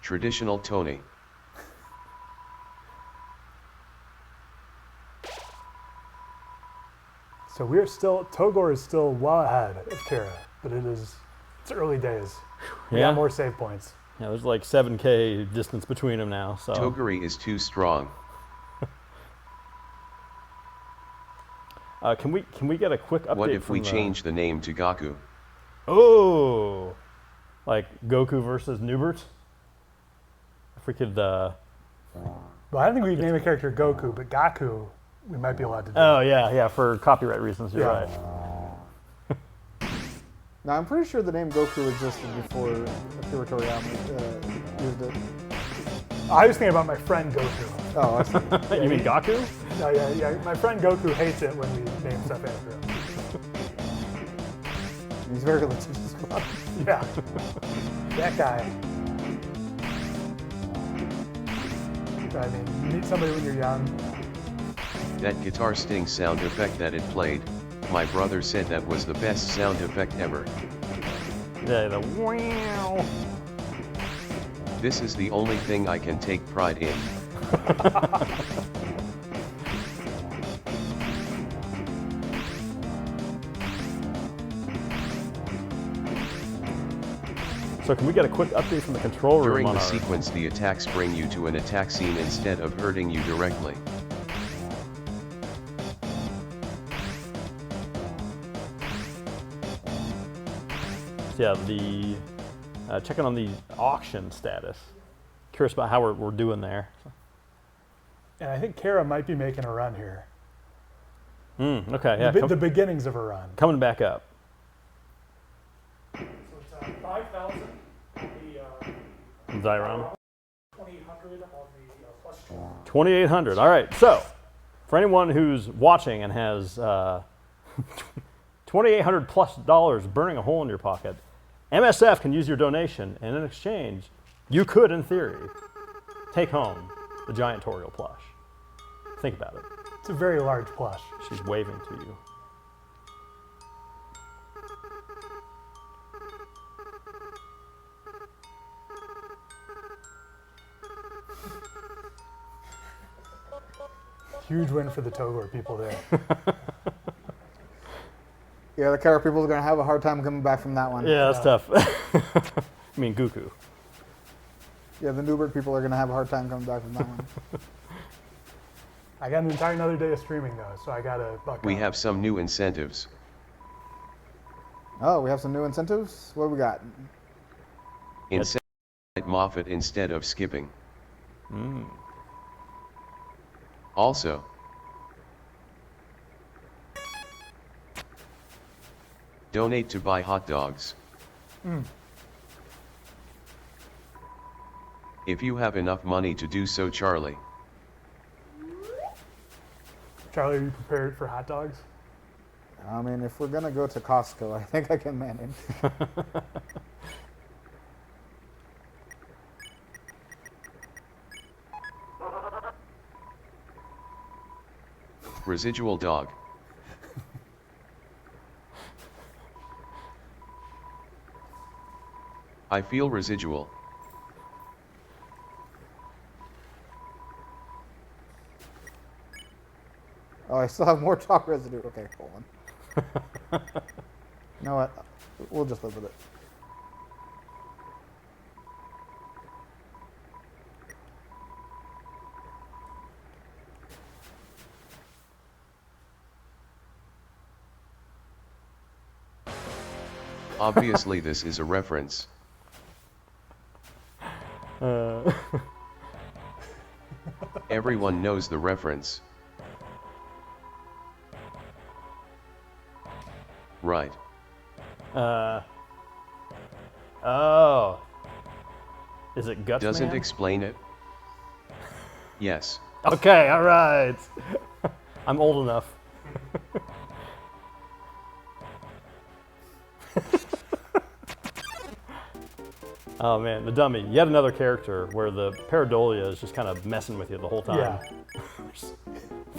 Traditional Tony. So Togor is still well ahead of Kara, but it's early days. We Yeah. got more save points. Yeah, there's like 7K distance between them now. So Toguri is too strong. can we get a quick update? What if we from change the name to Gaku? Oh, like Goku versus Newbert. If we could. Well, I don't think we'd name a character Goku, but Gaku we might be allowed to do. Oh yeah, for copyright reasons. You're Yeah. right. Now, I'm pretty sure the name Goku existed before Akira Toriyama used it. I was thinking about my friend Goku. Oh, I see. You mean Gaku? No, yeah. My friend Goku hates it when we name stuff after him. He's very litigious. Yeah. That guy. I mean, you meet somebody when you're young. That guitar sting sound effect that it played, my brother said that was the best sound effect ever. Yeah, the wow. This is the only thing I can take pride in. So can we get a quick update from the control room During on the our... sequence, the attacks bring you to an attack scene instead of hurting you directly. Yeah, the checking on the auction status. Curious about how we're doing there. And I think Kara might be making a run here. Okay, yeah, The beginnings of a run. coming back up. So it's 5,000 on the Zyron. 2,800 on the plus 2,800. All right. So, for anyone who's watching and has $2,800 plus burning a hole in your pocket, MSF can use your donation, and in exchange, you could, in theory, take home the giant Toriel plush. Think about it. It's a very large plush. She's waving to you. Huge win for the Togor people there. Yeah, the Kara people are going to have a hard time coming back from that one. Yeah, that's tough. I mean, Goku. Yeah, the Newbert people are going to have a hard time coming back from that one. I got an entire another day of streaming though, so I got to buck We up. have some new incentives. Oh, we have some new incentives? What do we got? Incentive at Moffat instead of skipping. Also, donate to buy hot dogs. If you have enough money to do so, Charlie. Charlie, are you prepared for hot dogs? I mean, if we're going to go to Costco, I think I can manage. Residual dog. I feel residual. Oh, I still have more chalk residue. Okay, hold on. You know what? We'll just live with it. Obviously, this is a reference. Everyone knows the reference. Right. Oh. Is it Guts Doesn't Man? explain it? Yes. Okay, all right. I'm old enough. Oh man, the dummy. Yet another character where the pareidolia is just kind of messing with you the whole time. Yeah. There's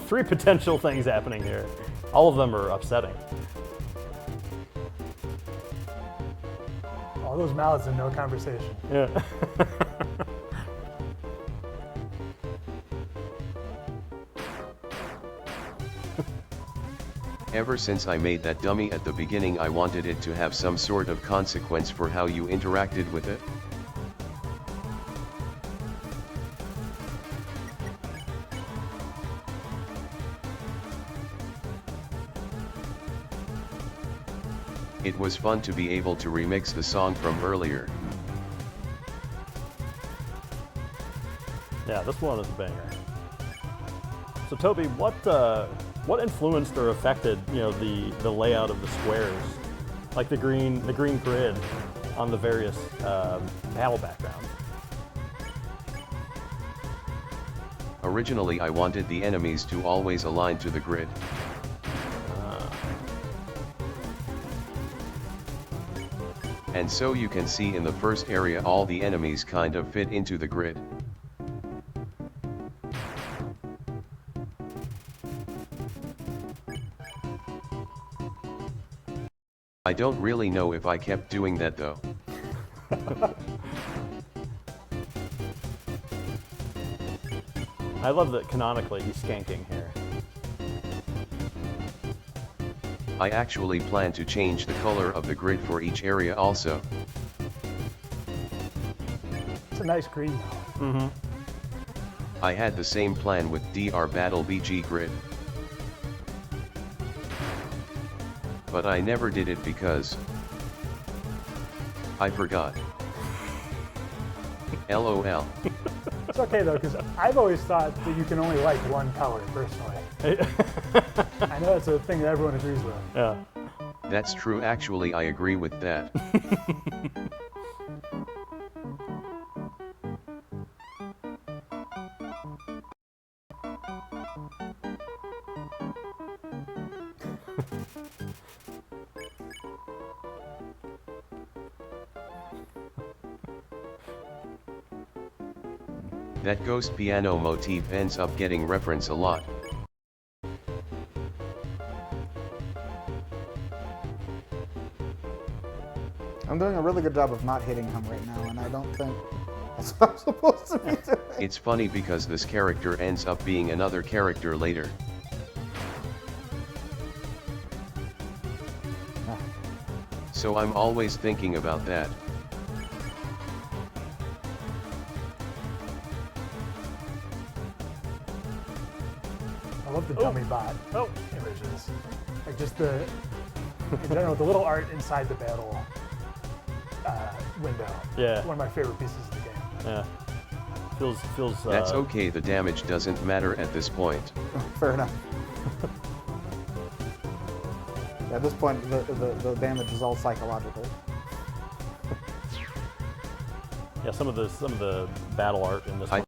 3 potential things happening here. All of them are upsetting. All those mouths and no conversation. Yeah. Ever since I made that dummy at the beginning, I wanted it to have some sort of consequence for how you interacted with it. It was fun to be able to remix the song from earlier. Yeah, this one is a banger. So Toby, what influenced or affected, you know, the layout of the squares, like the green grid on the various battle backgrounds? Originally, I wanted the enemies to always align to the grid. And so you can see in the first area all the enemies kind of fit into the grid. I don't really know if I kept doing that though. I love that canonically he's skanking here. I actually plan to change the color of the grid for each area also. It's a nice green though. Mm-hmm. I had the same plan with DR Battle BG grid. But I never did it because I forgot. LOL. It's okay though, because I've always thought that you can only like one color personally. I know that's a thing that everyone agrees with. Yeah. That's true, actually I agree with that. That ghost piano motif ends up getting reference a lot. I'm doing a really good job of not hitting him right now, and I don't think that's what I'm supposed to be doing. It's funny because this character ends up being another character later. So I'm always thinking about that. I love the dummy bot images. Like just in general, the little art inside the battle window. Yeah. One of my favorite pieces of the game. Yeah. Feels. That's okay, the damage doesn't matter at this point. Fair enough. At this point, the damage is all psychological. Yeah, some of the battle art in this one. It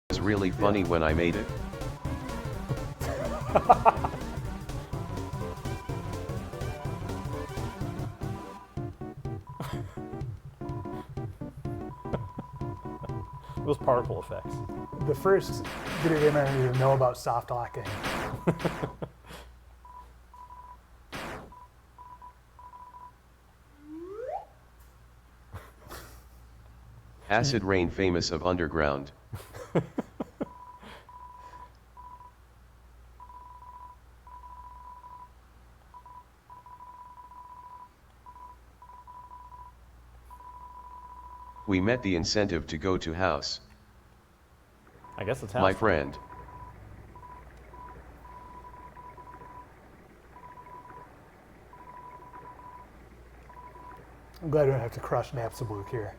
was really funny when I made it. Those particle effects. The first video game I didn't even know about soft locking. Acid Rain, famous of Underground. We met the incentive to go to house. I guess it's house. My friend. I'm glad I don't have to crush Napsabluk here.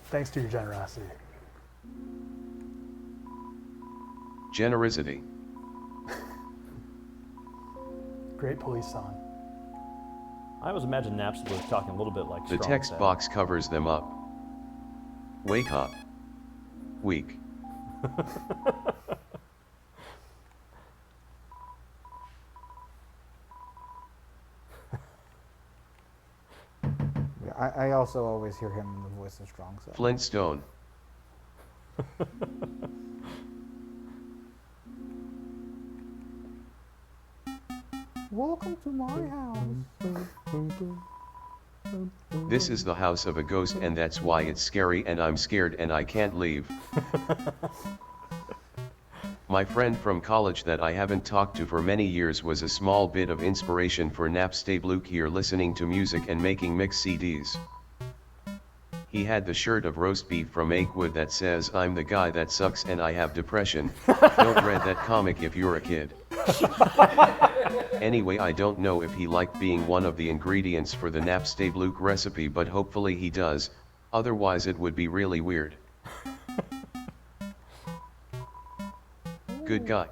Thanks to your generosity. Generosity. Great police song. I always imagine Napsabluk talking a little bit like The Strong text said. box covers them up. Wake up. Weak. Yeah, I also always hear him in the voice of Strong Side. Flintstone. Welcome to my house. This is the house of a ghost and that's why it's scary and I'm scared and I can't leave. My friend from college that I haven't talked to for many years was a small bit of inspiration for Napstablook here, listening to music and making mix CDs. He had the shirt of roast beef from Akewood that says, "I'm the guy that sucks and I have depression." Don't read that comic if you're a kid. Anyway, I don't know if he liked being one of the ingredients for the Napstablook recipe, but hopefully he does, otherwise it would be really weird. Good guy.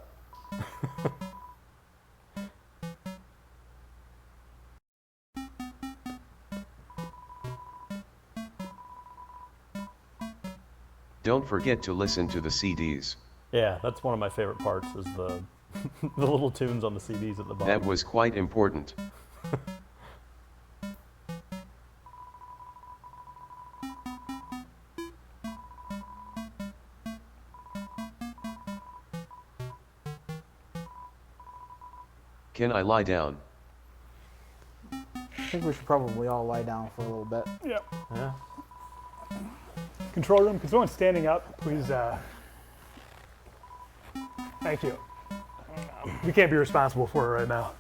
Don't forget to listen to the CDs. Yeah, that's one of my favorite parts is the the little tunes on the CDs at the bottom. That was quite important. Can I lie down? I think we should probably all lie down for a little bit. Yep. Yeah. Control room, can someone standing up, please? Thank you. We can't be responsible for it right now.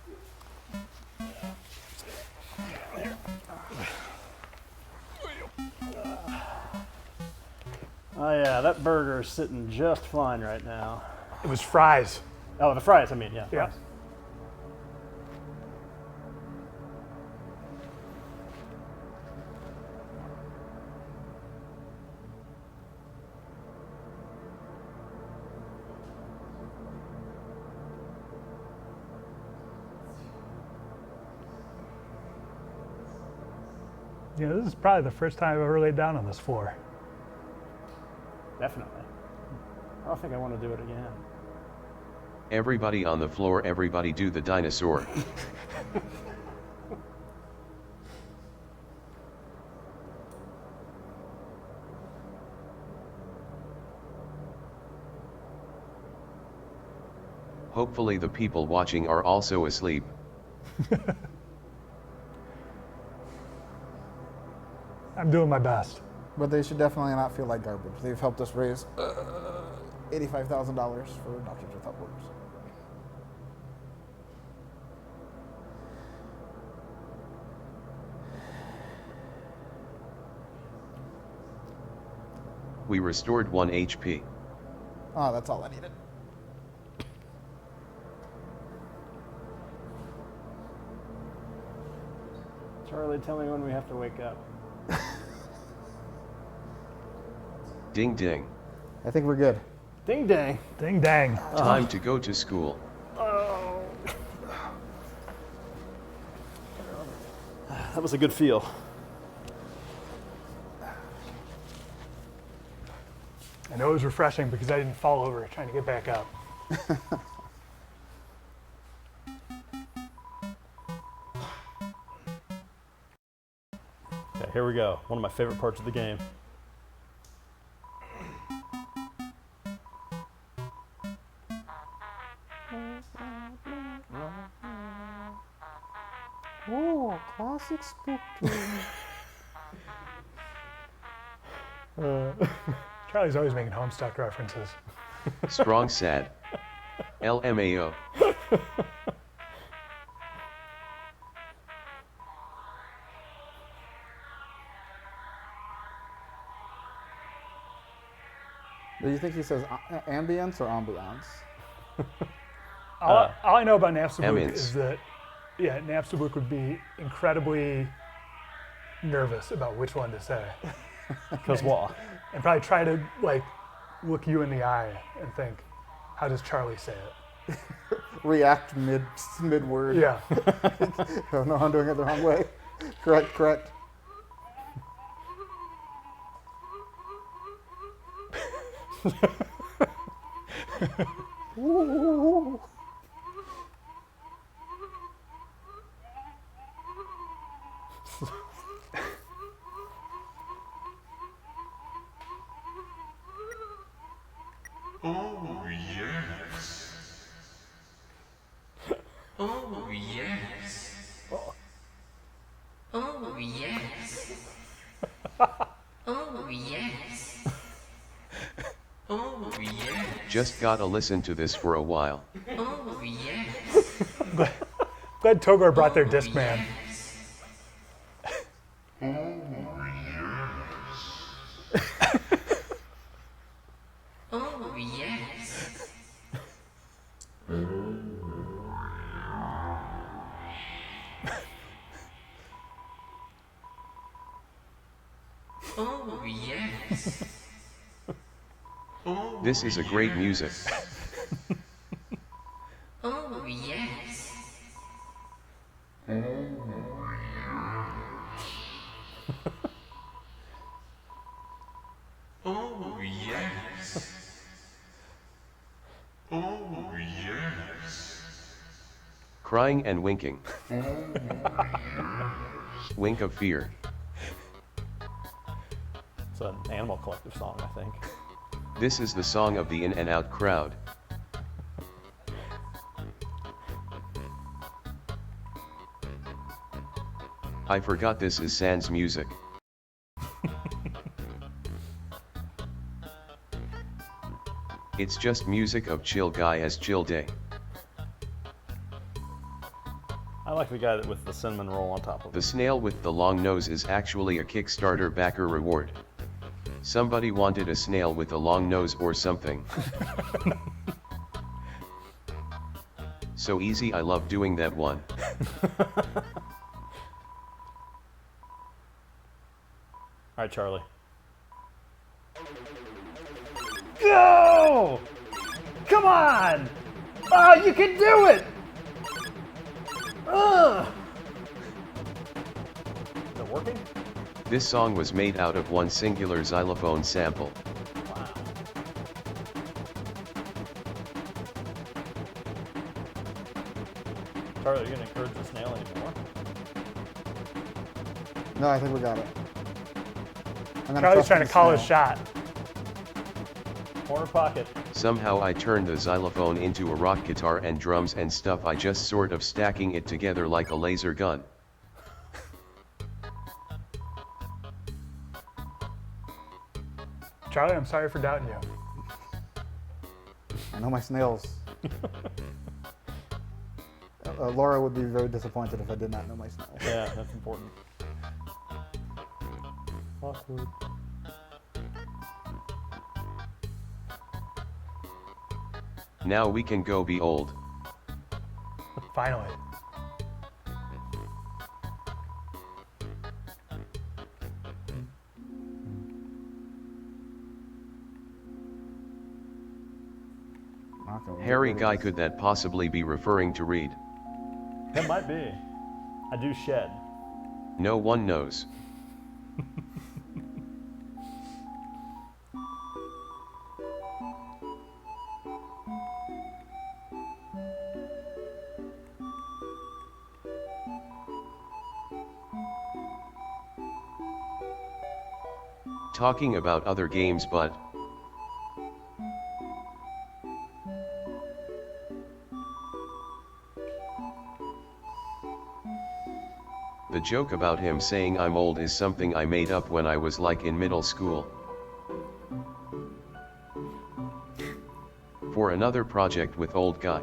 Oh yeah, that burger is sitting just fine right now. It was fries. Oh, the fries, I mean, yeah. Yeah. Fries. You know, this is probably the first time I've ever laid down on this floor. Definitely. I don't think I want to do it again. Everybody on the floor, everybody do the dinosaur. Hopefully the people watching are also asleep. I'm doing my best. But they should definitely not feel like garbage. They've helped us raise $85,000 for Doctors Without Borders. We restored 1 HP. Oh, that's all I needed. Charlie, tell me when we have to wake up. Ding ding. I think we're good. Ding dang. Ding dang. Time to go to school. That was a good feel. I know it was refreshing because I didn't fall over trying to get back up. Okay, here we go. One of my favorite parts of the game. Oh, classic spook game. Charlie's always making Homestuck references. Strong sad. LMAO. Do you think he says ambience or ambiance? All I know about Napstablook Emmons. is that, yeah, Napstablook would be incredibly nervous about which one to say. Because what? And probably try to, like, look you in the eye and think, how does Charlie say it? React mid word. Yeah. Oh no, I'm doing it the wrong way. Correct. Ooh. Oh, yes. Oh, yes. Oh, yes. Oh, yes. Oh, yes. Just gotta listen to this for a while. Oh, yes. Glad Togor brought their Discman. Oh, yes. Oh, yes. Oh, This is a great music. oh, yes. Oh, yes. Oh, yes. Crying and winking. Wink of fear. It's an Animal Collective song, I think. This is the song of the in and out crowd. I forgot this is Sans music. It's just music of chill guy as chill day. I like the guy with the cinnamon roll on top of The it. snail with the long nose is actually a Kickstarter backer reward. Somebody wanted a snail with a long nose or something. So easy, I love doing that one. All right, Charlie. Go! Come on! Oh, you can do it! Ugh! Is it working? This song was made out of one singular xylophone sample. Wow. Charlie, are you gonna encourage the snail anymore? No, I think we got it. I'm gonna Charlie's trust trying in to call the his snail. shot. Corner pocket. Somehow I turned the xylophone into a rock guitar and drums and stuff. I just sort of stacking it together like a laser gun. Charlie, I'm sorry for doubting you. I know my snails. Laura would be very disappointed if I did not know my snails. Yeah, that's important. Awkward. Now we can go be old. Finally. Okay, Harry guy, could that possibly be referring to Reed? That might be. I do shed. No one knows. Talking about other games, but the joke about him saying I'm old is something I made up when I was like in middle school. For another project with old guy.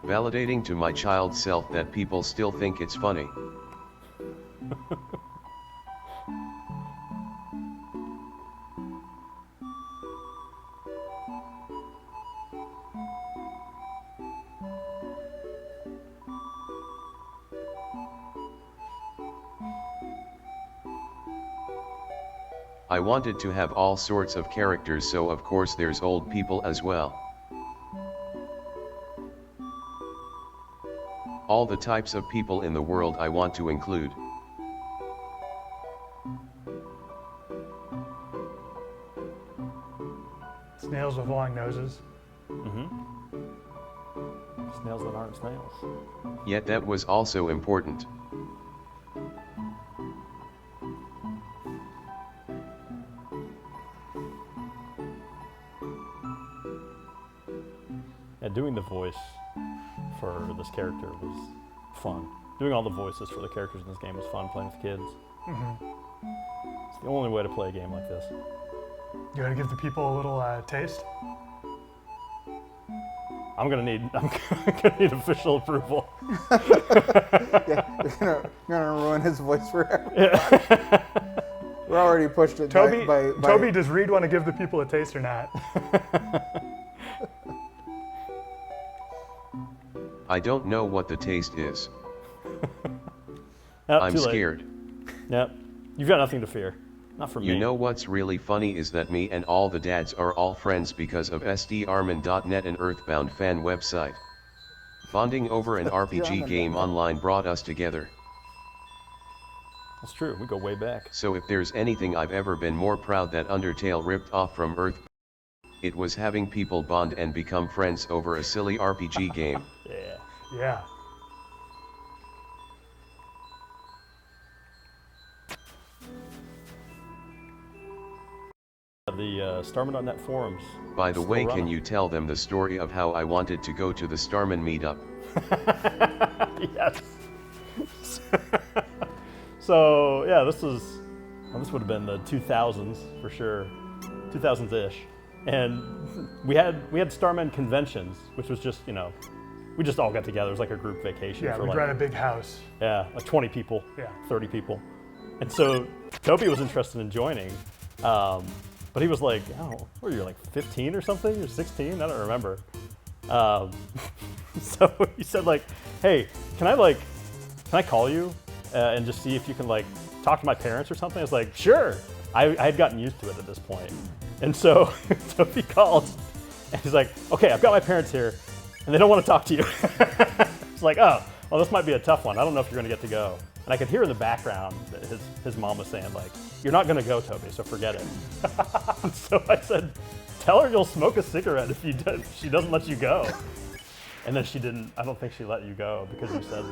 Validating to my child self that people still think it's funny. I wanted to have all sorts of characters, so of course there's old people as well. All the types of people in the world I want to include. Snails with long noses. Snails that aren't snails. Yet that was also important. Yeah, doing the voice for this character was fun. Doing all the voices for the characters in this game was fun, playing with kids. It's the only way to play a game like this. You want to give the people a little taste? I'm gonna need official approval. Yeah, you're gonna ruin his voice forever. Yeah. We're already pushed it Toby, by Toby, does Reed want to give the people a taste or not? I don't know what the taste is. Nope, I'm too late. scared. Yep. You've got nothing to fear. Not from me. You know what's really funny is that me and all the dads are all friends because of SDArmin.net, an Earthbound fan website. Bonding over an RPG game online brought us together. That's true. We go way back. So if there's anything I've ever been more proud that Undertale ripped off from Earth, it was having people bond and become friends over a silly RPG game. Yeah. Yeah. The Starman.net forums. By the way, Still can running. you tell them the story of how I wanted to go to the Starman meetup? Yes. So yeah, this would have been the 2000s for sure, 2000s-ish, and we had Starman conventions, which was just we just all got together. It was like a group vacation. Yeah, for we'd like, rent a big house. yeah, like 20 people, Yeah. 30 people, and so Toby was interested in joining, but he was like, what were you, like 15 or something, or 16? I don't remember. So he said like, hey, can I call you and just see if you can like talk to my parents or something? I was like, sure. I had gotten used to it at this point. And so Toby called and he's like, okay, I've got my parents here and they don't want to talk to you. It's like, oh, well, this might be a tough one. I don't know if you're gonna get to go. And I could hear in the background that his mom was saying like, you're not gonna go, Toby, so forget it. So I said, tell her you'll smoke a cigarette if she doesn't let you go. And then she didn't. I don't think she let you go because you said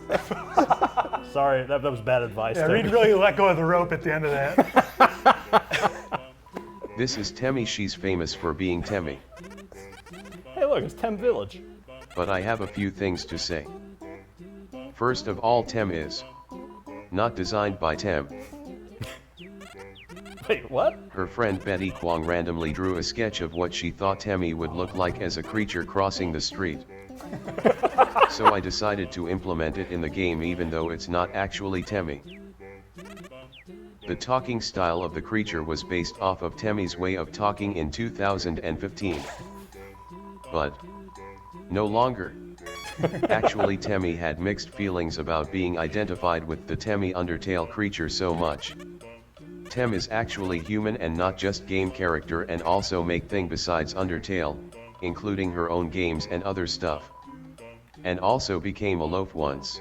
that. Sorry, that was bad advice. Yeah, Toby. Reed really let go of the rope at the end of that. This is Temmie. She's famous for being Temmie. Hey, look, it's Tem Village. But I have a few things to say. First of all, Tem is not designed by Tem. Wait, what? Her friend Betty Kwong randomly drew a sketch of what she thought Temmie would look like as a creature crossing the street. So I decided to implement it in the game even though it's not actually Temmie. The talking style of the creature was based off of Temmie's way of talking in 2015. But no longer. Actually, Temmie had mixed feelings about being identified with the Temmie Undertale creature so much. Tem is actually human and not just game character, and also make thing besides Undertale, including her own games and other stuff. And also became a loaf once.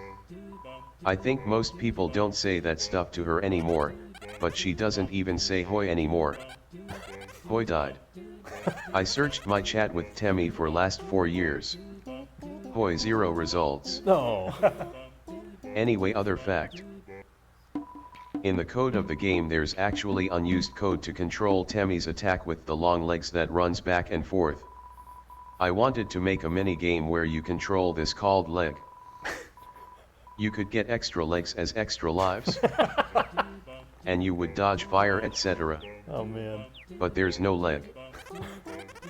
I think most people don't say that stuff to her anymore, but she doesn't even say hoi anymore. Hoi died. I searched my chat with Temmie for last 4 years. Hoi 0 results. No. Anyway, other fact. In the code of the game there's actually unused code to control Temmie's attack with the long legs that runs back and forth. I wanted to make a mini game where you control this called leg. You could get extra legs as extra lives. And you would dodge fire, etc. Oh man. But there's no leg.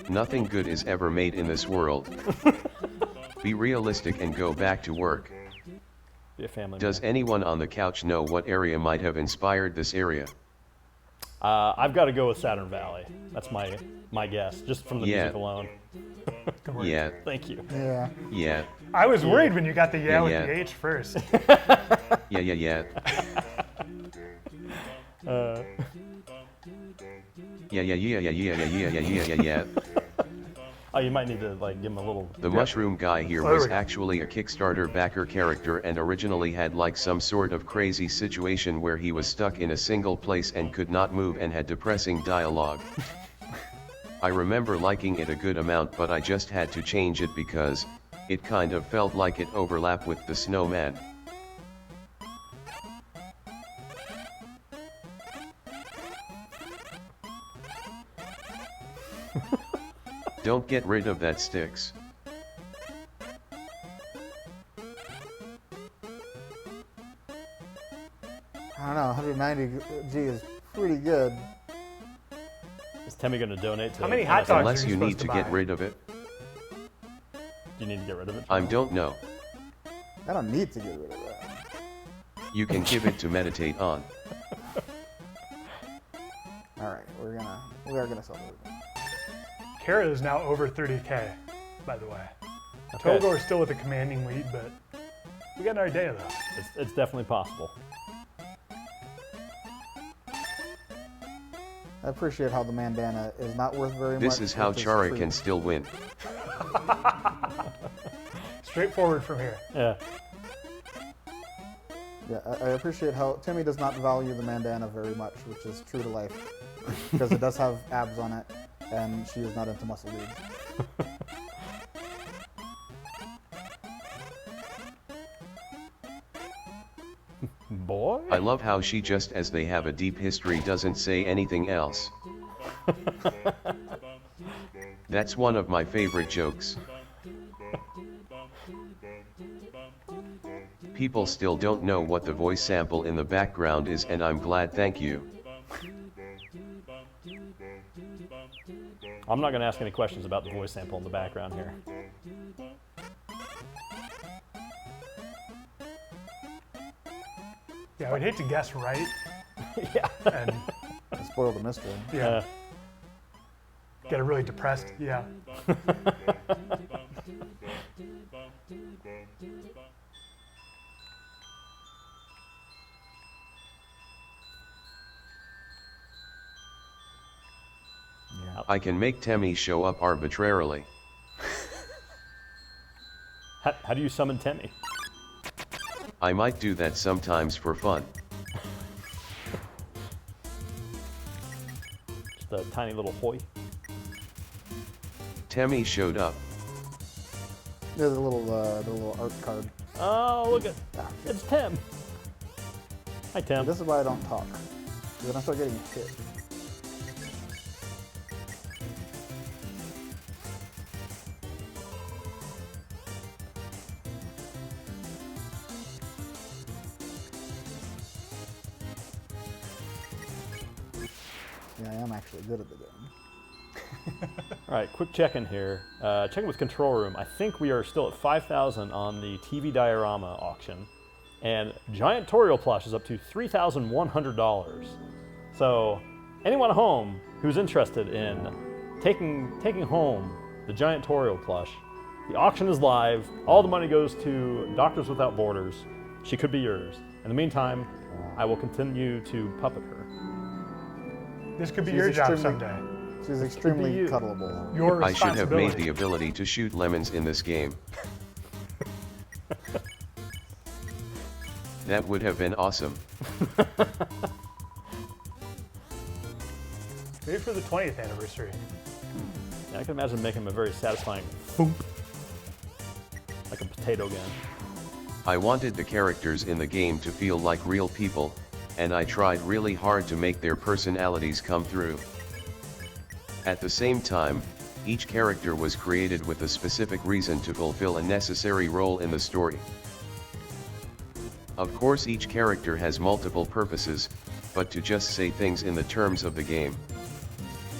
Nothing good is ever made in this world. Be realistic and go back to work. Be a family Does man. anyone on the couch know what area might have inspired this area? I've got to go with Saturn Valley. That's my guess, just from the Yeah. music alone. Yeah, Thank you. Yeah. yeah, I was worried when you got the yeah with Yeah. the H first. yeah. Uh, Yeah. oh, you might need to like give him a little. The mushroom guy here There was we go. actually a Kickstarter backer character and originally had like some sort of crazy situation where he was stuck in a single place and could not move and had depressing dialogue. I remember liking it a good amount, but I just had to change it because it kind of felt like it overlapped with the snowman. Don't get rid of that sticks. $190G is pretty good. Is Temmie going to donate to How many hot dogs? Unless are you need supposed to buy? get rid of it. Do you need to get rid of it? I Jamal? don't know. I don't need to get rid of that. You can give it to meditate on. All right, we are gonna sell it. Kara is now over 30K, by the way. Okay. Togo are still with a commanding lead, but we got an idea though. It's definitely possible. I appreciate how the bandana is not worth very much. This is how which Chara true. can still win. Straightforward from here. Yeah. Yeah, I appreciate how Timmy does not value the bandana very much, which is true to life, because it does have abs on it, and she is not into muscle dudes. Boy. I love how she just as they have a deep history doesn't say anything else. That's one of my favorite jokes. People still don't know what the voice sample in the background is, and I'm glad, thank you. I'm not going to ask any questions about the voice sample in the background here. Yeah, I would hate to guess right. Yeah. And Spoil the mystery. yeah, get it really depressed. Yeah. I can make Temmie show up arbitrarily. How do you summon Temmie? I might do that sometimes for fun. Just a tiny little hoy. Temmie showed up. There's a little art card. Oh, look at it's Tim. Hi, Tim. This is why I don't talk, because then I start getting hit. Yeah, I am actually good at the game. All right, quick check-in here. Checking with Control Room. I think we are still at 5,000 on the TV diorama auction, and Giant Toriel plush is up to $3,100. So, anyone at home who's interested in taking home the Giant Toriel plush, the auction is live. All the money goes to Doctors Without Borders. She could be yours. In the meantime, I will continue to puppet her. This could be She's your job extremely- someday. She's extremely you. cuddleable. Your I should have made responsibility. the ability to shoot lemons in this game. That would have been awesome. Maybe for the 20th anniversary. Yeah, I can imagine making him a very satisfying thump, like a potato gun. I wanted the characters in the game to feel like real people, and I tried really hard to make their personalities come through. At the same time, each character was created with a specific reason to fulfill a necessary role in the story. Of course, each character has multiple purposes, but to just say things in the terms of the game.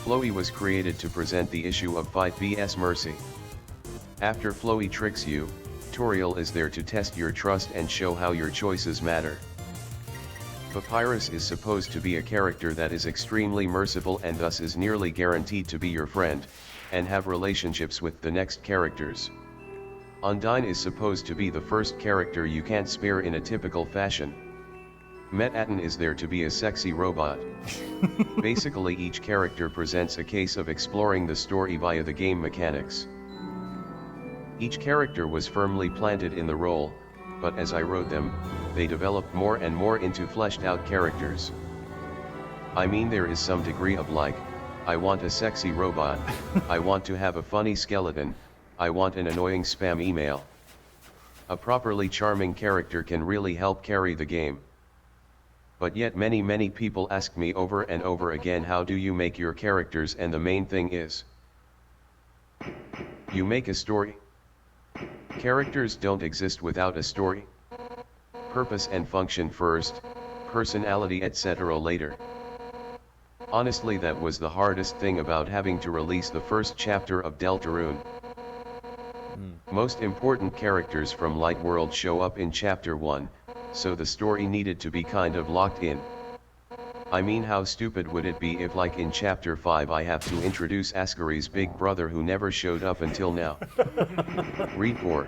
Flowey was created to present the issue of Fight vs Mercy. After Flowey tricks you, Toriel is there to test your trust and show how your choices matter. Papyrus is supposed to be a character that is extremely merciful and thus is nearly guaranteed to be your friend, and have relationships with the next characters. Undyne is supposed to be the first character you can't spare in a typical fashion. Metaton is there to be a sexy robot. Basically, each character presents a case of exploring the story via the game mechanics. Each character was firmly planted in the role, but as I wrote them, they developed more and more into fleshed out characters. I mean, there is some degree of like, I want a sexy robot, I want to have a funny skeleton, I want an annoying spam email. A properly charming character can really help carry the game. But yet many people ask me over and over again, how do you make your characters? And the main thing is, you make a story. Characters don't exist without a story. Purpose and function first, personality etc. later. Honestly, that was the hardest thing about having to release the first chapter of Deltarune. Most important characters from Light World show up in chapter 1, so the story needed to be kind of locked in. I mean, how stupid would it be if, like in chapter 5, I have to introduce Ascari's big brother who never showed up until now. Read more.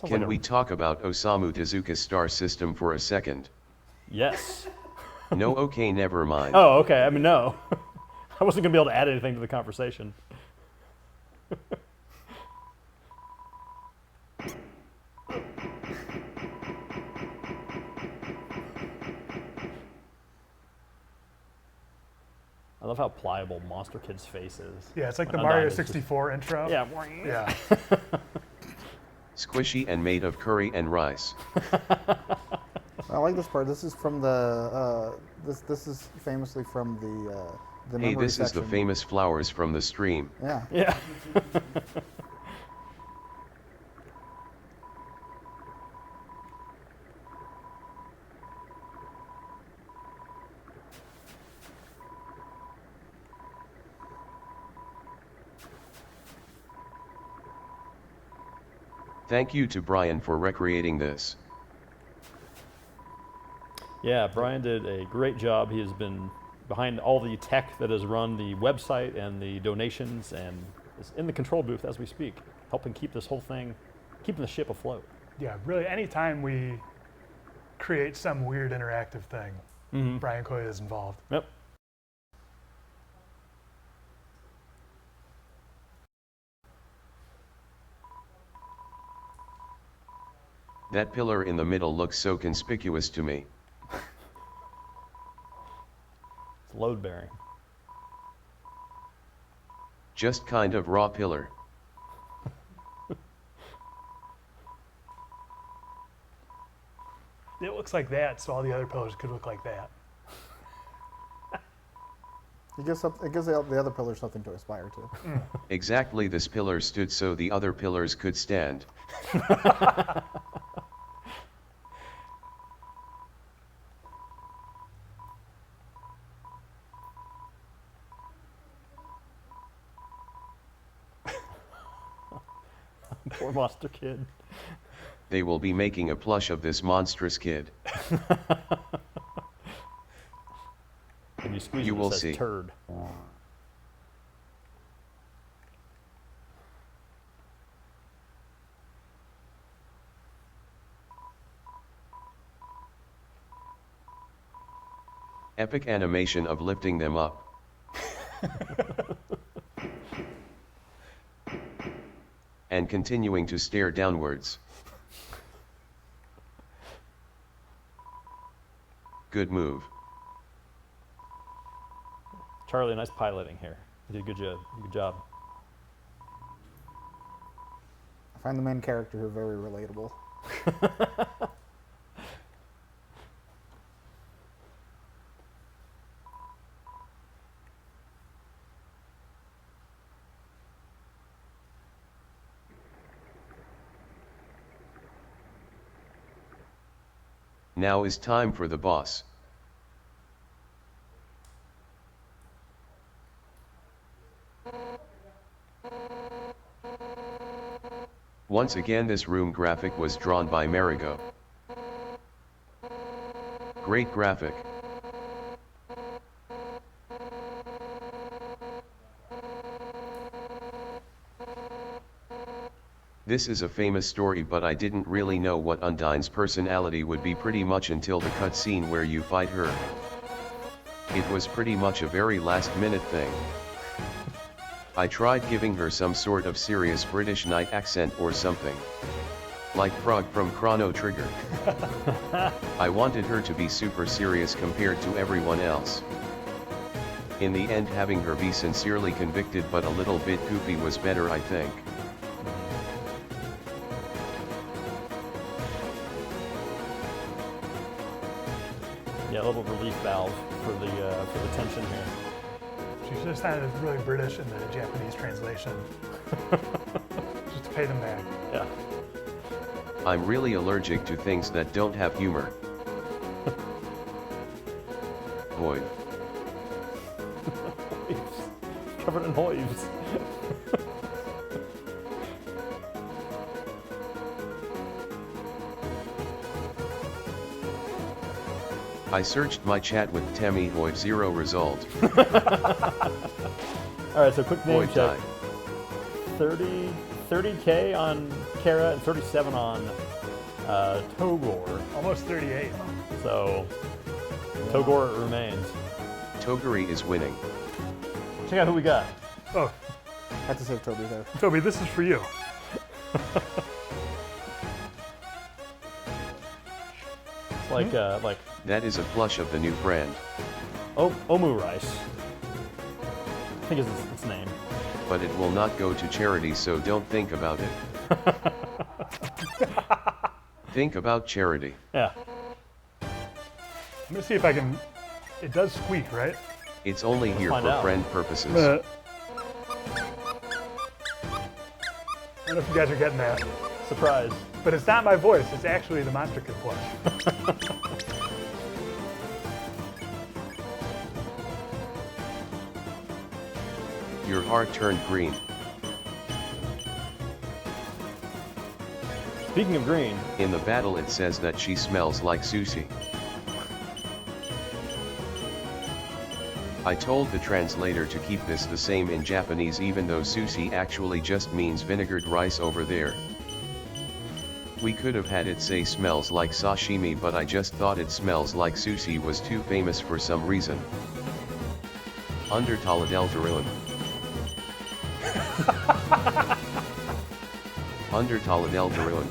Can we talk about Osamu Tezuka's star system for a second? Yes. No, okay, never mind. Oh, okay. I mean, no. I wasn't going to be able to add anything to the conversation. I love how pliable Monster Kid's face is. Yeah, it's like the Undyne Mario is just- 64 intro. Yeah. Yeah. Squishy and made of curry and rice. I like this part. This is from the this is famously from the Hey, memory this is the section. famous flowers from the stream. Yeah. Yeah. Thank you to Brian for recreating this. Yeah, Brian did a great job. He has been behind all the tech that has run the website and the donations and is in the control booth as we speak, helping keep this whole thing, keeping the ship afloat. Yeah, really, anytime we create some weird interactive thing, Brian Coy is involved. Yep. That pillar in the middle looks so conspicuous to me. It's load bearing. Just kind of raw pillar. It looks like that, so all the other pillars could look like that. It gives the other pillars something to aspire to. Exactly, this pillar stood so the other pillars could stand. Poor Monster Kid. They will be making a plush of this monstrous kid. When you squeeze You it, will it says see. turd. Epic animation of lifting them up. And continuing to stare downwards. Good move. Charlie, nice piloting here. You did a good job. Good job. I find the main character here very relatable. Now is time for the boss. Once again, this room graphic was drawn by Marigo. Great graphic. This is a famous story, but I didn't really know what Undyne's personality would be pretty much until the cutscene where you fight her. It was pretty much a very last-minute thing. I tried giving her some sort of serious British knight accent or something. Like Frog from Chrono Trigger. I wanted her to be super serious compared to everyone else. In the end, having her be sincerely convicted but a little bit goofy was better, I think. Yeah, a little relief valve for the tension here. She should have sounded really British in the Japanese translation. Just to pay them back. Yeah. I'm really allergic to things that don't have humor. Void. Covered in hoives. I searched my chat with Temmie Hoiv, 0 result. All right, so quick name Void check. died. 30K on Kara and 37 on Togor. Almost 38. So Togor remains. Toguri is winning. Check out who we got. Oh, Had to save Toby there. Toby, this is for you. It's like That is a plush of the new brand. Omu Rice. I think is its name. But it will not go to charity, so don't think about it. Think about charity. Yeah. I'm gonna see if I can. It does squeak, right? It's only here find for out. friend purposes. I don't know if you guys are getting that, Surprise. but it's not my voice. It's actually the Monster Kid plush. Your heart turned green. Speaking of green, In the battle it says that she smells like sushi. I told the translator to keep this the same in Japanese, even though sushi actually just means vinegared rice over there. We could have had it say smells like sashimi, but I just thought it smells like sushi was too famous for some reason. Undertale Deltarune. Undertale Deltarune.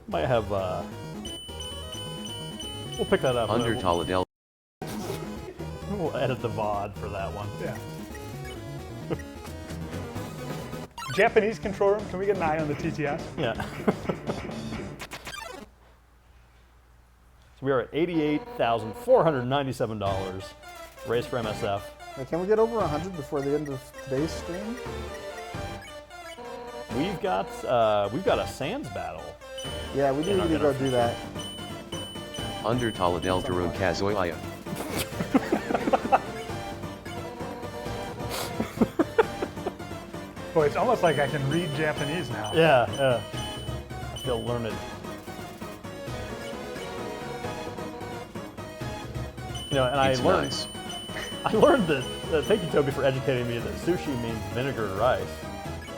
might have. We'll pick that up. Undertale Del. We'll edit the VOD for that one. Yeah. Japanese control room. Can we get an eye on the TTS? Yeah. So we are at $88,497. Race for MSF. Hey, can we get over 100 before the end of today's stream? We've got a Sands battle. Yeah, we do our need to go dinner do that. Undertale Deltarune Kazuya. Boy, it's almost like I can read Japanese now. Yeah. I feel learned. You know, and It's I learned. nice. I learned that. Thank you, Toby, for educating me that sushi means vinegar rice.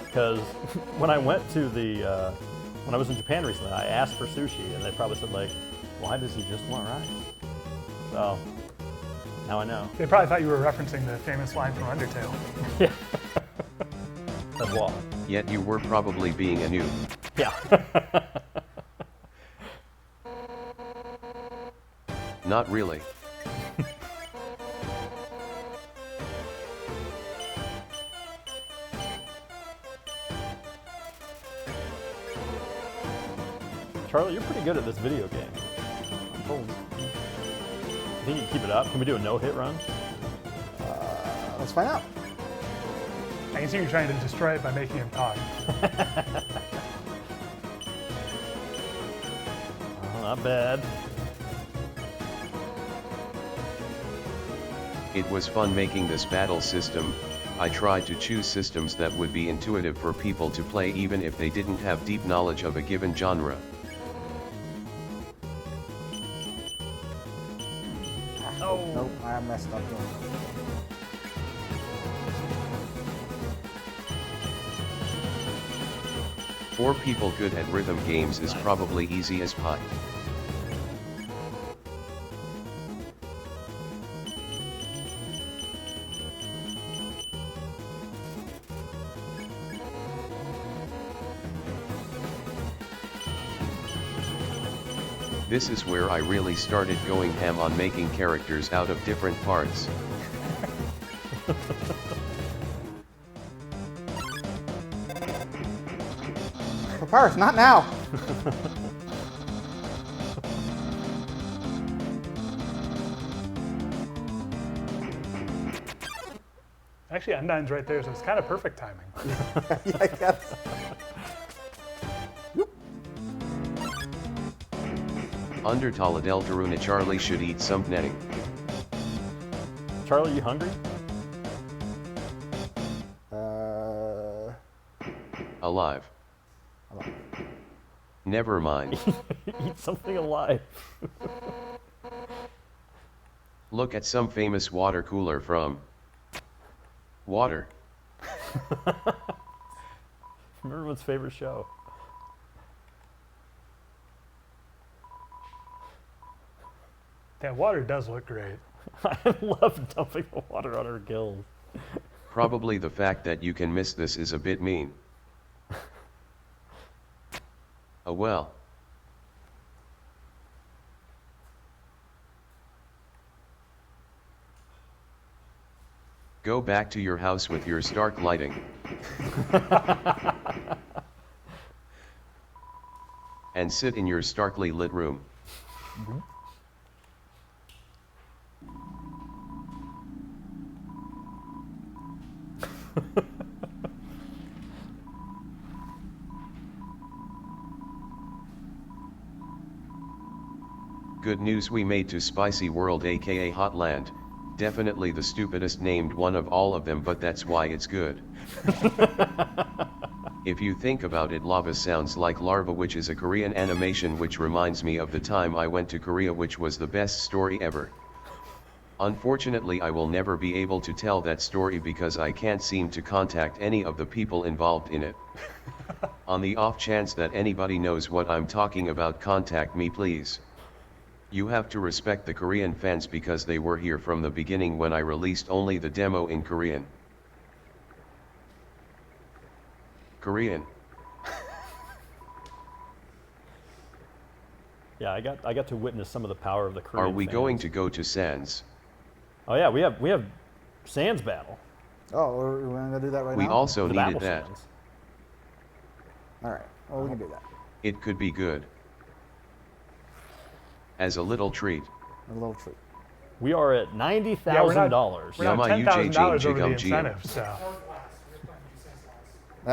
Because when I went to when I was in Japan recently, I asked for sushi, and they probably said like, "Why does he just want rice?" So now I know. They probably thought you were referencing the famous line from Undertale. Yeah. That's why. Yet you were probably being a noob. Yeah. Not really. Charlie, you're pretty good at this video game. I'm told. You think you can keep it up? Can we do a no-hit run? Let's find out. I can see you trying to destroy it by making him talk. Oh, not bad. It was fun making this battle system. I tried to choose systems that would be intuitive for people to play even if they didn't have deep knowledge of a given genre. Nope, I messed up. For people good at rhythm games is probably easy as pie. This is where I really started going ham on making characters out of different parts. Papyrus, not now. Actually, Undyne's right there, so it's kind of perfect timing. Yeah, I guess. Undertale Deltaruna Charlie should eat some netting. Charlie, you hungry? Alive. Never mind. Eat something alive. Look at some famous water cooler from Water. From everyone's favorite show. That water does look great. I love dumping the water on her gills. Probably the fact that you can miss this is a bit mean. Oh well. Go back to your house with your stark lighting. And sit in your starkly lit room. Good news, we made to Spicy World aka Hotland. Definitely the stupidest named one of all of them, but that's why it's good. If you think about it, lava sounds like larva, which is a Korean animation, which reminds me of the time I went to Korea, which was the best story ever. Unfortunately, I will never be able to tell that story because I can't seem to contact any of the people involved in it. On the off chance that anybody knows what I'm talking about, contact me please. You have to respect the Korean fans because they were here from the beginning when I released only the demo in Korean. Korean. Yeah, I got to witness some of the power of the Korean Are we fans. going to go to Sans? Oh yeah, we have Sans battle. Oh, we're going to do that right We now? also The needed battle that. Sans. All right. Well, we can do that. It could be good. As a little treat. A little treat. We are at $90,000. We're not Yama $10,000 over the UJJ incentive, so. We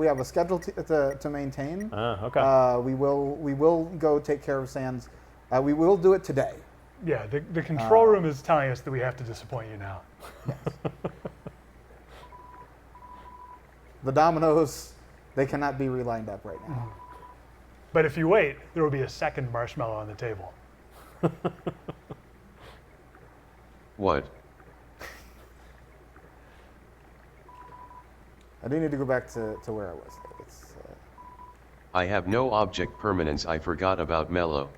have a schedule to maintain. Okay. We will go take care of Sans. We will do it today. Yeah, the control room is telling us that we have to disappoint you now. The dominoes, they cannot be relined up right now. But if you wait, there will be a second marshmallow on the table. What? I do need to go back to where I was. It's, I have no object permanence. I forgot about Mellow.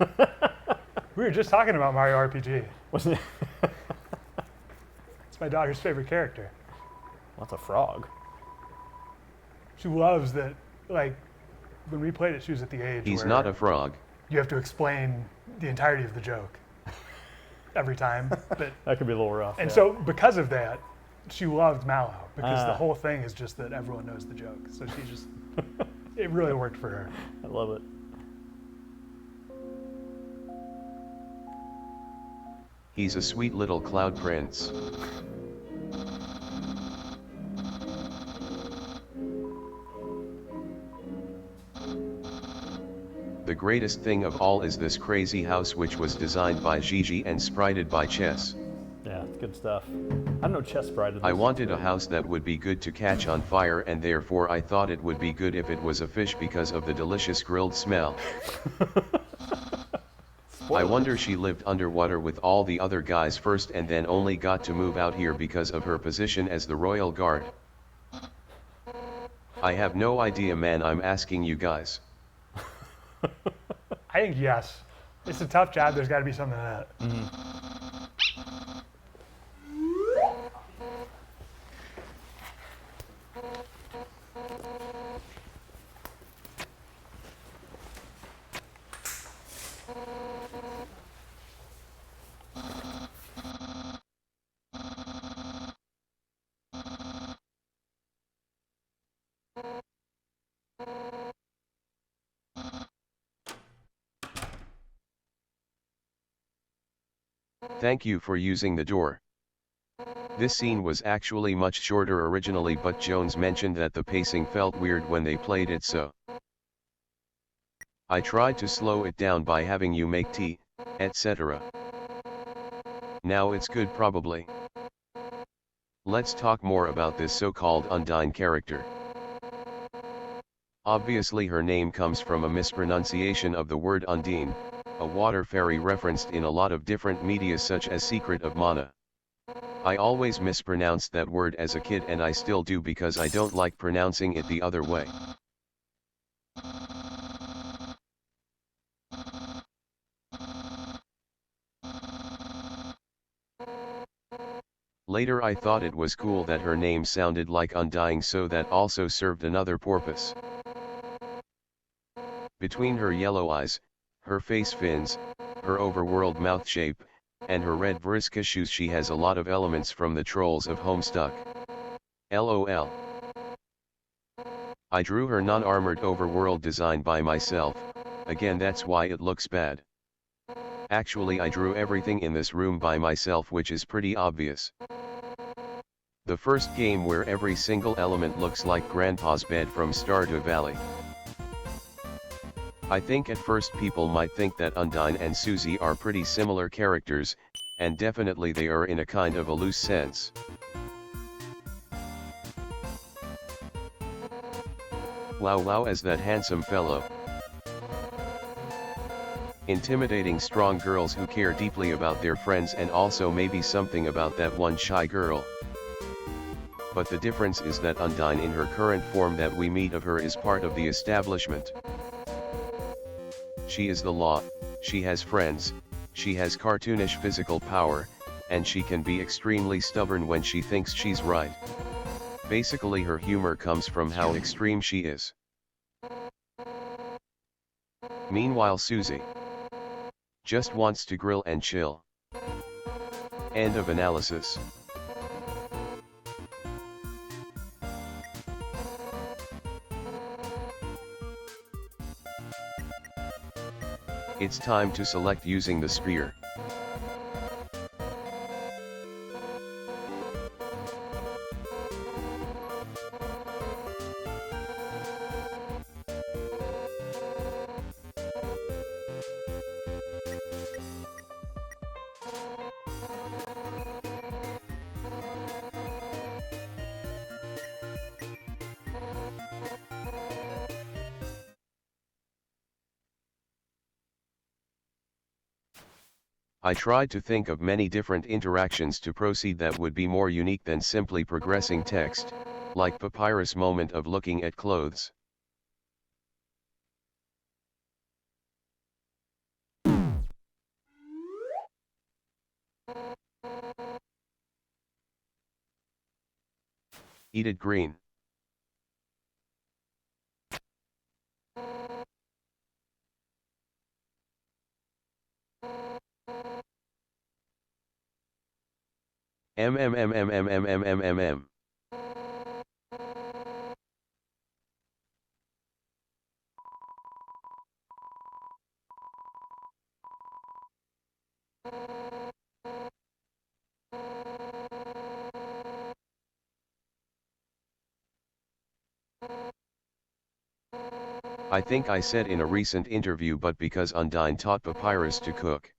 We were just talking about Mario RPG. Wasn't it? It's my daughter's favorite character. That's a frog. She loves that, like, when we played it, she was at the age He's where not a frog. you have to explain the entirety of the joke every time. But, That could be a little rough. and yeah. so because of that, she loved Mallow because the whole thing is just that everyone knows the joke. So she just, it really worked for her. I love it. He's a sweet little cloud prince. The greatest thing of all is this crazy house, which was designed by Gigi and sprited by Chess. Yeah, it's good stuff. I don't know Chess Sprite. I wanted a house that would be good to catch on fire, and therefore I thought it would be good if it was a fish because of the delicious grilled smell. I wonder she lived underwater with all the other guys first and then only got to move out here because of her position as the royal guard. I have no idea, man. I'm asking you guys. I think yes. It's a tough job. There's got to be something in it. Thank you for using the door. This scene was actually much shorter originally, but Jones mentioned that the pacing felt weird when they played it, so I tried to slow it down by having you make tea, etc. Now it's good probably. Let's talk more about this so-called Undyne character. Obviously her name comes from a mispronunciation of the word Undine, a water fairy referenced in a lot of different media such as Secret of Mana. I always mispronounced that word as a kid and I still do because I don't like pronouncing it the other way. Later I thought it was cool that her name sounded like Undying, so that also served another purpose. Between her yellow eyes, her face fins, her overworld mouth shape, and her red Vriska shoes, she has a lot of elements from the Trolls of Homestuck. LOL. I drew her non-armored overworld design by myself, again that's why it looks bad. Actually I drew everything in this room by myself, which is pretty obvious. The first game where every single element looks like Grandpa's bed from Stardew Valley. I think at first people might think that Undyne and Susie are pretty similar characters, and definitely they are in a kind of a loose sense. Wow as that handsome fellow. Intimidating strong girls who care deeply about their friends, and also maybe something about that one shy girl. But the difference is that Undyne in her current form that we meet of her is part of the establishment. She is the law, she has friends, she has cartoonish physical power, and she can be extremely stubborn when she thinks she's right. Basically her humor comes from how extreme she is. Meanwhile Susie just wants to grill and chill. End of analysis. It's time to select using the spear. I tried to think of many different interactions to proceed that would be more unique than simply progressing text, like Papyrus' moment of looking at clothes. Eat it green. MMMMMMMMMM. I think I said in a recent interview, but because Undyne taught Papyrus to cook.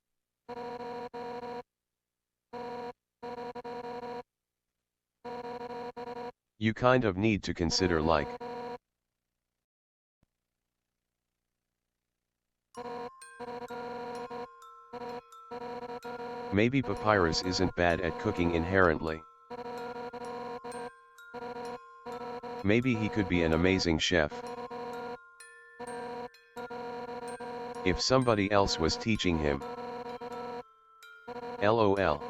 You kind of need to consider like. Maybe Papyrus isn't bad at cooking inherently. Maybe he could be an amazing chef. If somebody else was teaching him. LOL.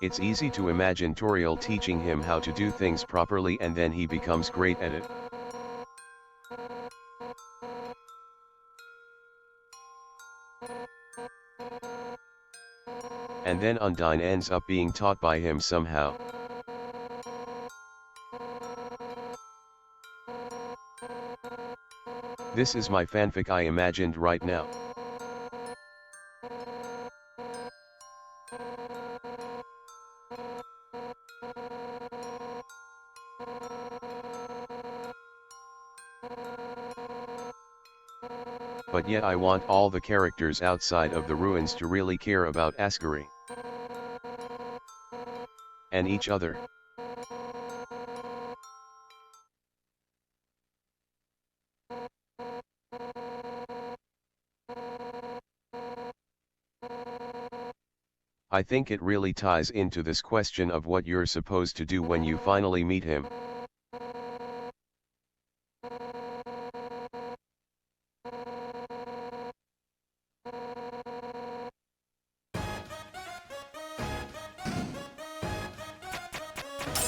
It's easy to imagine Toriel teaching him how to do things properly and then he becomes great at it. And then Undyne ends up being taught by him somehow. This is my fanfic I imagined right now. But yet I want all the characters outside of the ruins to really care about Ascari. And each other. I think it really ties into this question of what you're supposed to do when you finally meet him.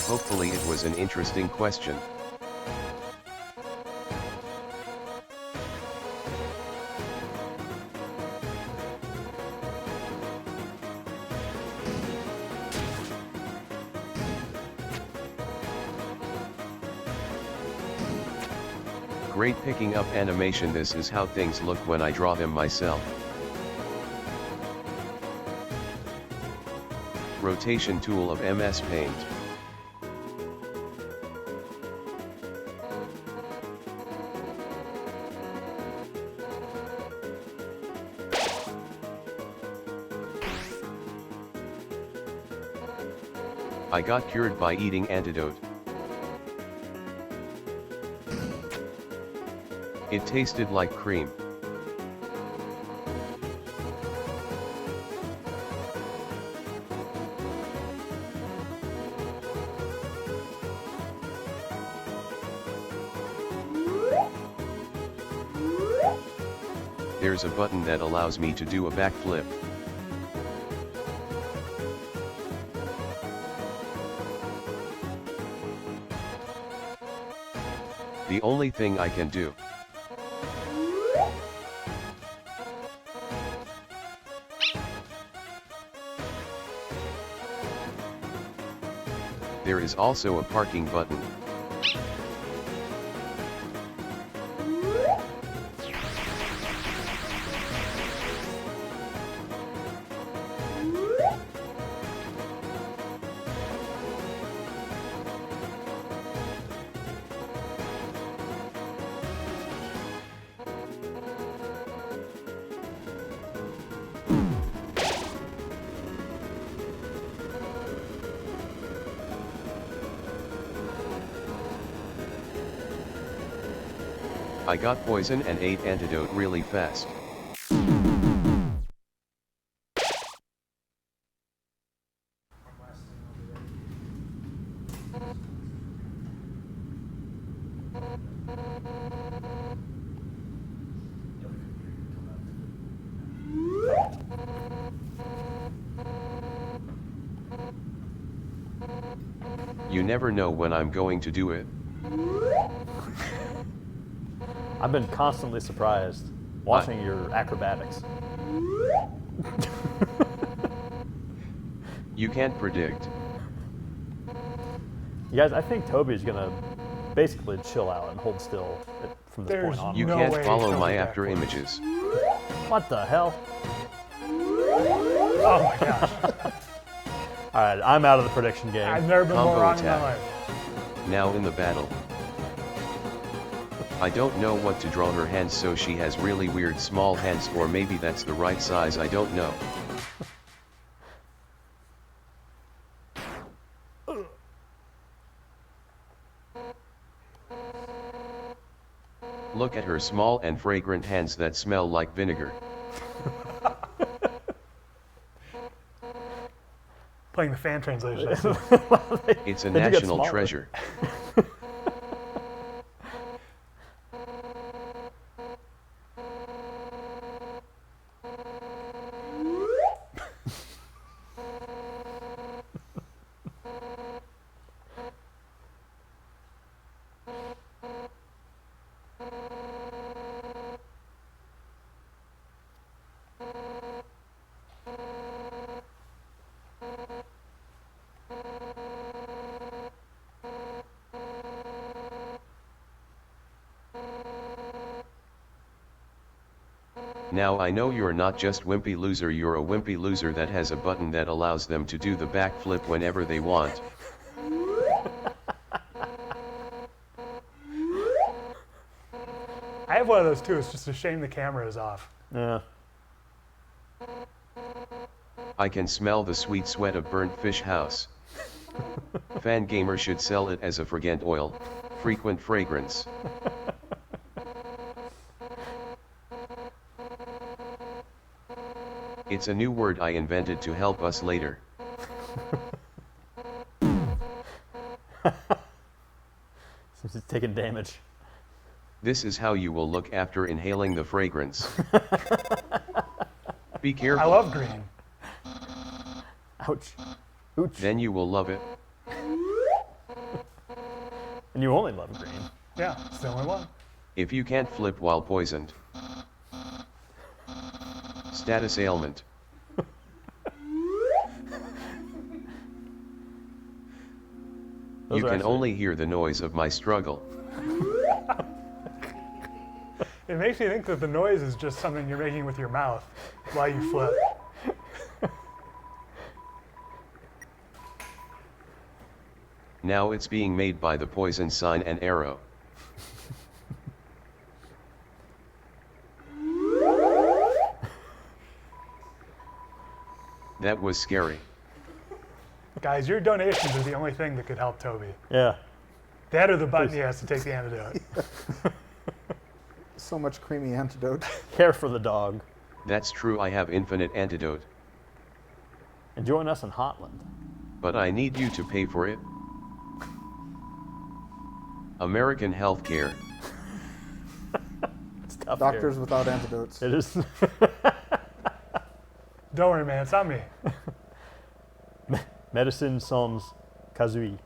Hopefully it was an interesting question. Great picking up animation. This is how things look when I draw them myself. Rotation tool of MS Paint. I got cured by eating antidote. It tasted like cream. There's a button that allows me to do a backflip. The only thing I can do. There is also a parking button. I got poison and ate antidote really fast. You never know when I'm going to do it. I've been constantly surprised watching your acrobatics. You can't predict. You guys, I think Toby's gonna basically chill out and hold still from this There's point on. You No can't way follow Toby my backwards. after images. What the hell? Oh my gosh. All right, I'm out of the prediction game. I've never been more Combo wrong in my attack. life. Now in the battle. I don't know what to draw her hands, so she has really weird small hands, or maybe that's the right size, I don't know. Look at her small and fragrant hands that smell like vinegar. Playing the fan translation. It's a They do get national smaller. treasure. Now I know you're not just wimpy loser, you're a wimpy loser that has a button that allows them to do the backflip whenever they want. I have one of those too. It's just a shame the camera is off. Yeah. I can smell the sweet sweat of burnt fish house. Fangamer should sell it as a fragrant oil, frequent fragrance. It's a new word I invented to help us later. Seems it's taking damage. This is how you will look after inhaling the fragrance. Be careful. I love green. Ouch. Ouch. Then you will love it. And you only love green. Yeah, it's the only one. If you can't flip while poisoned. Status ailment. Those You are can actually- only hear the noise of my struggle. It makes me think that the noise is just something you're making with your mouth while you flip. Now it's being made by the poison sign and arrow. That was scary. Guys, your donations are the only thing that could help Toby. Yeah. That or the button he has to take the antidote. So much creamy antidote. Care for the dog. That's true, I have infinite antidote. And join us in Hotland. But I need you to pay for it. American healthcare. It's tough Doctors without antidotes. here. It is. Don't worry, man, it's on me. Medicine sans kazui.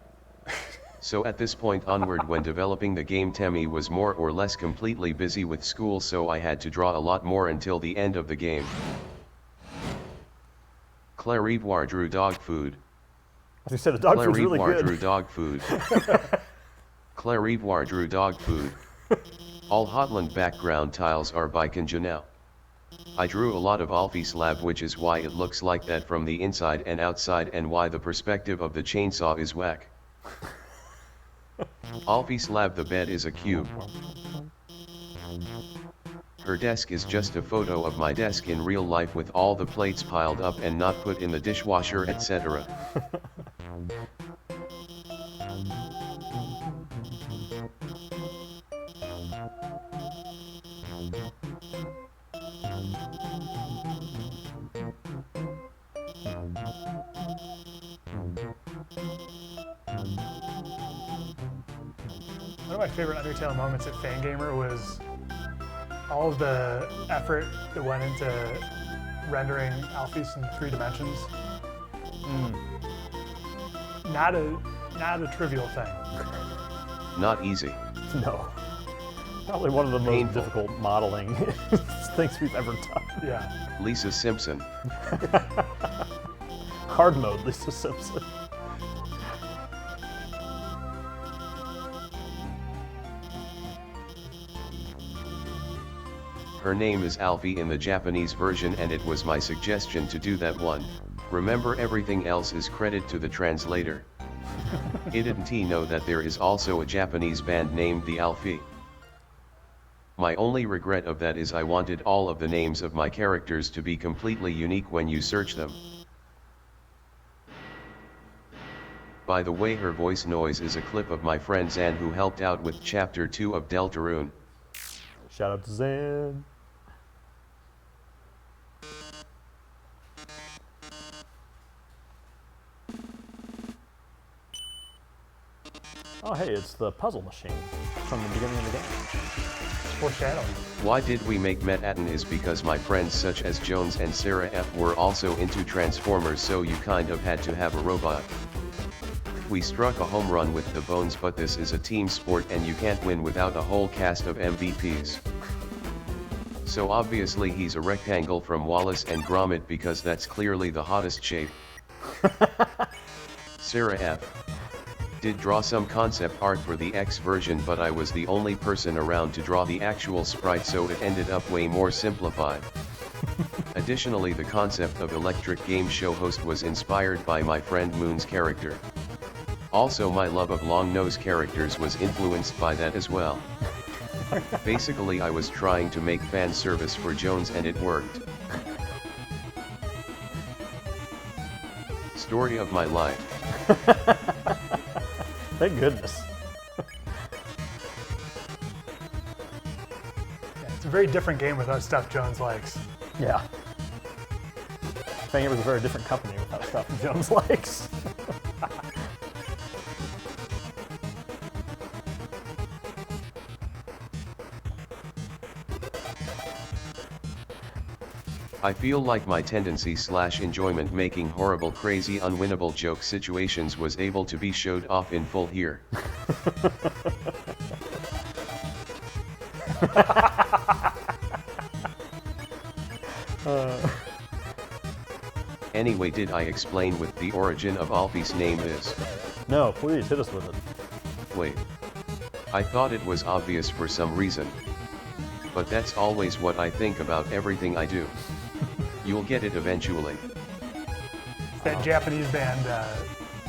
So at this point onward, when developing the game, Temmie was more or less completely busy with school, so I had to draw a lot more until the end of the game. Clarivoire drew dog food. As you said, the dog food's really Clarivoire good. drew dog food. Clarivoire drew dog food. All Hotland background tiles are by Janelle. I drew a lot of Alfie slab, which is why it looks like that from the inside and outside, and why the perspective of the chainsaw is whack. Alfie slab, the bed is a cube. Her desk is just a photo of my desk in real life with all the plates piled up and not put in the dishwasher, etc. One of my favorite Undertale moments at Fangamer was all of the effort that went into rendering Alphys in 3 dimensions. Not a trivial thing. Not easy. No. Probably one of the most Painful. difficult modeling things we've ever done. Yeah. Lisa Simpson. Hard mode, Lisa Simpson. Her name is Alfie in the Japanese version, and it was my suggestion to do that one. Remember, everything else is credit to the translator. Didn't he know that there is also a Japanese band named the Alfie? My only regret of that is I wanted all of the names of my characters to be completely unique when you search them. By the way, her voice noise is a clip of my friend Zan, who helped out with Chapter 2 of Deltarune. Shout out to Zan. Oh, hey, it's the puzzle machine from the beginning of the game. Foreshadowing. Why did we make Metaton is because my friends such as Jones and Sarah F were also into Transformers, so you kind of had to have a robot. We struck a home run with the bones, but this is a team sport and you can't win without a whole cast of MVPs. So obviously he's a rectangle from Wallace and Gromit, because that's clearly the hottest shape. Sarah F. Did draw some concept art for the X version, but I was the only person around to draw the actual sprite, so it ended up way more simplified. Additionally, the concept of electric game show host was inspired by my friend Moon's character. Also, my love of long nose characters was influenced by that as well. Basically, I was trying to make fan service for Jones and it worked. Story of my life. Thank goodness. Yeah, it's a very different game without stuff Jones likes. Yeah. Fanghammer's a very different company without stuff Jones likes. I feel like my tendency / enjoyment making horrible, crazy, unwinnable joke situations was able to be showed off in full here. Anyway, did I explain what the origin of Alfie's name is? No, please hit us with it. Wait. I thought it was obvious for some reason. But that's always what I think about everything I do. You'll get it eventually. It's that Japanese band,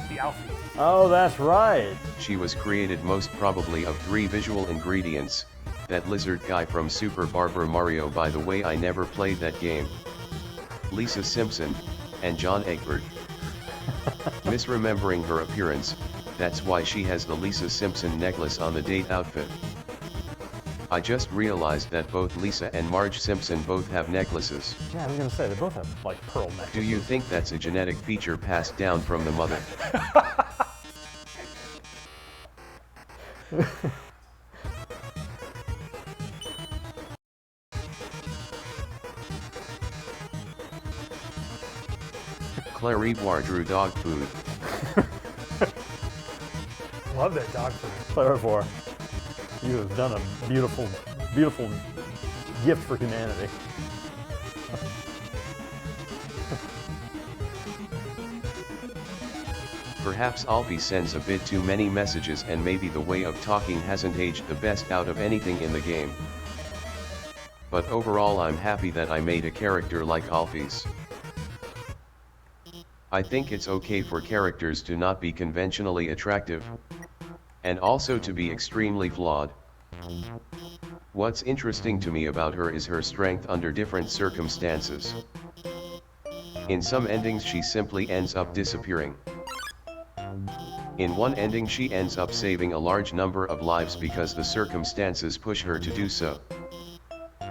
the Alfie. Oh, that's right. She was created most probably of 3 visual ingredients. That lizard guy from Super Barber Mario, by the way, I never played that game. Lisa Simpson, and John Egbert. Misremembering her appearance, that's why she has the Lisa Simpson necklace on the date outfit. I just realized that both Lisa and Marge Simpson both have necklaces. Yeah, I was gonna say, they both have, like, pearl necklaces. Do you think that's a genetic feature passed down from the mother? Clarivoire drew dog food. Love that dog food. Clarivoire, you have done a beautiful, beautiful gift for humanity. Perhaps Alfie sends a bit too many messages, and maybe the way of talking hasn't aged the best out of anything in the game. But overall, I'm happy that I made a character like Alfie's. I think it's okay for characters to not be conventionally attractive, and also to be extremely flawed. What's interesting to me about her is her strength under different circumstances. In some endings she simply ends up disappearing. In one ending she ends up saving a large number of lives because the circumstances push her to do so.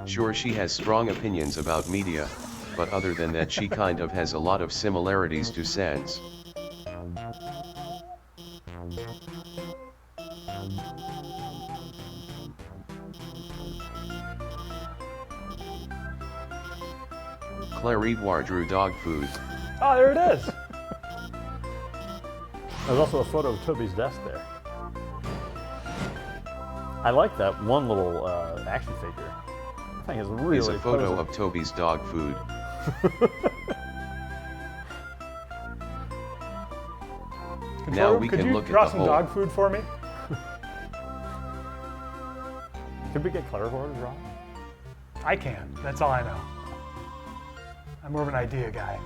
Sure, she has strong opinions about media, but other than that she kind of has a lot of similarities to Sans. Clarivoire drew dog food. Oh, there it is. There's also a photo of Toby's desk there. I like that one little action figure. I think it's really Is a photo posing. of Toby's dog food. Now we could can you look at draw the some whole. dog food for me? Could we get Clarivoire to draw? I can. That's all I know. I'm more of an idea guy.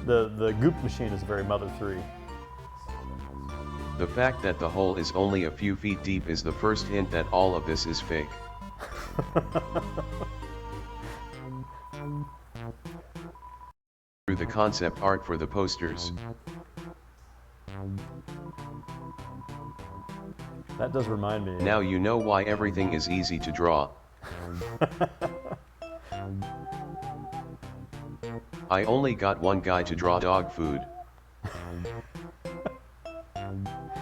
The goop machine is very Mother 3. The fact that the hole is only a few feet deep is the first hint that all of this is fake. Through the concept art for the posters. That does remind me. Now you know why everything is easy to draw. I only got one guy to draw dog food.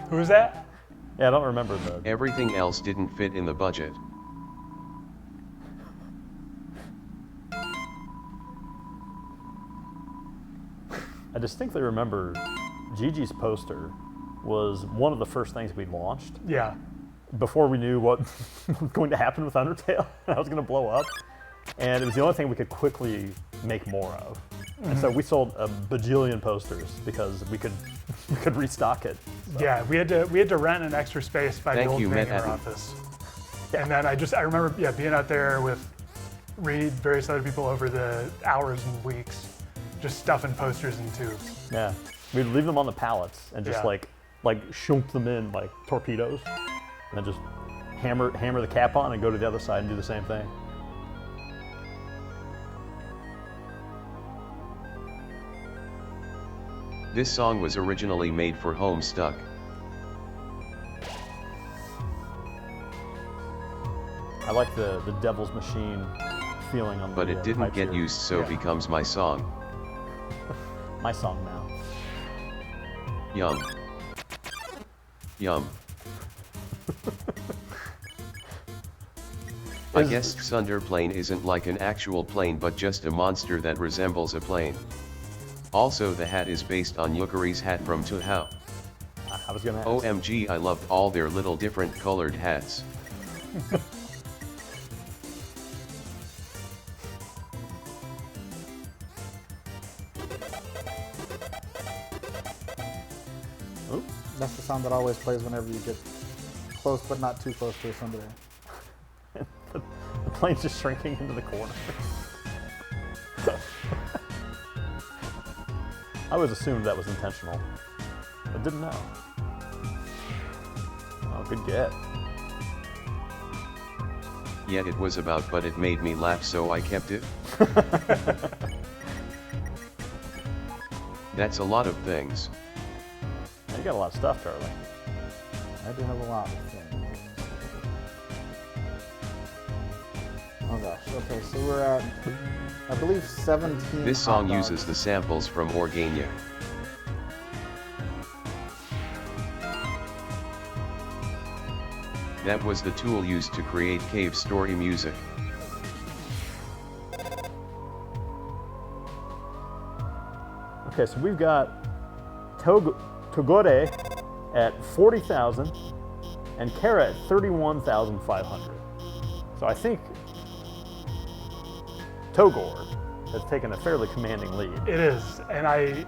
Who is that? Yeah, I don't remember the. Everything else didn't fit in the budget. I distinctly remember Gigi's poster was one of the first things we launched Yeah. before we knew what was going to happen with Undertale. I was going to blow up, and it was the only thing we could quickly make more of. And so we sold a bajillion posters because we could restock it. So. Yeah, we had to rent an extra space by Thank the old you, Vanguard Manhattan. office. And then I remember being out there with Reed, various other people over the hours and weeks, just stuffing posters in tubes. Yeah, we'd leave them on the pallets and just Yeah. like shunk them in like torpedoes, and then just hammer the cap on and go to the other side and do the same thing. This song was originally made for Homestuck. I like the Devil's Machine feeling on But the it didn't pipes get here. used, so Yeah. becomes my song. My song now. Yum. Yum. I Is- guess Thunder Plane isn't like an actual plane but just a monster that resembles a plane. Also the hat is based on Yukari's hat from Tuhao. I was gonna ask. OMG, I loved all their little different colored hats. Ooh. That's the sound that always plays whenever you get close, but not too close to a sundae. The plane's just shrinking into the corner. I always assumed that was intentional, but didn't know. Oh, good get. Yeah, it was about, but it made me laugh, so I kept it. That's a lot of things. You got a lot of stuff, Charlie. I do have a lot of things. Oh gosh, okay, so we're at, I believe 17 This song hot dogs. uses the samples from Organia. That was the tool used to create Cave Story music. Okay, so we've got Togore at 40,000 and Kara at 31,500. So I think Togore has taken a fairly commanding lead. It is, and I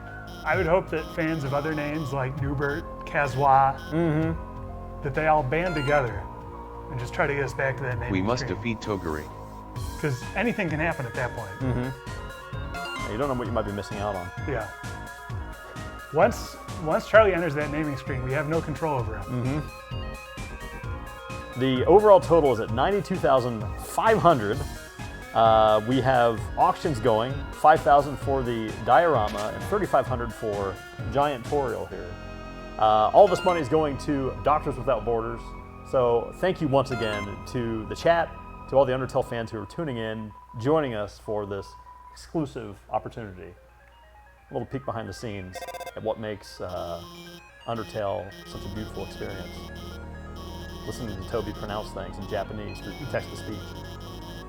would hope that fans of other names like Newbert, Kazwa, that they all band together and just try to get us back to that name. We must defeat Toguri. Because anything can happen at that point. You don't know what you might be missing out on. Yeah. Once Charlie enters that naming screen, we have no control over him. The overall total is at 92,500. We have auctions going, 5,000 for the diorama and 3,500 for giant Toriel here. All this money is going to Doctors Without Borders. So thank you once again to the chat, to all the Undertale fans who are tuning in, joining us for this exclusive opportunity. A little peek behind the scenes at what makes Undertale such a beautiful experience. Listening to Toby pronounce things in Japanese through text-to-speech.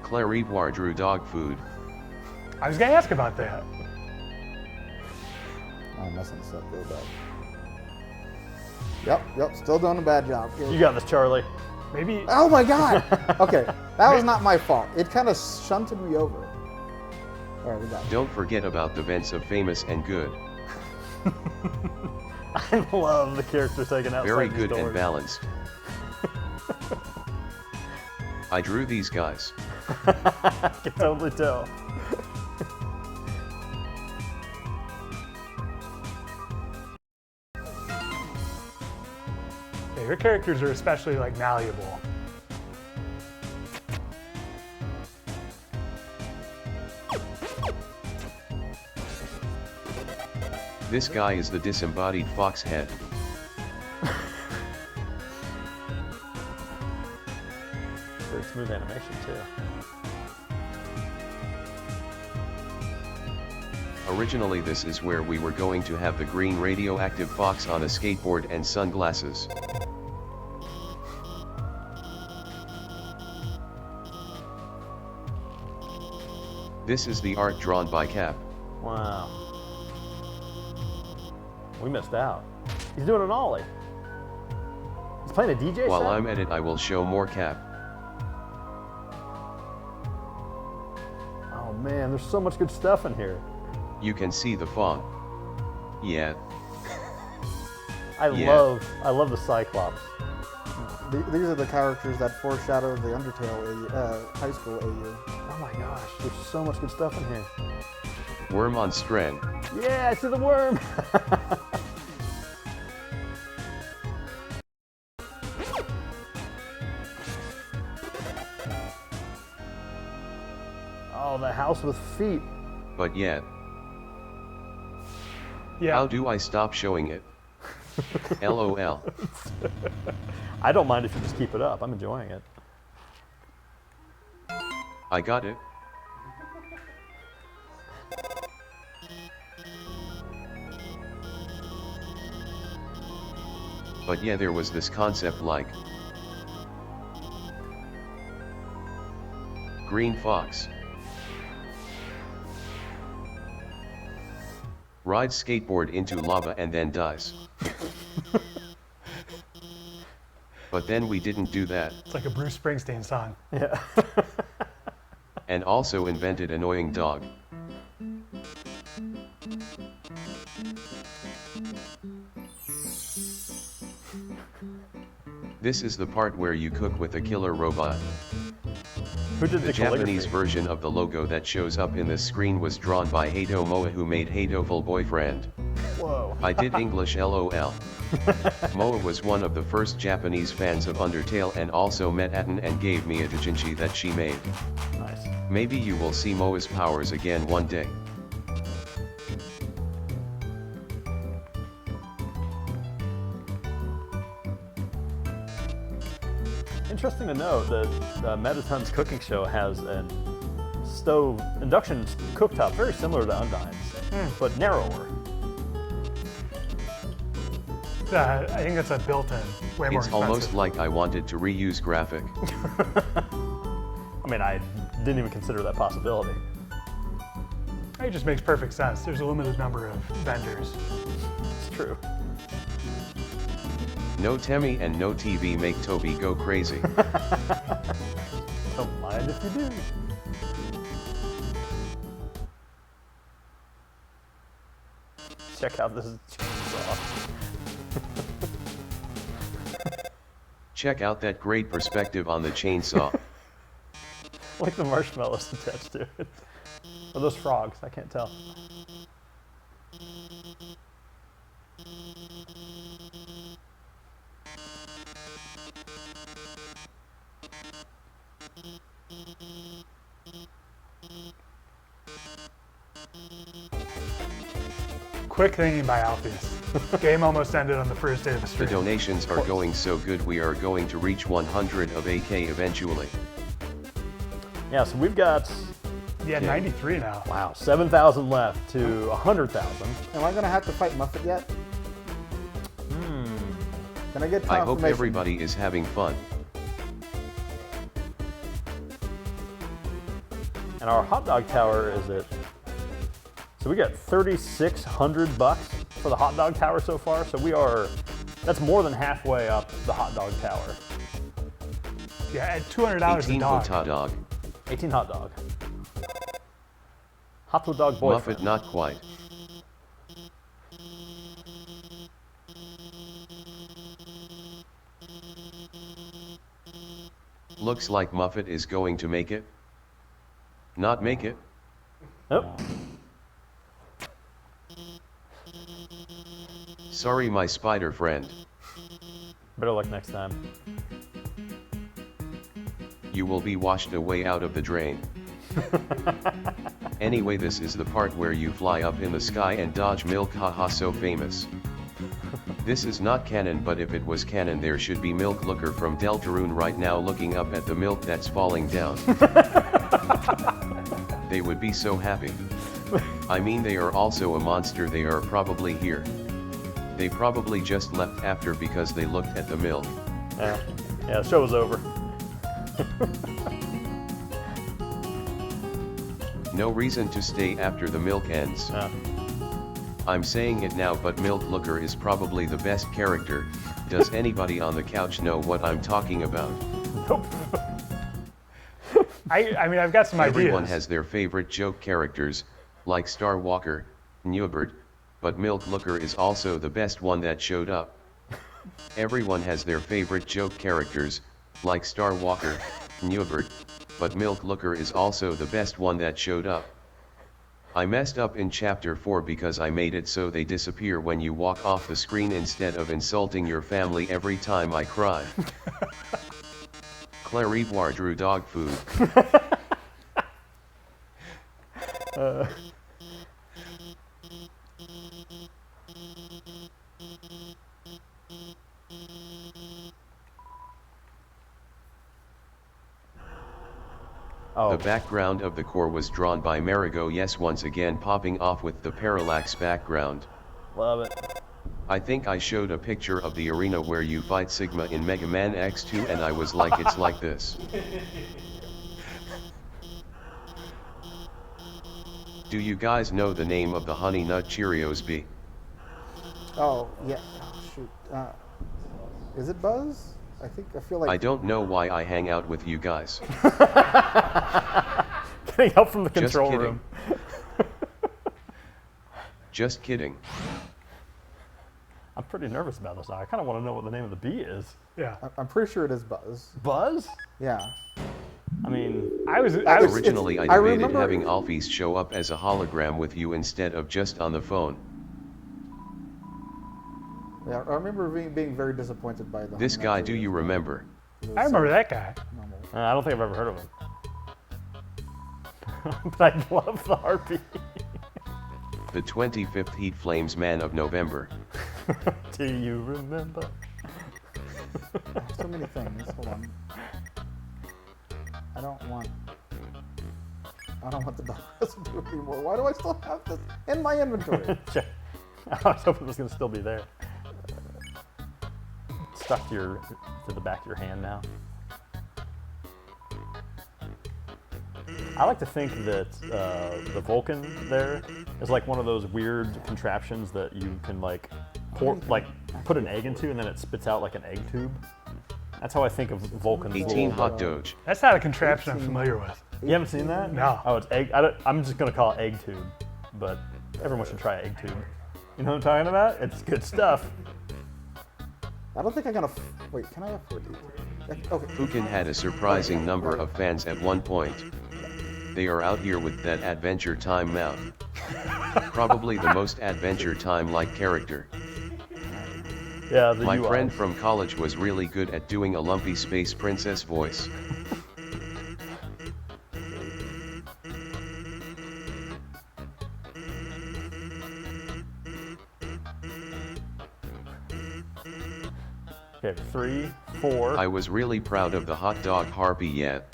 Clarivoire drew dog food. I was going to ask about that. I'm messing this up real bad. Yep, still doing a bad job. You got this, Charlie. Maybe Oh my god! Okay, that was not my fault. It kind of shunted me over. Alright, we got it. Don't forget about the vents of famous and good. I love the characters taken outside Very these good and doors. balanced. I drew these guys. I can totally tell. yeah, your characters are especially like malleable. This guy is the disembodied fox head. Very smooth animation too. Originally this is where we were going to have the green radioactive fox on a skateboard and sunglasses. This is the art drawn by Cap. Wow. We missed out. He's doing an ollie. He's playing a DJ While set? I'm at it, I will show more Cap. Oh man, there's so much good stuff in here. You can see the fog. Yeah, I Yeah. love the Cyclops. These are the characters that foreshadow the Undertale high school AU. Oh my gosh, there's so much good stuff in here. worm on string. Yeah, I see the worm. Oh, the house with feet. But yet, Yeah. how do I stop showing it? LOL. I don't mind if you just keep it up. I'm enjoying it. I got it. But yeah, there was this concept like green fox. Rides skateboard into lava and then dies. But then we didn't do that, It's like a Bruce Springsteen song. Yeah. and also invented annoying dog. This is the part where you cook with a killer robot. Who did The the Japanese calligraphy? version of the logo that shows up in this screen was drawn by Hato Moa, who made Hatoful Boyfriend. Whoa. I did English LOL. Moa was one of the first Japanese fans of Undertale and also met Atten and gave me a doujinshi that she made. Nice. Maybe you will see Moa's powers again one day. Interesting to note that Metaton's cooking show has an stove induction cooktop very similar to Undyne's, but narrower. I think that's a built-in, way more It's expensive. almost like I wanted to reuse graphic. I mean, I didn't even consider that possibility. It just makes perfect sense. There's a limited number of vendors. It's true. No Temmie and no TV make Toby go crazy. Don't mind if you do. Check out this chainsaw. Check out that great perspective on the chainsaw. Like the marshmallows attached to it. Or those frogs, I can't tell. Quick thinking by Alpheus. Game almost ended on the first day of the The stream. donations are going so good, we are going to reach 100 of AK eventually. Yeah, so we've got, Yeah, 93 now. wow, 7,000 left to 100,000. Am I gonna have to fight Muffet yet? Can I get I confirmation? hope everybody is having fun. And our hot dog tower is at, so we got 3,600 bucks for the hot dog tower so far. So we are, that's more than halfway up the hot dog tower. Yeah, at $200 a 18 dog. hot dog. 18 hot dog. Hot dog boyfriend. Muffet not quite. Looks like Muffet is going to make it. Not make it. Nope. Sorry, my spider friend. Better luck next time. You will be washed away out of the drain. Anyway, this is the part where you fly up in the sky and dodge milk, haha, so famous. This is not canon, but if it was canon, there should be Milk Looker from Deltarune right now looking up at the milk that's falling down. They would be so happy. I mean, they are also a monster, they are probably here. They probably just left after because they looked at the milk. Yeah, the show was over. No reason to stay after the milk ends. Yeah. I'm saying it now, but Milk Looker is probably the best character. Does anybody on the couch know what I'm talking about? Nope. I mean, I've got some Everyone ideas. has their favorite joke characters, like Star Walker, Newbert, but Milk Looker is also the best one that showed up. Everyone has their favorite joke characters, like Star Walker, Newbert, but Milk Looker is also the best one that showed up. I messed up in chapter 4 because I made it so they disappear when you walk off the screen instead of insulting your family every time I cry. Clarivoire drew dog food. Oh, The background of the core was drawn by Marigo, yes, once again popping off with the parallax background. love it. I think I showed a picture of the arena where you fight Sigma in Mega Man X2 and I was like, it's like this. Do you guys know the name of the Honey Nut Cheerios bee? Oh, yeah. Oh, shoot. Is it Buzz? I feel like. I don't know why I hang out with you guys. Getting help from the Just control kidding. room. Just kidding. I'm pretty nervous about this now. I kind of want to know what the name of the bee is. Yeah. I'm pretty sure it is Buzz. Buzz? Yeah. I mean, I was Originally, I I debated remember- having Alphys show up as a hologram with you instead of just on the phone. Yeah, I remember being very disappointed by the. This Honey guy, Nut do you Cheerios. remember? It was I remember so that guy. normal. I don't think I've ever heard of him. But I love the heartbeat. The 25th Heat Flames Man of November. Do you remember? So many things. Hold on. I don't want the dog residue anymore. Why do I still have this in my inventory? Check. I was hoping it was going to still be there. Stuck to the back of your hand now. I like to think that the Vulcan there is like one of those weird contraptions that you can like put an egg into and then it spits out like an egg tube. That's how I think of Vulcan's 18 little, Hot Doge. That's not a contraption I'm familiar with. You haven't seen that? No. Oh, it's egg. I'm just gonna call it egg tube, but everyone should try egg tube. You know what I'm talking about? It's good stuff. I don't think I can wait. Can I afford these? Okay. Fukin had a surprising number of fans at one point. They are out here with that Adventure Time mouth. Probably the most Adventure Time-like character. Yeah, the My UI. friend from college was really good at doing a lumpy space princess voice. Okay, 3, 4. I was really proud of the hot dog harpy yet.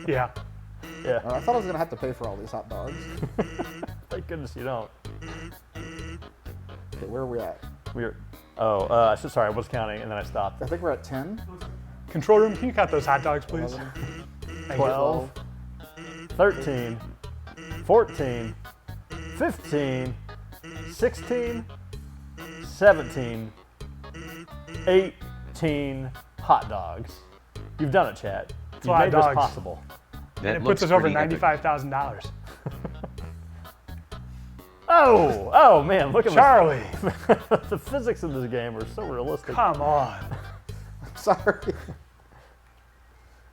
Yeah. Yeah. I thought I was gonna have to pay for all these hot dogs. Thank goodness you don't. Okay, where are we at? We're. Sorry, I was counting and then I stopped. I think we're at 10. Control room, can you count those hot dogs, please? 11, Thank you. 12, 13, 14, 15, 16, 17, 18 hot dogs. You've done it, chat. You've a lot of made this dogs. possible. And That it looks puts us over pretty epic. $95,000. Oh man, look at Charlie, the physics in this game are so realistic. come on. sorry.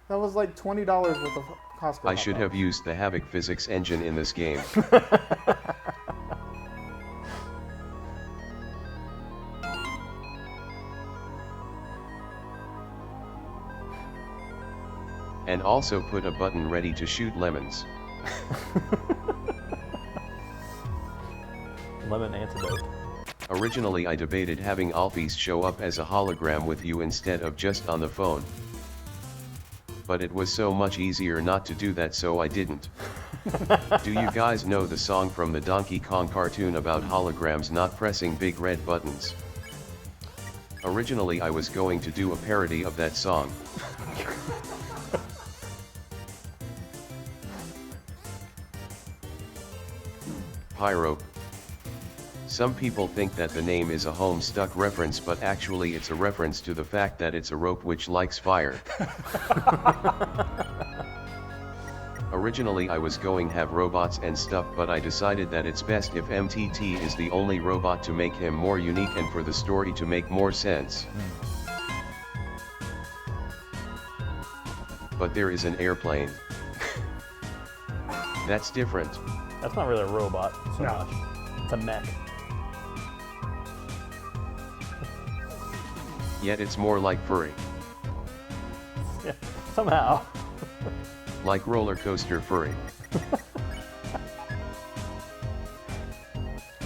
That was like $20 worth of Costco. I hot should dogs. have used the Havoc physics engine in this game. And also put a button ready to shoot lemons. Lemon antidote. Originally, I debated having Alphys show up as a hologram with you instead of just on the phone. But it was so much easier not to do that, so I didn't. Do you guys know the song from the Donkey Kong cartoon about holograms not pressing big red buttons? Originally, I was going to do a parody of that song. Pyro. Some people think that the name is a Homestuck reference, but actually it's a reference to the fact that it's a rope which likes fire. Originally I was going have robots and stuff, but I decided that it's best if MTT is the only robot to make him more unique and for the story to make more sense. But there is an airplane. That's different. That's not really a robot so No. much. It's a mech. Yet it's more like furry. Yeah, somehow. Like roller coaster furry.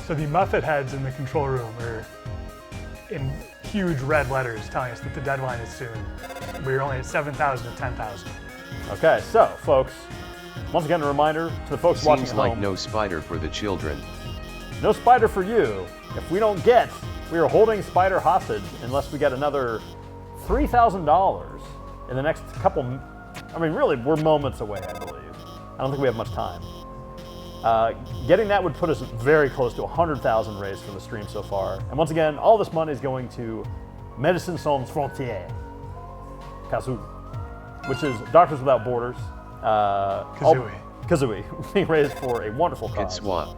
So the Muffet heads in the control room are in huge red letters telling us that the deadline is soon. We're only at 7,000 to 10,000. Okay, so folks, once again a reminder to the folks watching Seems at like home. no spider for the children. No spider for you. If we don't get, we are holding spider hostage unless we get another $3,000 in the next couple. I mean, really, we're moments away, I believe. I don't think we have much time. Getting that would put us very close to 100,000 raised for the stream so far. And once again, all this money is going to Médecins Sans Frontières, Kazoo, which is Doctors Without Borders. Kazooie, being raised for a wonderful Kid cause. swap.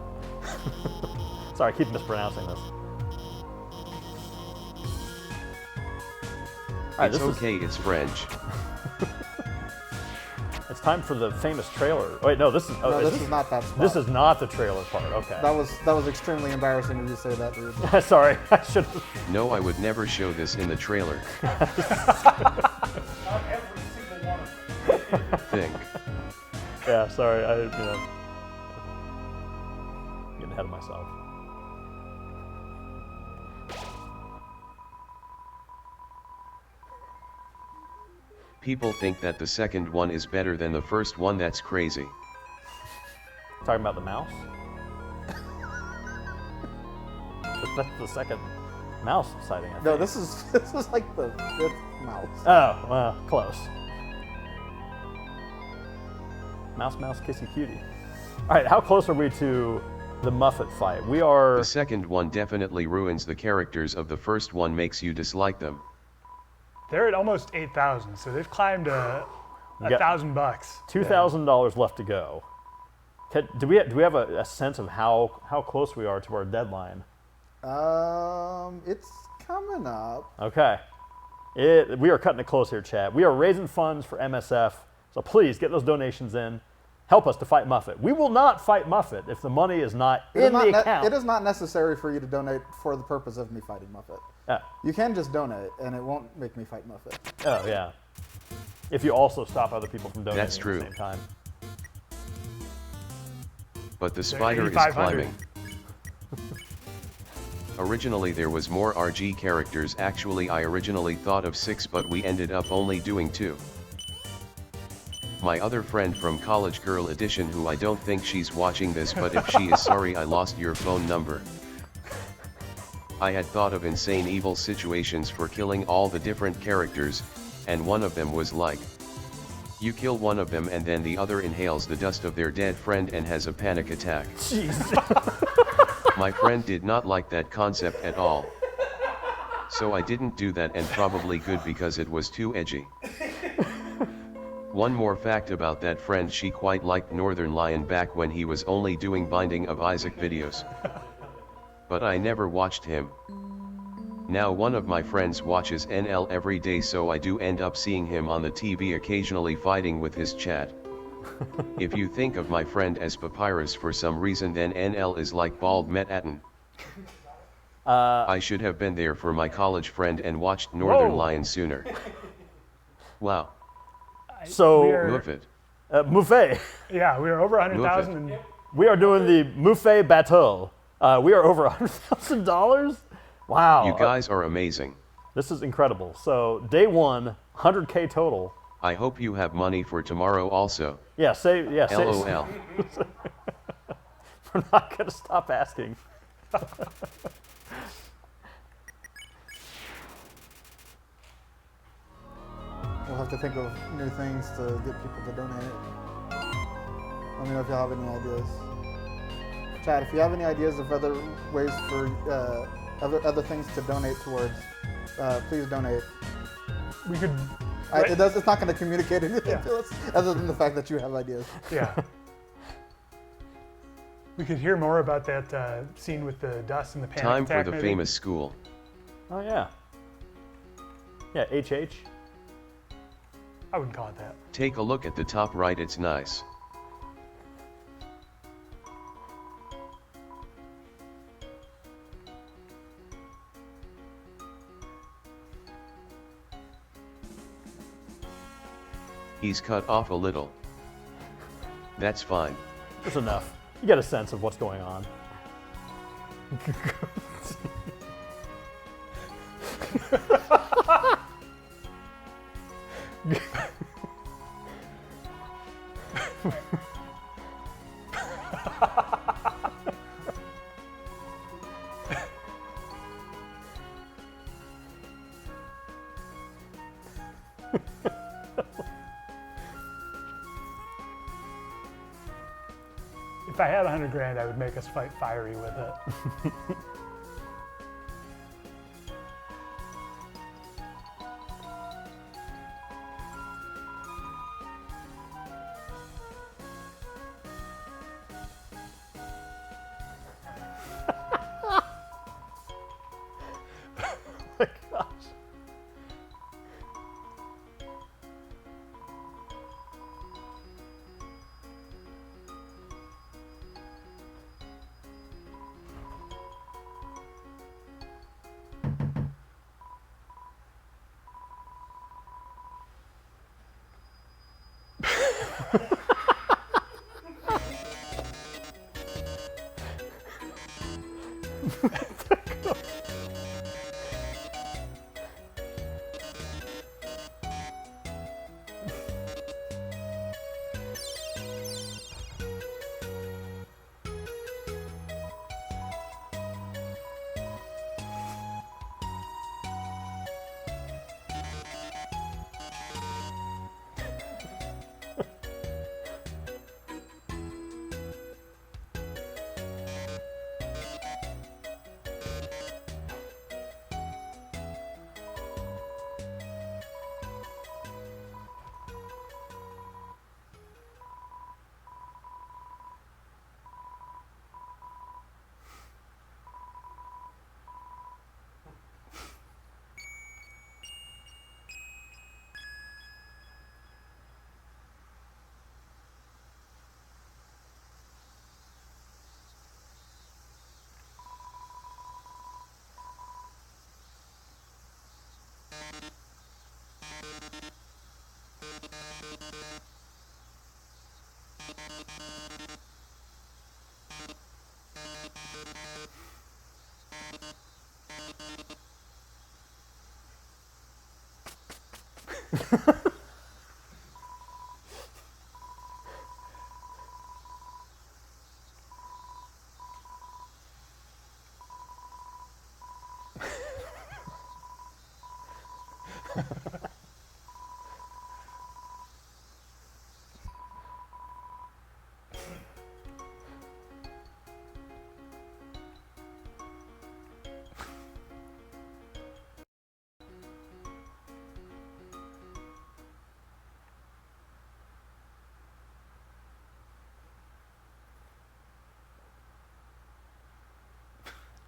Sorry, I keep mispronouncing this. All right, It's this is- okay, it's French. It's time for the famous trailer. Wait, no, this is. Oh, No, is this is not that spot. This is not the trailer part. Okay. That was extremely embarrassing of you to say that, Rude. Sorry, I should have. No, I would never show this in the trailer. Think. Yeah, sorry. Getting ahead of myself. People think that the second one is better than the first one. That's crazy. Talking about the mouse. That's the second mouse sighting. I think. No, this is like the fifth mouse. Oh, well, close. Mouse, mouse, kissy cutie. All right, how close are we to the Muffet fight? We are. The second one definitely ruins the characters of the first one, makes you dislike them. They're at almost 8,000, so they've climbed We got $1,000. $2,000 left to go. Do we have a sense of how close we are to our deadline? It's coming up. Okay. We are cutting it close here, chat. We are raising funds for MSF, so please get those donations in. Help us to fight Muffet. We will not fight Muffet if the money is not It is in not the account. It is not necessary for you to donate for the purpose of me fighting Muffet. Yeah. You can just donate, and it won't make me fight Muffet. Oh, yeah. If you also stop other people from donating That's true. at the same time. But the spider is 8,500. climbing. Originally there was more RG characters. Actually I originally thought of 6, but we ended up only doing 2. My other friend from College Girl Edition, who I don't think she's watching this, but if she is, sorry I lost your phone number. I had thought of insane evil situations for killing all the different characters, and one of them was like, you kill one of them and then the other inhales the dust of their dead friend and has a panic attack. Jeez. My friend did not like that concept at all. So I didn't do that, and probably good because it was too edgy. One more fact about that friend: she quite liked Northern Lion back when he was only doing Binding of Isaac videos. But I never watched him. Now one of my friends watches NL every day, so I do end up seeing him on the TV occasionally fighting with his chat. If you think of my friend as Papyrus for some reason, then NL is like Bald Metaton. I should have been there for my college friend and watched Northern Whoa. Lion sooner. Wow. So, Move it. Muffet. Yeah, we are over 100,000. Move and We are doing the Muffet Battle. We are over $100,000. Wow. You guys are amazing. This is incredible. So, day one, 100K total. I hope you have money for tomorrow also. Say. LOL. We're not going to stop asking. We'll have to think of new things to get people to donate. Let me know if y'all have any ideas. Chad, if you have any ideas of other ways for other things to donate towards, please donate. we could Right. It's not going to communicate anything Yeah. to us other than the fact that you have ideas. Yeah. We could hear more about that scene with the dust and the panic Time attack, for the maybe. famous school. Oh yeah. Yeah, HH. I wouldn't call it that. Take a look at the top right, it's nice. He's cut off a little. That's fine. There's enough. You get a sense of what's going on. If I had 100 grand, I would make us fight fiery with it. Oh my gosh.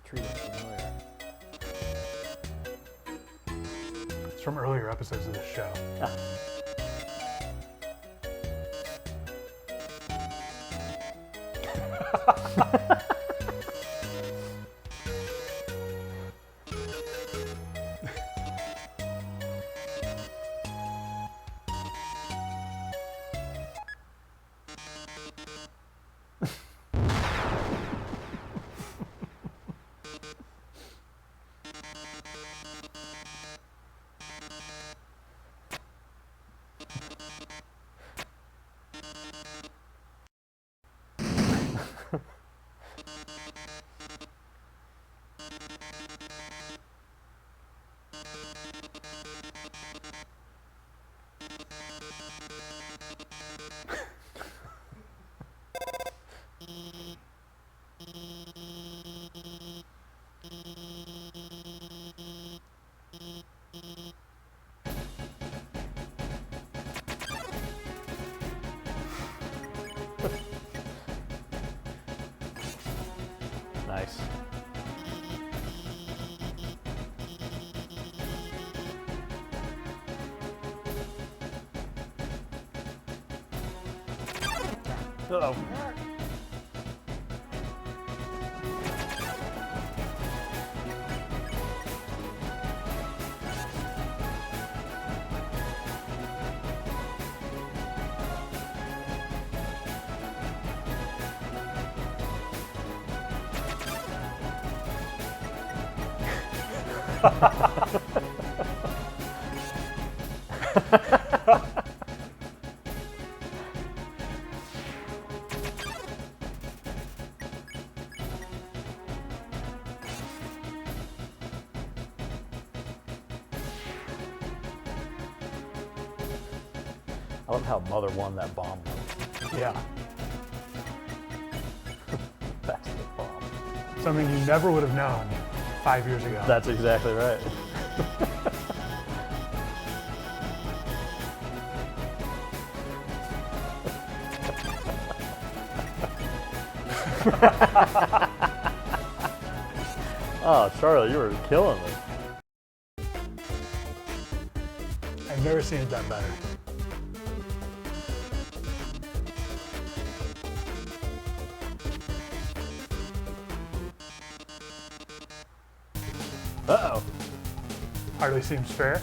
Tree looks familiar. It's from earlier episodes of this show. Ah. Uh-oh. I love how Mother won that bomb. Yeah. That's the bomb. Something you never would have known 5 years ago. That's exactly right. Oh, Charlie, you were killing it. I've never seen it done better. Uh-oh. Hardly seems fair.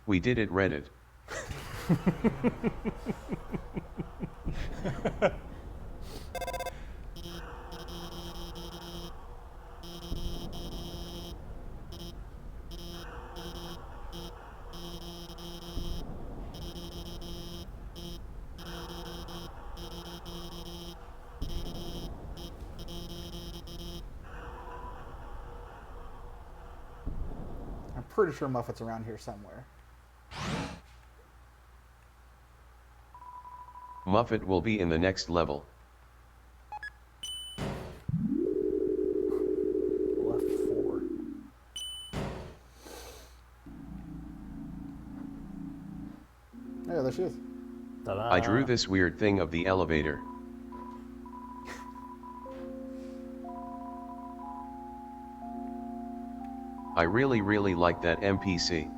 We did it, Reddit. I'm pretty sure Muffet's around here somewhere. Muffet will be in the next level. Left 4. Yeah, there she is. Ta-da. I drew this weird thing of the elevator. I really like that NPC.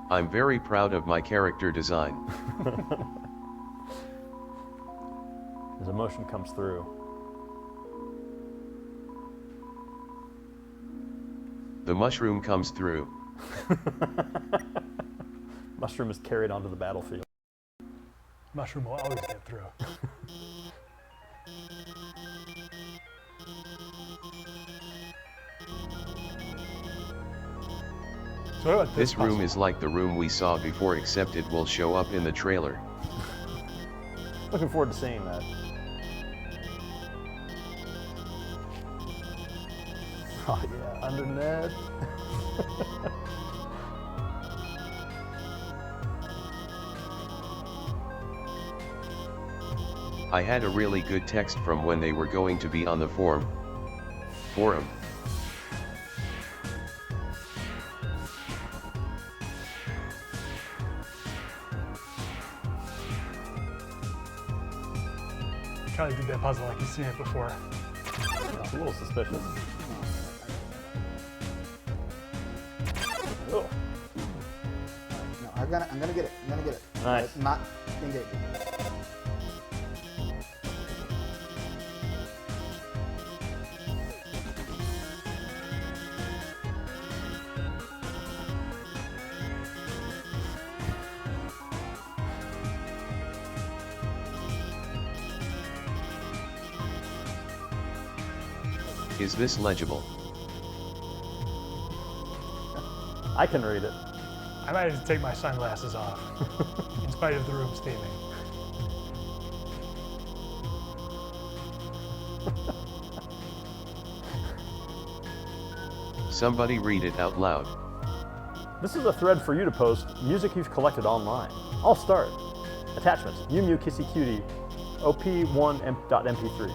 I'm very proud of my character design. His emotion comes through. The mushroom comes through. Mushroom is carried onto the battlefield. Mushroom will always get through. So what about This room puzzle? is like the room we saw before, except it will show up in the trailer. Looking forward to seeing that. Oh yeah, under Ned. I had a really good text from when they were going to be on the forum. Charlie did that puzzle like he's seen it before. That's a little suspicious. Oh, No, I'm gonna get it. I'm gonna get it. Nice. Not engaging. Is this legible? I can read it. I might have to take my sunglasses off, in spite of the room's theming. Somebody read it out loud. This is a thread for you to post music you've collected online. I'll start. Attachments: Mew Mew Kissy Cutie, op1.mp3.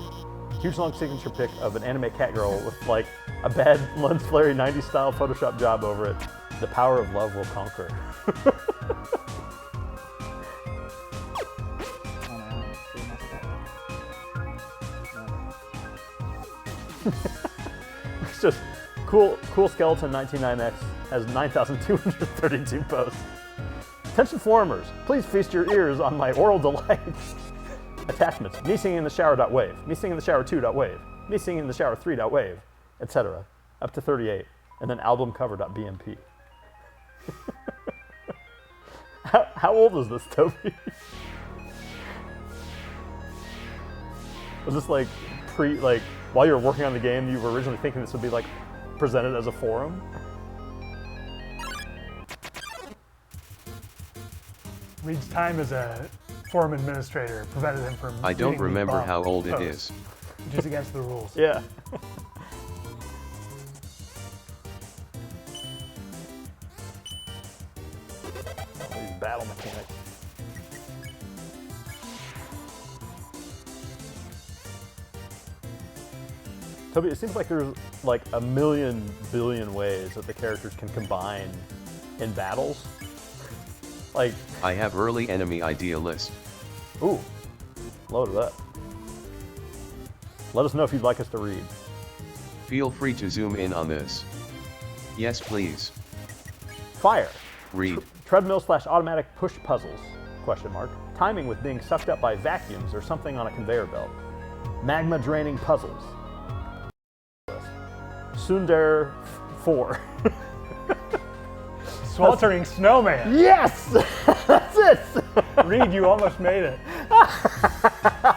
Huge long signature pic of an anime cat girl with like a bad lens flary 90s style Photoshop job over it. The power of love will conquer. Oh, no, we messed that up. It's just cool skeleton 199X has 9,232 posts. Attention forumers, please feast your ears on my oral delights. Attachments: me singing in the shower.wave, me singing in the shower 2.wave, me singing in the shower 3.wave, etc. Up to 38, and then album cover.bmp. How old is this, Toby? Was this like while you were working on the game, you were originally thinking this would be like presented as a forum? Reed's time as a forum administrator prevented him from I don't reading the remember bump how old it posts, is. which is against the rules. Yeah. All these battle mechanics. Toby, it seems like there's like a million billion ways that the characters can combine in battles. Like, I have early enemy idea list. ooh, load it up. Let us know if you'd like us to read. Feel free to zoom in on this. Yes, please. Fire. Read. Treadmill/automatic push puzzles, question mark. Timing with being sucked up by vacuums or something on a conveyor belt. Magma draining puzzles. Sundar 4. Sweltering snowman. Yes! That's it! Reed, you almost made it.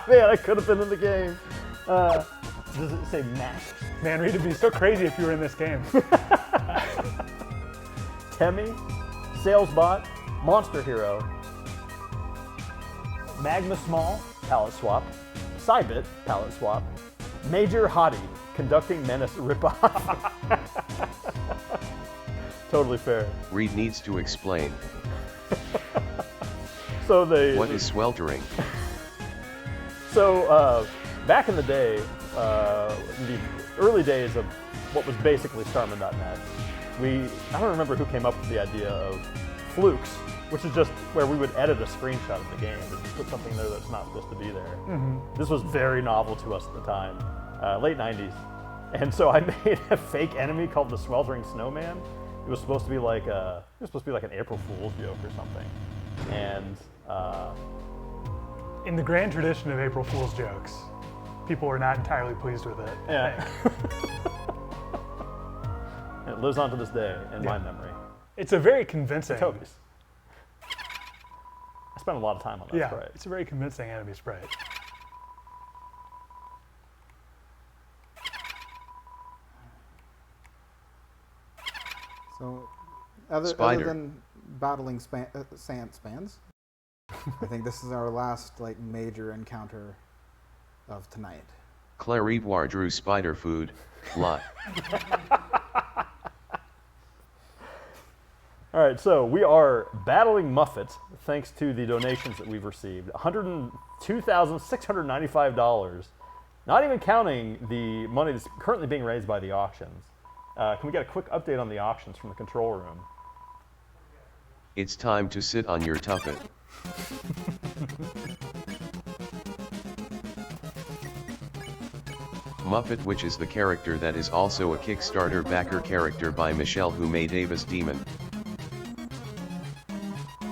Man, I could have been in the game. Does it say max? Man, Reed, it'd be so crazy if you were in this game. Temmie, Salesbot, Monster Hero, Magma Small, palette swap, Cybit, palette swap, Major Hottie, conducting menace ripoff. Totally fair. Reed needs to explain. So they. What is sweltering? So back in the day, the early days of what was basically Starman.net, I don't remember who came up with the idea of flukes, which is just where we would edit a screenshot of the game and just put something there that's not supposed to be there. Mm-hmm. This was very novel to us at the time, late 90s. And so I made a fake enemy called the Sweltering Snowman. It was supposed to be like an April Fool's joke or something. And In the grand tradition of April Fool's jokes, people were not entirely pleased with it. yeah. And it lives on to this day in my memory. It's a very convincing. Toby's. I spent a lot of time on that Yeah, sprite. it's a very convincing enemy sprite. So, other Spider. than battling sand spans, I think this is our last like major encounter of tonight. Clarivoire drew spider food. Lot. All right, so we are battling Muffet thanks to the donations that we've received. $102,695, not even counting the money that's currently being raised by the auctions. Can we get a quick update on the auctions from the control room? It's time to sit on your tuffet. Muffet, which is the character that is also a Kickstarter backer character by Michelle, who made Avis Demon.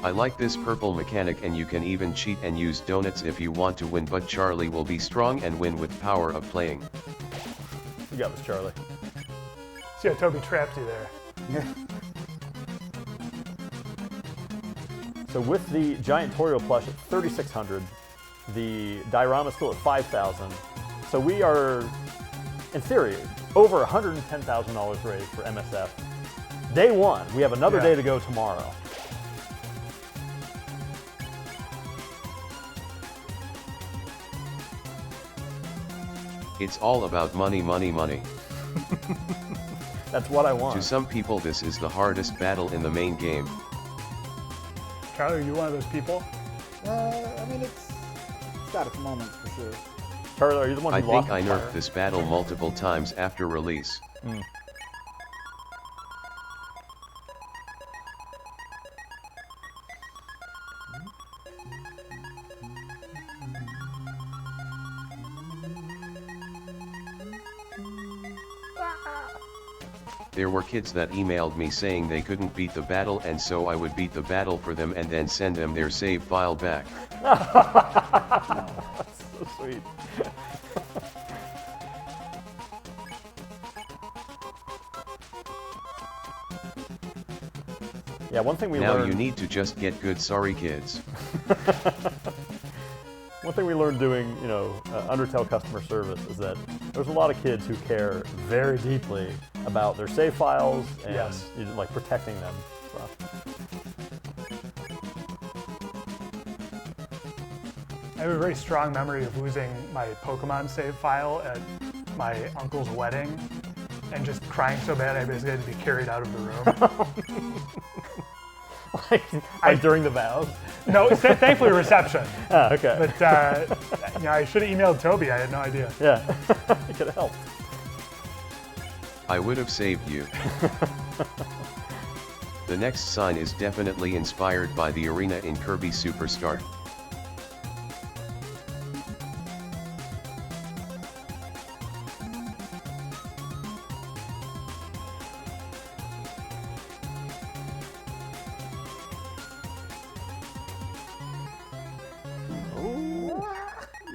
I like this purple mechanic, and you can even cheat and use donuts if you want to win, but Charlie will be strong and win with power of playing. You got this, Charlie. See how Toby trapped you there. So with the Giant Toriel plush at $3,600, the diorama still at $5,000. So we are in theory, over $110,000 raised for MSF. Day one. We have another day to go tomorrow. It's all about money, money, money. That's what I want. To some people this is the hardest battle in the main game. Charlie, are you one of those people? I mean, it's got its moments for sure. Charlie, are you the one who I lost think I the nerfed fire? this battle multiple times after release. There were kids that emailed me saying they couldn't beat the battle, and so I would beat the battle for them and then send them their save file back. That's so sweet. Yeah, one thing we Now learned. you need to just get good, sorry kids. One thing we learned doing, Undertale customer service is that there's a lot of kids who care very deeply about their save files and like protecting them. So. I have a very strong memory of losing my Pokemon save file at my uncle's wedding and just crying so bad I basically had to be carried out of the room. like during the vows. No, thankfully reception. Oh, okay. But I should have emailed Toby. I had no idea. Yeah, it could have helped. I would have saved you. The next sign is definitely inspired by the arena in Kirby Superstar. Ooh.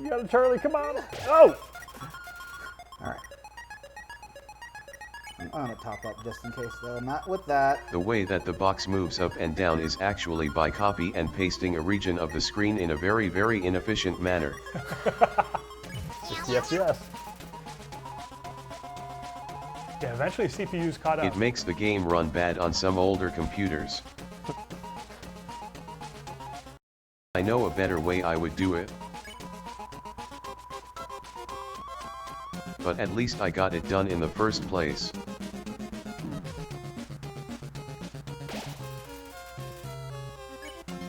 You got it, Charlie. Come on. Oh! All right. I'm gonna top up just in case, though. Not with that. The way that the box moves up and down is actually by copy and pasting a region of the screen in a very, very inefficient manner. Yes, yes. Yeah, eventually CPU's caught up. It makes the game run bad on some older computers. I know a better way I would do it. But at least I got it done in the first place.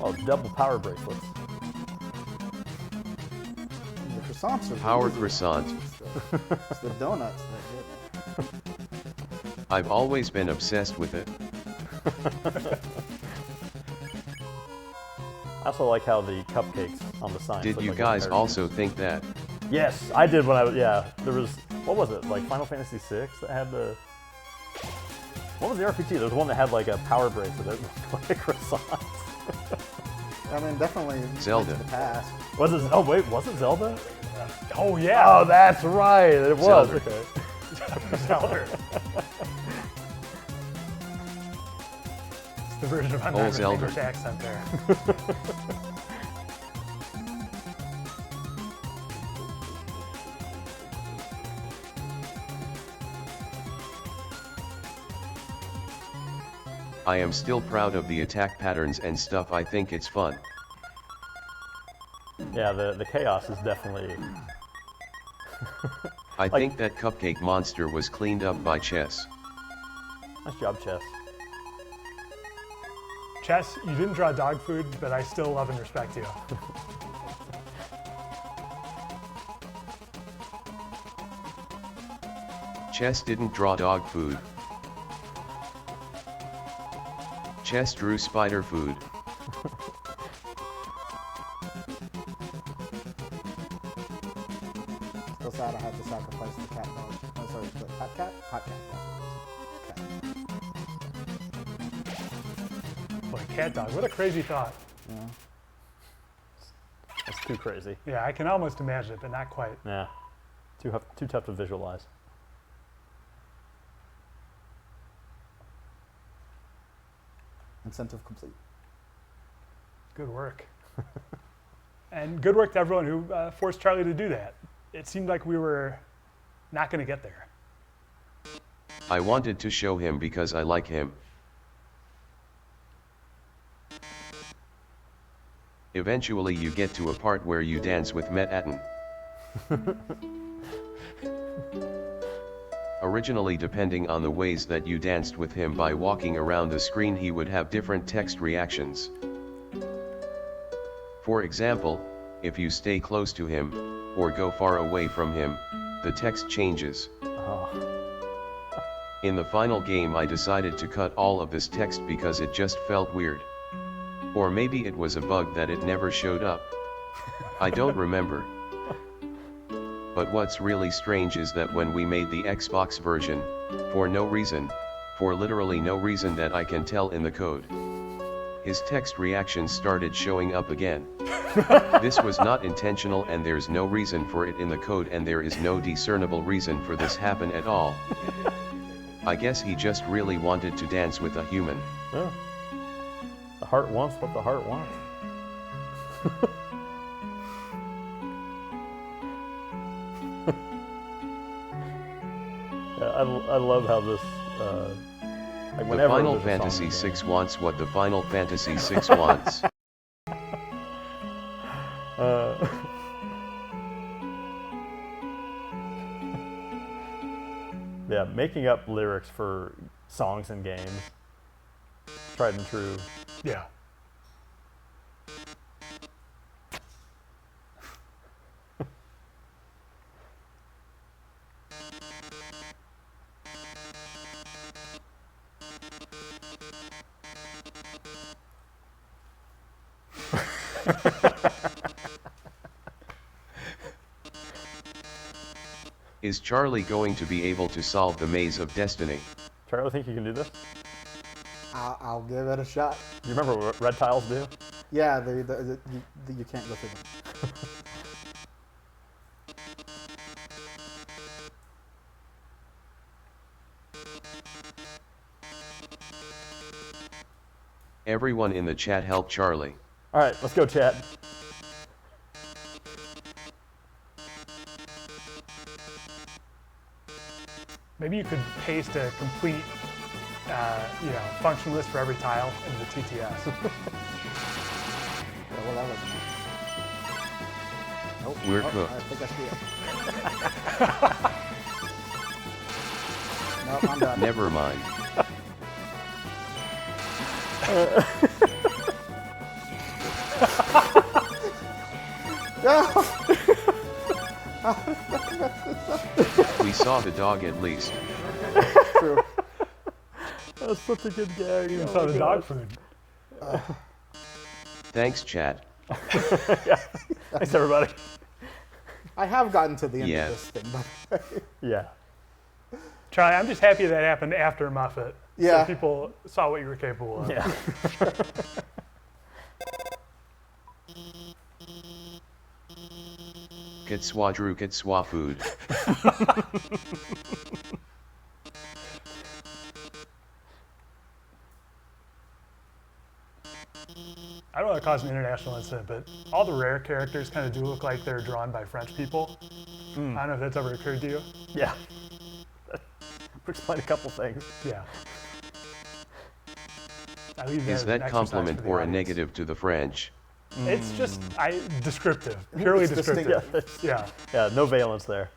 Oh, double power bracelets. The croissants are Power easy. croissant. It's the donuts that did it. I've always been obsessed with it. I also like how the cupcakes on the sign. Did look you like guys they're also think that? Yes, I did when I was, there was, what was it, like Final Fantasy VI that had the, what was the RPG? There was one that had like a power bracelet that looked like croissants. I mean, definitely Zelda. to the past. Was it, oh wait, was it Zelda? Oh, yeah. Oh, that's right, it was. Zelda. Okay. Zelda. It's the version of I'm Oh, not with an Zelda. English accent there. I am still proud of the attack patterns and stuff. I think it's fun. Yeah, the chaos is definitely, I think that cupcake monster was cleaned up by Chess. nice job, Chess. Chess, you didn't draw dog food, but I still love and respect you. Chess didn't draw dog food. Chess drew spider food. Still sad I had to sacrifice the cat dog. Oh, sorry, the hot cat? Hot cat, that's what it is. Boy, cat dog, what a crazy thought. Yeah. That's too crazy. Yeah, I can almost imagine it, but not quite. Yeah, too tough to visualize. Incentive complete. Good work. And good work to everyone who forced Charlie to do that. It seemed like we were not going to get there. I wanted to show him because I like him. Eventually you get to a part where you dance with Metaton. Originally, depending on the ways that you danced with him by walking around the screen, he would have different text reactions. For example, if you stay close to him, or go far away from him, the text changes. In the final game I decided to cut all of this text because it just felt weird. Or maybe it was a bug that it never showed up. I don't remember. But what's really strange is that when we made the Xbox version, for literally no reason that I can tell in the code, his text reactions started showing up again. This was not intentional and there's no reason for it in the code, and there is no discernible reason for this happen at all. I guess he just really wanted to dance with a human. Yeah. The heart wants what the heart wants. Yeah, I love how this, like The whenever Final there's a song Fantasy in the game. VI wants what the Final Fantasy VI wants. Yeah, making up lyrics for songs and games, tried and true. Yeah. Is Charlie going to be able to solve the maze of destiny? Charlie, think you can do this? I'll give it a shot. Do you remember what red tiles do? Yeah, you can't go through them. Everyone in the chat help Charlie. All right, let's go, chat. Maybe you could paste a complete, function list for every tile into the TTS. Yeah, well, that was. Nope. We're Oh, cooked. I think I see it. Nope, I'm done. Never mind. No! We saw the dog at least. True. That's such a good gag. Even Oh saw my the dog gosh. food. Thanks, chat. Thanks, everybody. I have gotten to the end Yeah. of this thing, but Yeah. Charlie, I'm just happy that happened after Muffet. Yeah. So people saw what you were capable of. Yeah. Kitswa Drew Kitswa food. I don't want to cause an international incident, but all the rare characters kind of do look like they're drawn by French people. I don't know if that's ever occurred to you. Yeah. Explain a couple things. Yeah. I leave that Is as an that exercise compliment for the or a audience. negative to the French? It's just descriptive, purely It's descriptive. Yeah, that's- Yeah. yeah, no valence there.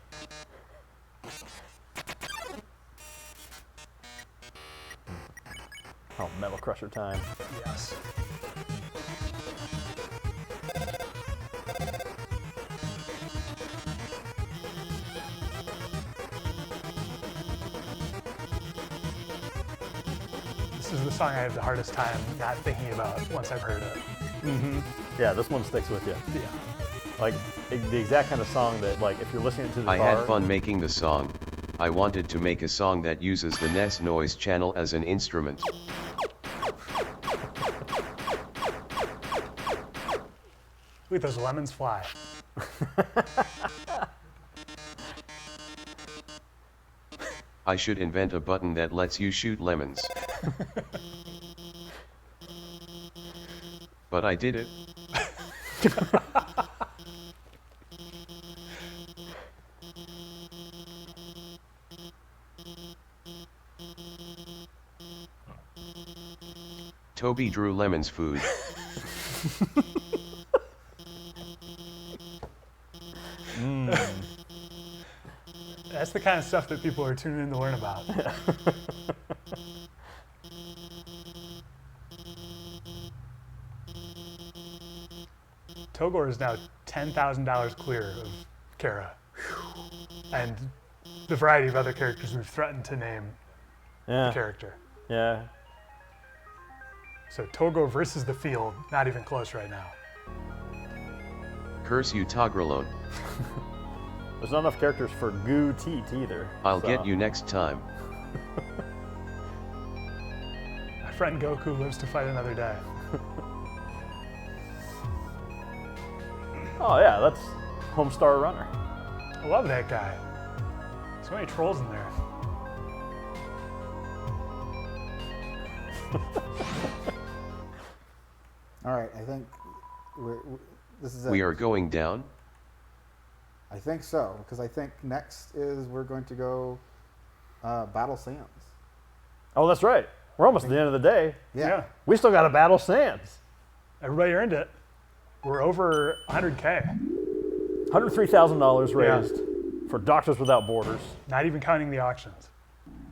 Oh, Metal Crusher time. Yes. This is the song I have the hardest time not thinking about once I've heard it. Yeah, this one sticks with you. Yeah. Like the exact kind of song that, like, if you're listening to the I car. had fun making the song. I wanted to make a song that uses the NES noise channel as an instrument. Look at those lemons fly. I should invent a button that lets you shoot lemons. But I did it. Toby drew Lemon's food. That's the kind of stuff that people are tuning in to learn about. Togor is now $10,000 clear of Kara. And the variety of other characters we've threatened to name the Yeah. character. Yeah. So Togo versus the field, not even close right now. Curse you Togralone. There's not enough characters for Goo Teat either. I'll so- get you next time. My friend Goku lives to fight another day. Oh yeah, that's Homestar Runner. I love that guy. So many trolls in there. All right, I think this is it. We are going down. I think so, because I think next is we're going to go Battle Sands. Oh, that's right. We're almost at the end of the day. Yeah. We still got to battle Sands. Everybody earned it. We're over 100K. $103,000 raised for Doctors Without Borders. Not even counting the auctions.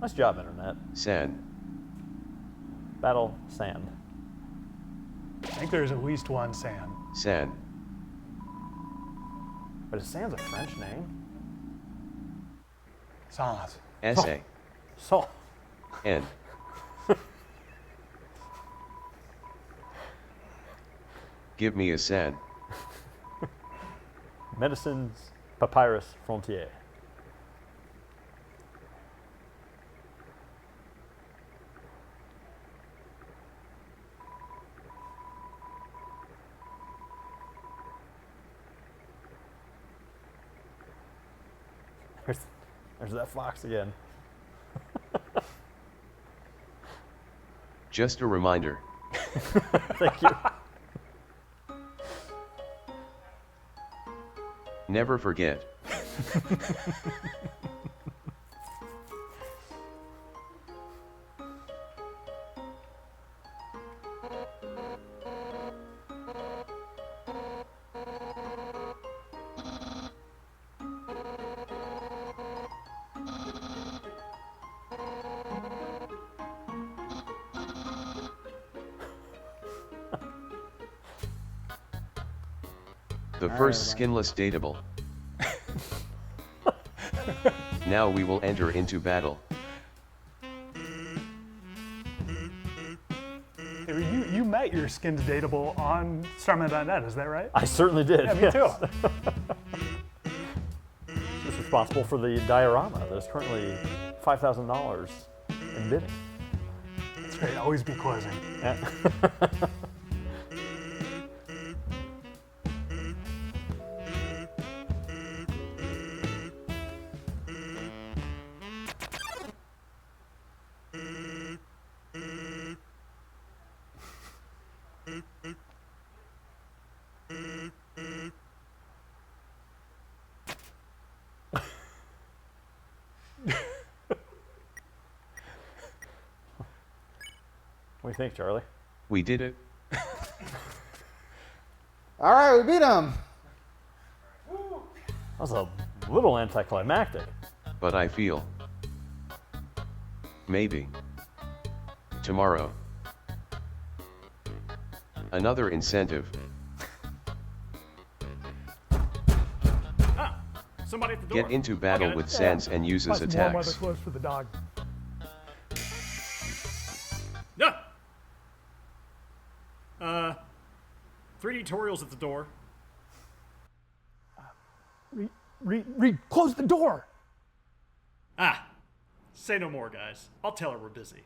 Nice job, Internet. San. Battle Sand. I think there's at least one San. San. But is Sand's a French name? Sans. Essay. So, N. Give me a San. Medicines Papyrus Frontier. There's that fox again. Just a reminder. Thank you. Never forget. The first skinless dateable. Now we will enter into battle. Hey, you met your skinned dateable on Starman.net, is that right? I certainly did. Yeah, me yes. too. She's responsible for the diorama. There's currently $5,000 in bidding. That's great. Always be closing. Yeah. What do you think, Charlie? We did it. All right, we beat him. That was a little anticlimactic. But I feel. Maybe. Tomorrow. Another incentive. Somebody at the door. Get into battle with Sans and use his Plus more mother attacks. clothes for the dog. No. 3D tutorials at the door. Close the door. Ah, say no more, guys. I'll tell her we're busy.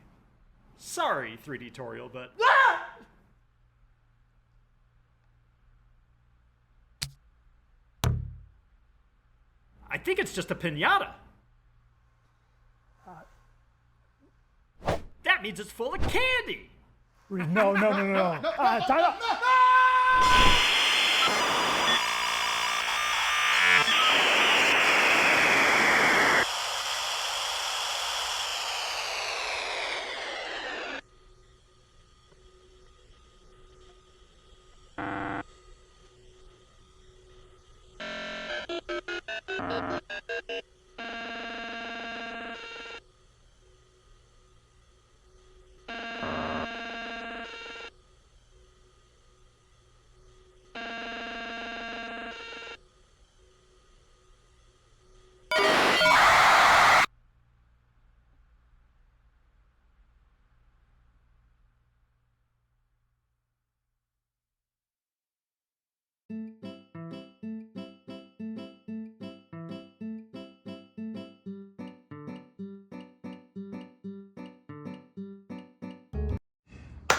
Sorry, 3D tutorial, but. I think it's just a pinata. That means it's full of candy. No. Time out.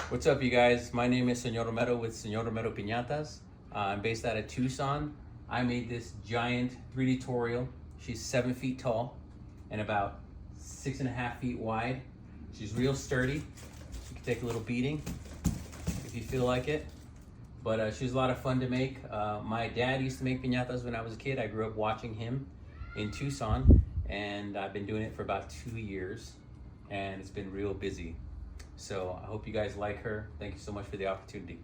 What's up, you guys? My name is Senor Romero with Senor Romero Piñatas. I'm based out of Tucson. I made this giant 3D Toriel. She's 7 feet tall and about 6.5 feet wide. She's real sturdy. She can take a little beating if you feel like it. But she's a lot of fun to make. My dad used to make piñatas when I was a kid. I grew up watching him in Tucson, and I've been doing it for about 2 years, and it's been real busy. So I hope you guys like her. Thank you so much for the opportunity.